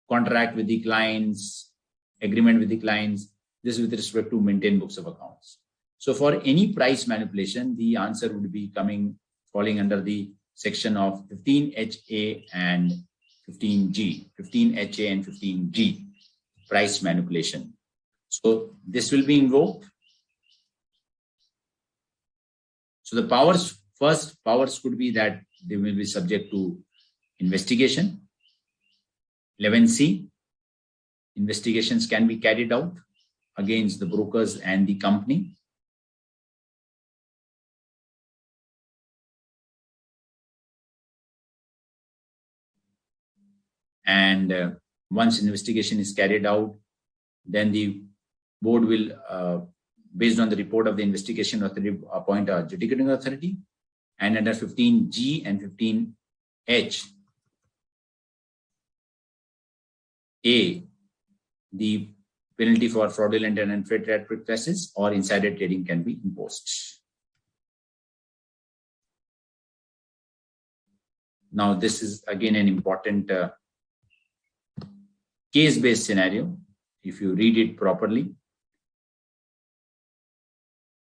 contract with the clients, agreement with the clients. This is with respect to maintain books of accounts. So for any price manipulation, the answer would be falling under the section of 15HA and 15G, 15HA and 15G, price manipulation. So this will be invoked. So the first powers could be that they will be subject to investigation. 11C, investigations can be carried out against the brokers and the company. And once investigation is carried out, then the board will, based on the report of the investigation authority, appoint a adjudicating authority. And under 15G and 15H, A, the penalty for fraudulent and unfair trade practices or insider trading can be imposed. Now, this is again an important case-based scenario, if you read it properly.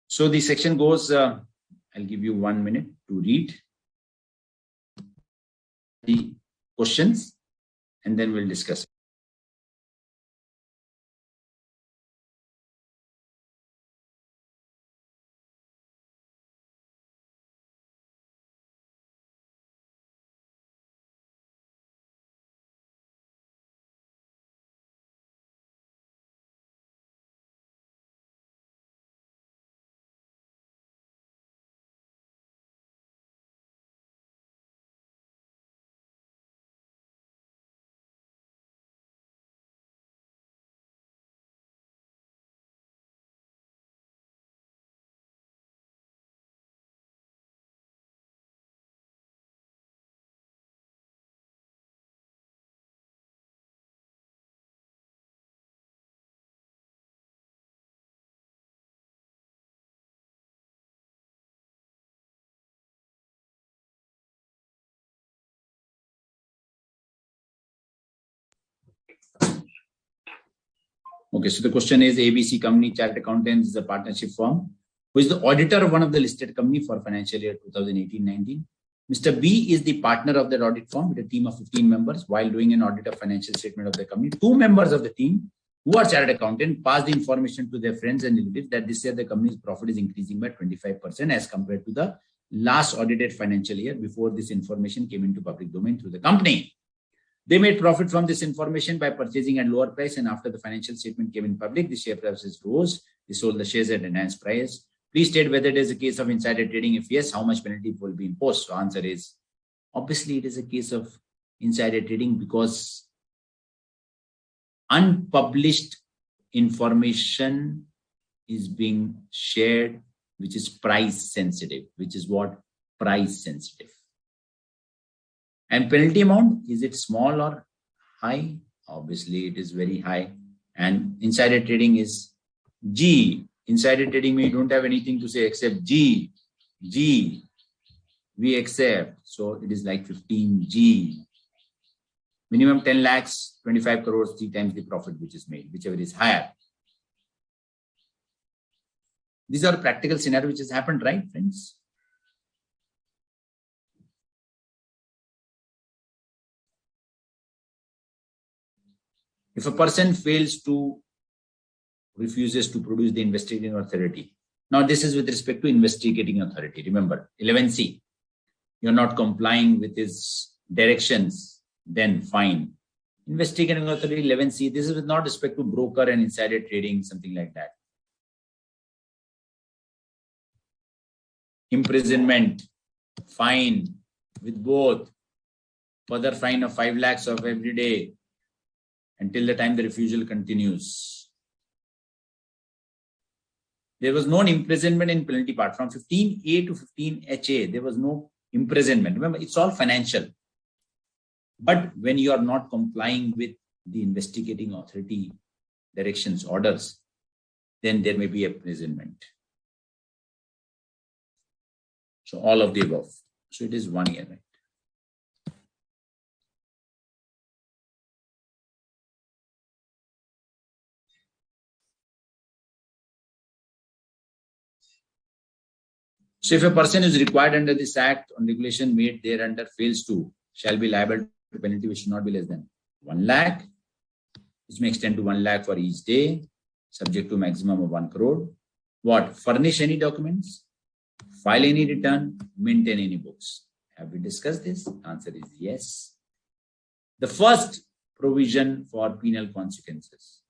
So the section goes, I'll give you 1 minute to read the questions and then we'll discuss. Okay, so the question is ABC Company Chartered Accountants is a partnership firm who is the auditor of one of the listed company for financial year 2018-19. Mr. B is the partner of that audit firm with a team of 15 members. While doing an audit of financial statement of the company, 2 members of the team who are chartered accountant pass the information to their friends and relatives that this year the company's profit is increasing by 25% as compared to the last audited financial year before this information came into public domain through the company. They made profit from this information by purchasing at lower price, and after the financial statement came in public, the share prices rose. They sold the shares at enhanced price. Please state whether it is a case of insider trading. If yes, how much penalty will be imposed? So answer is, obviously it is a case of insider trading because unpublished information is being shared, which is price sensitive, which is what? Price sensitive. And penalty amount, is it small or high? Obviously it is very high. And insider trading is G. Insider trading means you don't have anything to say except G. G. We accept. So it is like 15G. Minimum 10 lakhs, 25 crores, 3 times the profit which is made, whichever is higher. These are practical scenario which has happened, right, friends? If a person refuses to produce the investigating authority. Now this is with respect to investigating authority. Remember, 11C, you're not complying with his directions, then fine. Investigating authority 11C, this is with not respect to broker and insider trading, something like that. Imprisonment, fine with both, further fine of 5 lakhs of every day until the time the refusal continues. There was no imprisonment in penalty part. From 15A to 15HA, there was no imprisonment. Remember, it's all financial. But when you are not complying with the investigating authority directions, orders, then there may be imprisonment. So all of the above. So it is 1 year, right? So if a person is required under this act on regulation made thereunder fails to, shall be liable to penalty which should not be less than 1 lakh, which may extend to 1 lakh for each day, subject to maximum of 1 crore. What? Furnish any documents, file any return, maintain any books. Have we discussed this? Answer is yes. The first provision for penal consequences: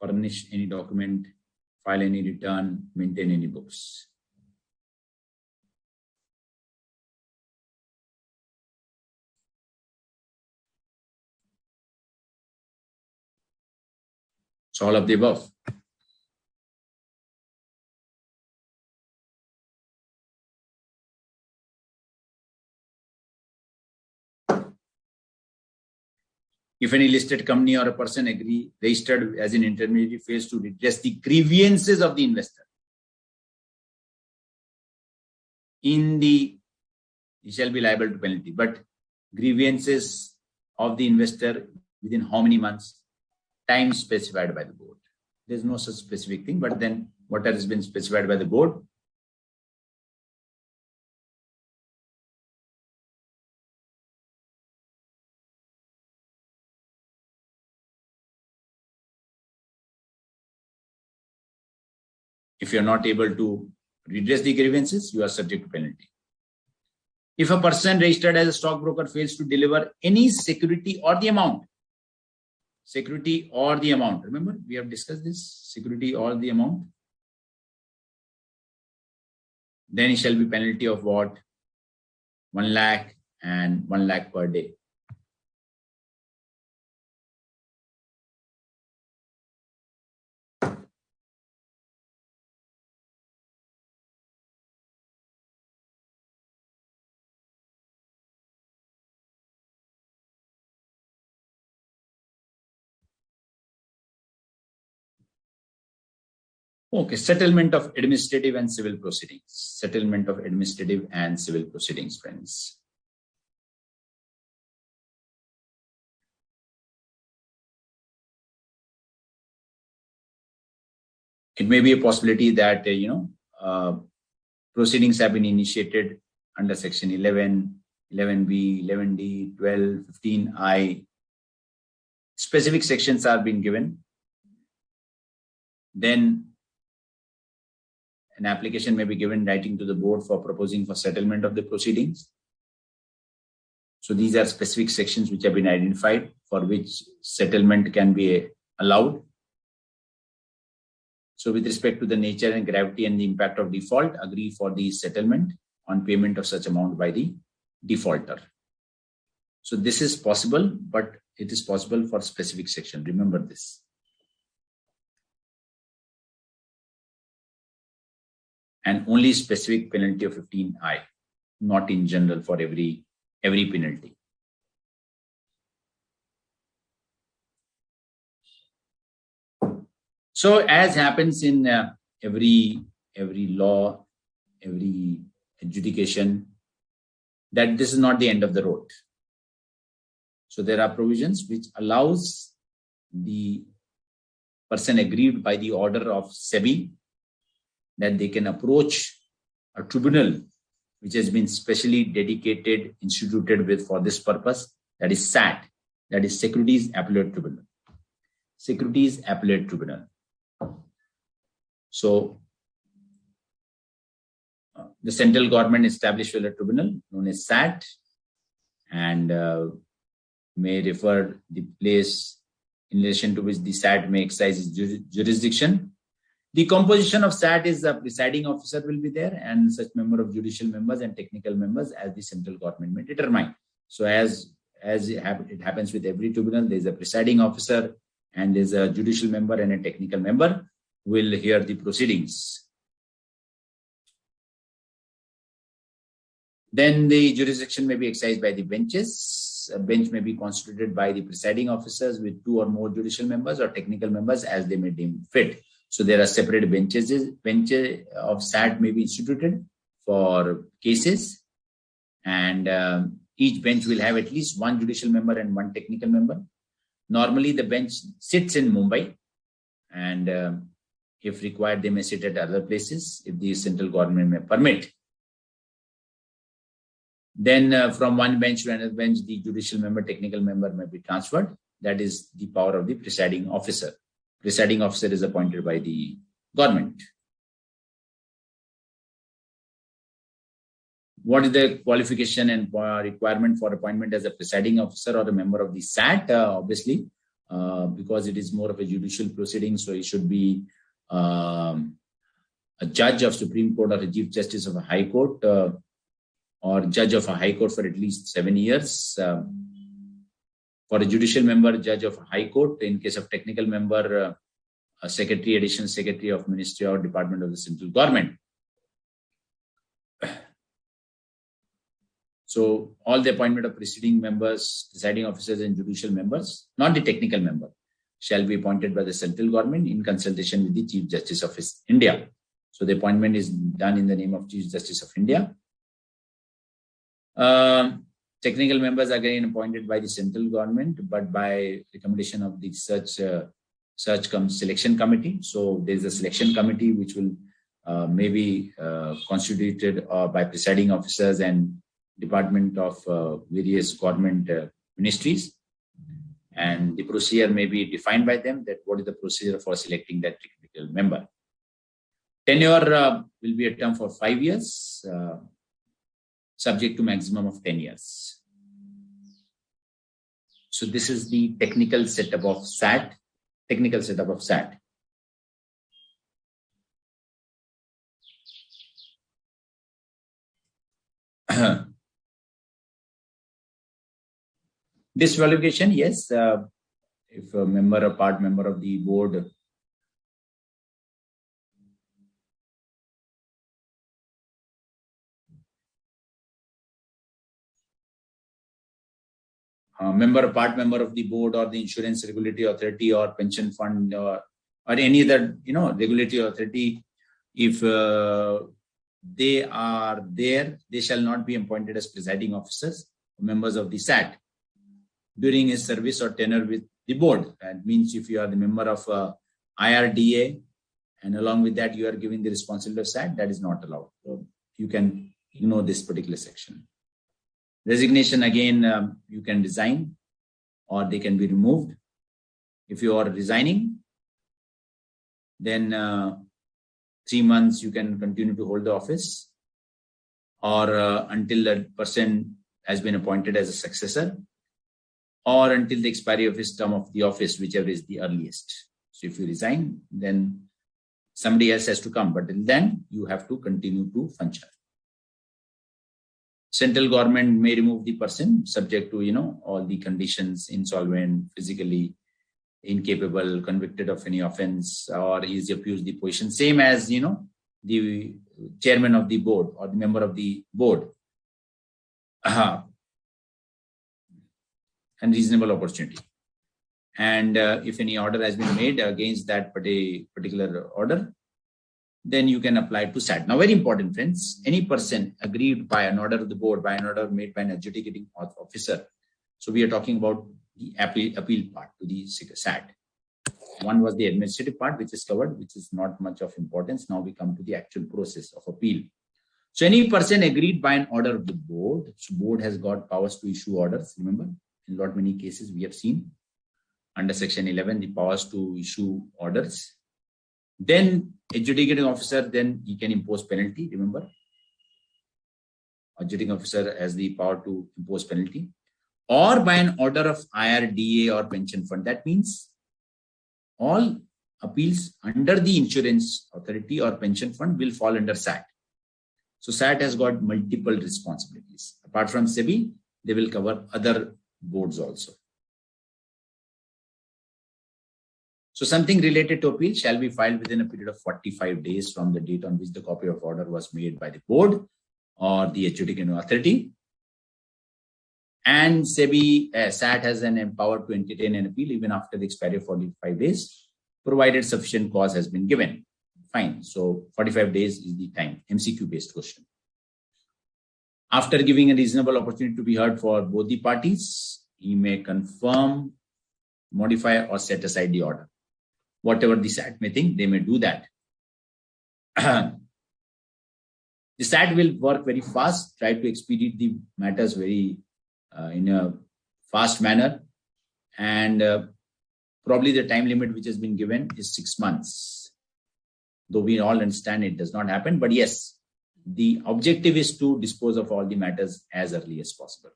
furnish any document, file any return, maintain any books. So all of the above. If any listed company or a person registered as an intermediary fails to redress the grievances of the investor, he shall be liable to penalty. But grievances of the investor within how many months? Time specified by the board. There's no such specific thing, but then what has been specified by the board? If you're not able to redress the grievances, you are subject to penalty. If a person registered as a stockbroker fails to deliver any security or the amount, security or the amount, remember we have discussed this, security or the amount, then it shall be penalty of what? 1 lakh and 1 lakh per day. Okay, settlement of administrative and civil proceedings. Settlement of administrative and civil proceedings, friends. It may be a possibility that, proceedings have been initiated under section 11, 11B, 11D, 12, 15I. Specific sections are being given. Then an application may be given writing to the board for proposing for settlement of the proceedings. So these are specific sections which have been identified for which settlement can be allowed. So with respect to the nature and gravity and the impact of default, agree for the settlement on payment of such amount by the defaulter. So this is possible, but it is possible for specific section. Remember this. And only specific penalty of 15I, not in general for every penalty. So as happens in every law, every adjudication, that this is not the end of the road. So there are provisions which allows the person aggrieved by the order of SEBI that they can approach a tribunal which has been specially dedicated, instituted with for this purpose, that is SAT, that is Securities Appellate Tribunal. Securities Appellate Tribunal. So the central government established a tribunal known as SAT and may refer the place in relation to which the SAT may exercise its jurisdiction. The composition of SAT is the presiding officer will be there and such member of judicial members and technical members as the central government may determine. So as it happens with every tribunal, there is a presiding officer and there is a judicial member and a technical member who will hear the proceedings. Then the jurisdiction may be exercised by the benches. A bench may be constituted by the presiding officers with 2 or more judicial members or technical members as they may deem fit. So there are separate benches of SAT may be instituted for cases, and each bench will have at least 1 judicial member and 1 technical member. Normally the bench sits in Mumbai, and if required they may sit at other places if the central government may permit. Then from one bench to another bench, the judicial member, technical member may be transferred. That is the power of the presiding officer. Presiding officer is appointed by the government. What is the qualification and requirement for appointment as a presiding officer or a member of the SAT? Obviously, because it is more of a judicial proceeding, so it should be a judge of Supreme Court or a Chief Justice of a High Court or judge of a High Court for at least 7 years. For a judicial member, judge of a High Court. In case of technical member, a secretary, additional secretary of ministry or department of the central government. So all the appointment of presiding members, presiding officers and judicial members, not the technical member, shall be appointed by the central government in consultation with the Chief Justice of India. So the appointment is done in the name of Chief Justice of India. Technical members are again appointed by the central government, but by recommendation of the selection committee. So there is a selection committee which will maybe constituted by presiding officers and department of various government ministries, and the procedure may be defined by them, that what is the procedure for selecting that technical member. Tenure will be a term for 5 years. Subject to maximum of 10 years. So this is the technical setup of SAT. Disqualification, yes. If a member or part member of the board part member of the board or the insurance regulatory authority or pension fund or any other regulatory authority, if they are there, they shall not be appointed as presiding officers or members of the SAT during his service or tenure with the board. That means if you are the member of IRDA and along with that, you are giving the responsibility of SAT, that is not allowed. So you can ignore this particular section. Resignation, again, you can resign or they can be removed. If you are resigning, then 3 months you can continue to hold the office, or until the person has been appointed as a successor, or until the expiry of his term of the office, whichever is the earliest. So if you resign, then somebody else has to come, but till then you have to continue to function. Central government may remove the person subject to, all the conditions: insolvent, physically incapable, convicted of any offense, or is abused the position. Same as, the chairman of the board or the member of the board. Unreasonable opportunity. And if any order has been made against that particular order, then you can apply to SAT. Now, very important, friends, any person aggrieved by an order of the board, by an order made by an adjudicating officer. So we are talking about the appeal part to the SAT. One was the administrative part, which is covered, which is not much of importance. Now we come to the actual process of appeal. So any person aggrieved by an order of the board, so board has got powers to issue orders. Remember, in lot many cases we have seen under section 11, the powers to issue orders. Then adjudicating officer, then he can impose penalty. Remember, adjudicating officer has the power to impose penalty, or by an order of IRDA or pension fund. That means all appeals under the insurance authority or pension fund will fall under SAT. So SAT has got multiple responsibilities. Apart from SEBI, they will cover other boards also. So something related to appeal shall be filed within a period of 45 days from the date on which the copy of order was made by the board or the adjudicating authority. And SEBI, SAT has an empower to entertain an appeal even after the expiry of 45 days, provided sufficient cause has been given. Fine. So 45 days is the time. MCQ based question. After giving a reasonable opportunity to be heard for both the parties, he may confirm, modify, or set aside the order. Whatever the SAT may think, they may do that. The SAT will work very fast, try to expedite the matters very in a fast manner, and probably the time limit which has been given is 6 months. Though we all understand it does not happen, but yes, the objective is to dispose of all the matters as early as possible.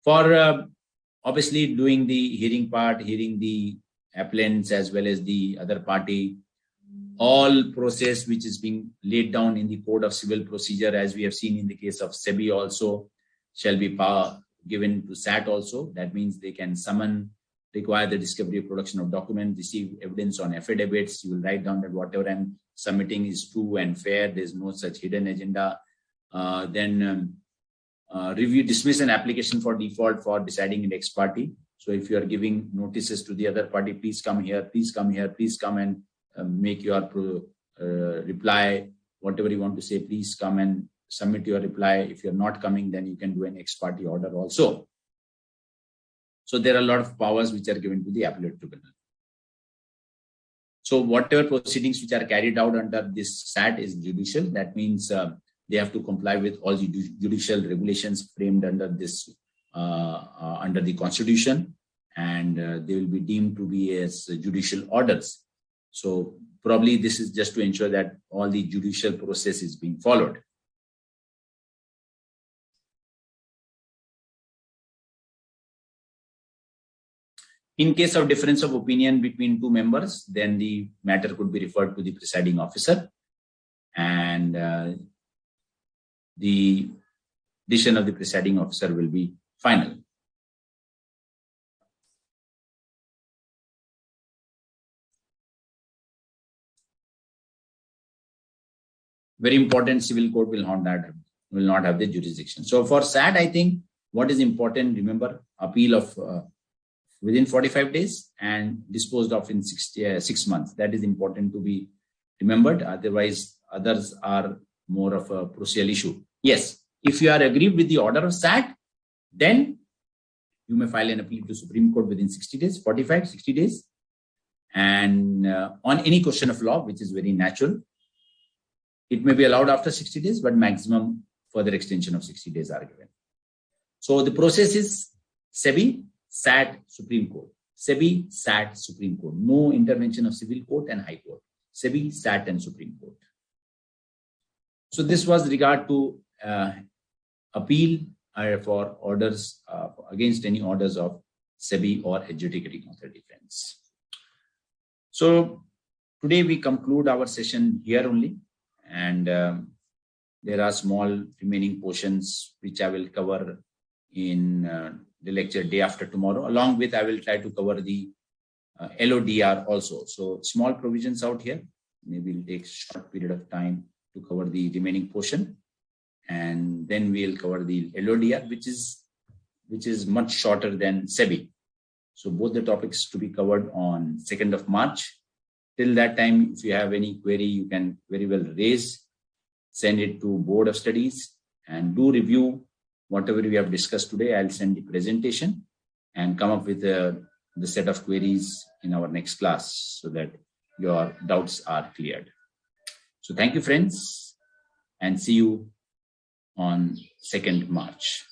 For obviously doing the hearing part, hearing the appellants as well as the other party, all process which is being laid down in the Code of Civil Procedure, as we have seen in the case of SEBI also, shall be power given to SAT also. That means they can summon, require the discovery of production of documents, receive evidence on affidavits. You will write down that whatever I'm submitting is true and fair. There's no such hidden agenda. Then review, dismiss an application for default for deciding in ex parte. So if you are giving notices to the other party, please come here, please come here, please come and make your reply, whatever you want to say, please come and submit your reply. If you're not coming, then you can do an ex parte order also. So there are a lot of powers which are given to the appellate tribunal. So whatever proceedings which are carried out under this SAT is judicial. That means they have to comply with all the judicial regulations framed under this, under the Constitution, and they will be deemed to be as judicial orders. So probably this is just to ensure that all the judicial process is being followed. In case of difference of opinion between two members, then the matter could be referred to the presiding officer, and the decision of the presiding officer will be final. Very important, civil court will not have the jurisdiction. So for SAT, I think what is important, remember, appeal of within 45 days and disposed of in 6 months. That is important to be remembered. Otherwise, others are more of a procedural issue. Yes, if you are agreed with the order of SAT, then you may file an appeal to Supreme Court within 60 days, 45, 60 days. And on any question of law, which is very natural, it may be allowed after 60 days, but maximum further extension of 60 days are given. So the process is SEBI, SAT, Supreme Court. SEBI, SAT, Supreme Court. No intervention of civil court and high court. SEBI, SAT, and Supreme Court. So this was regard to appeal for orders against any orders of SEBI or adjudicating authority, friends. So today we conclude our session here only, and there are small remaining portions which I will cover in the lecture day after tomorrow. Along with, I will try to cover the LODR also. So small provisions out here. Maybe it'll take a short period of time to cover the remaining portion, and then we'll cover the LODR, which is much shorter than SEBI. So both the topics to be covered on 2nd of March. Till that time, if you have any query, you can very well raise, send it to Board of Studies, and do review whatever we have discussed today. I'll send the presentation and come up with the set of queries in our next class so that your doubts are cleared. So thank you, friends, and see you on 2nd March.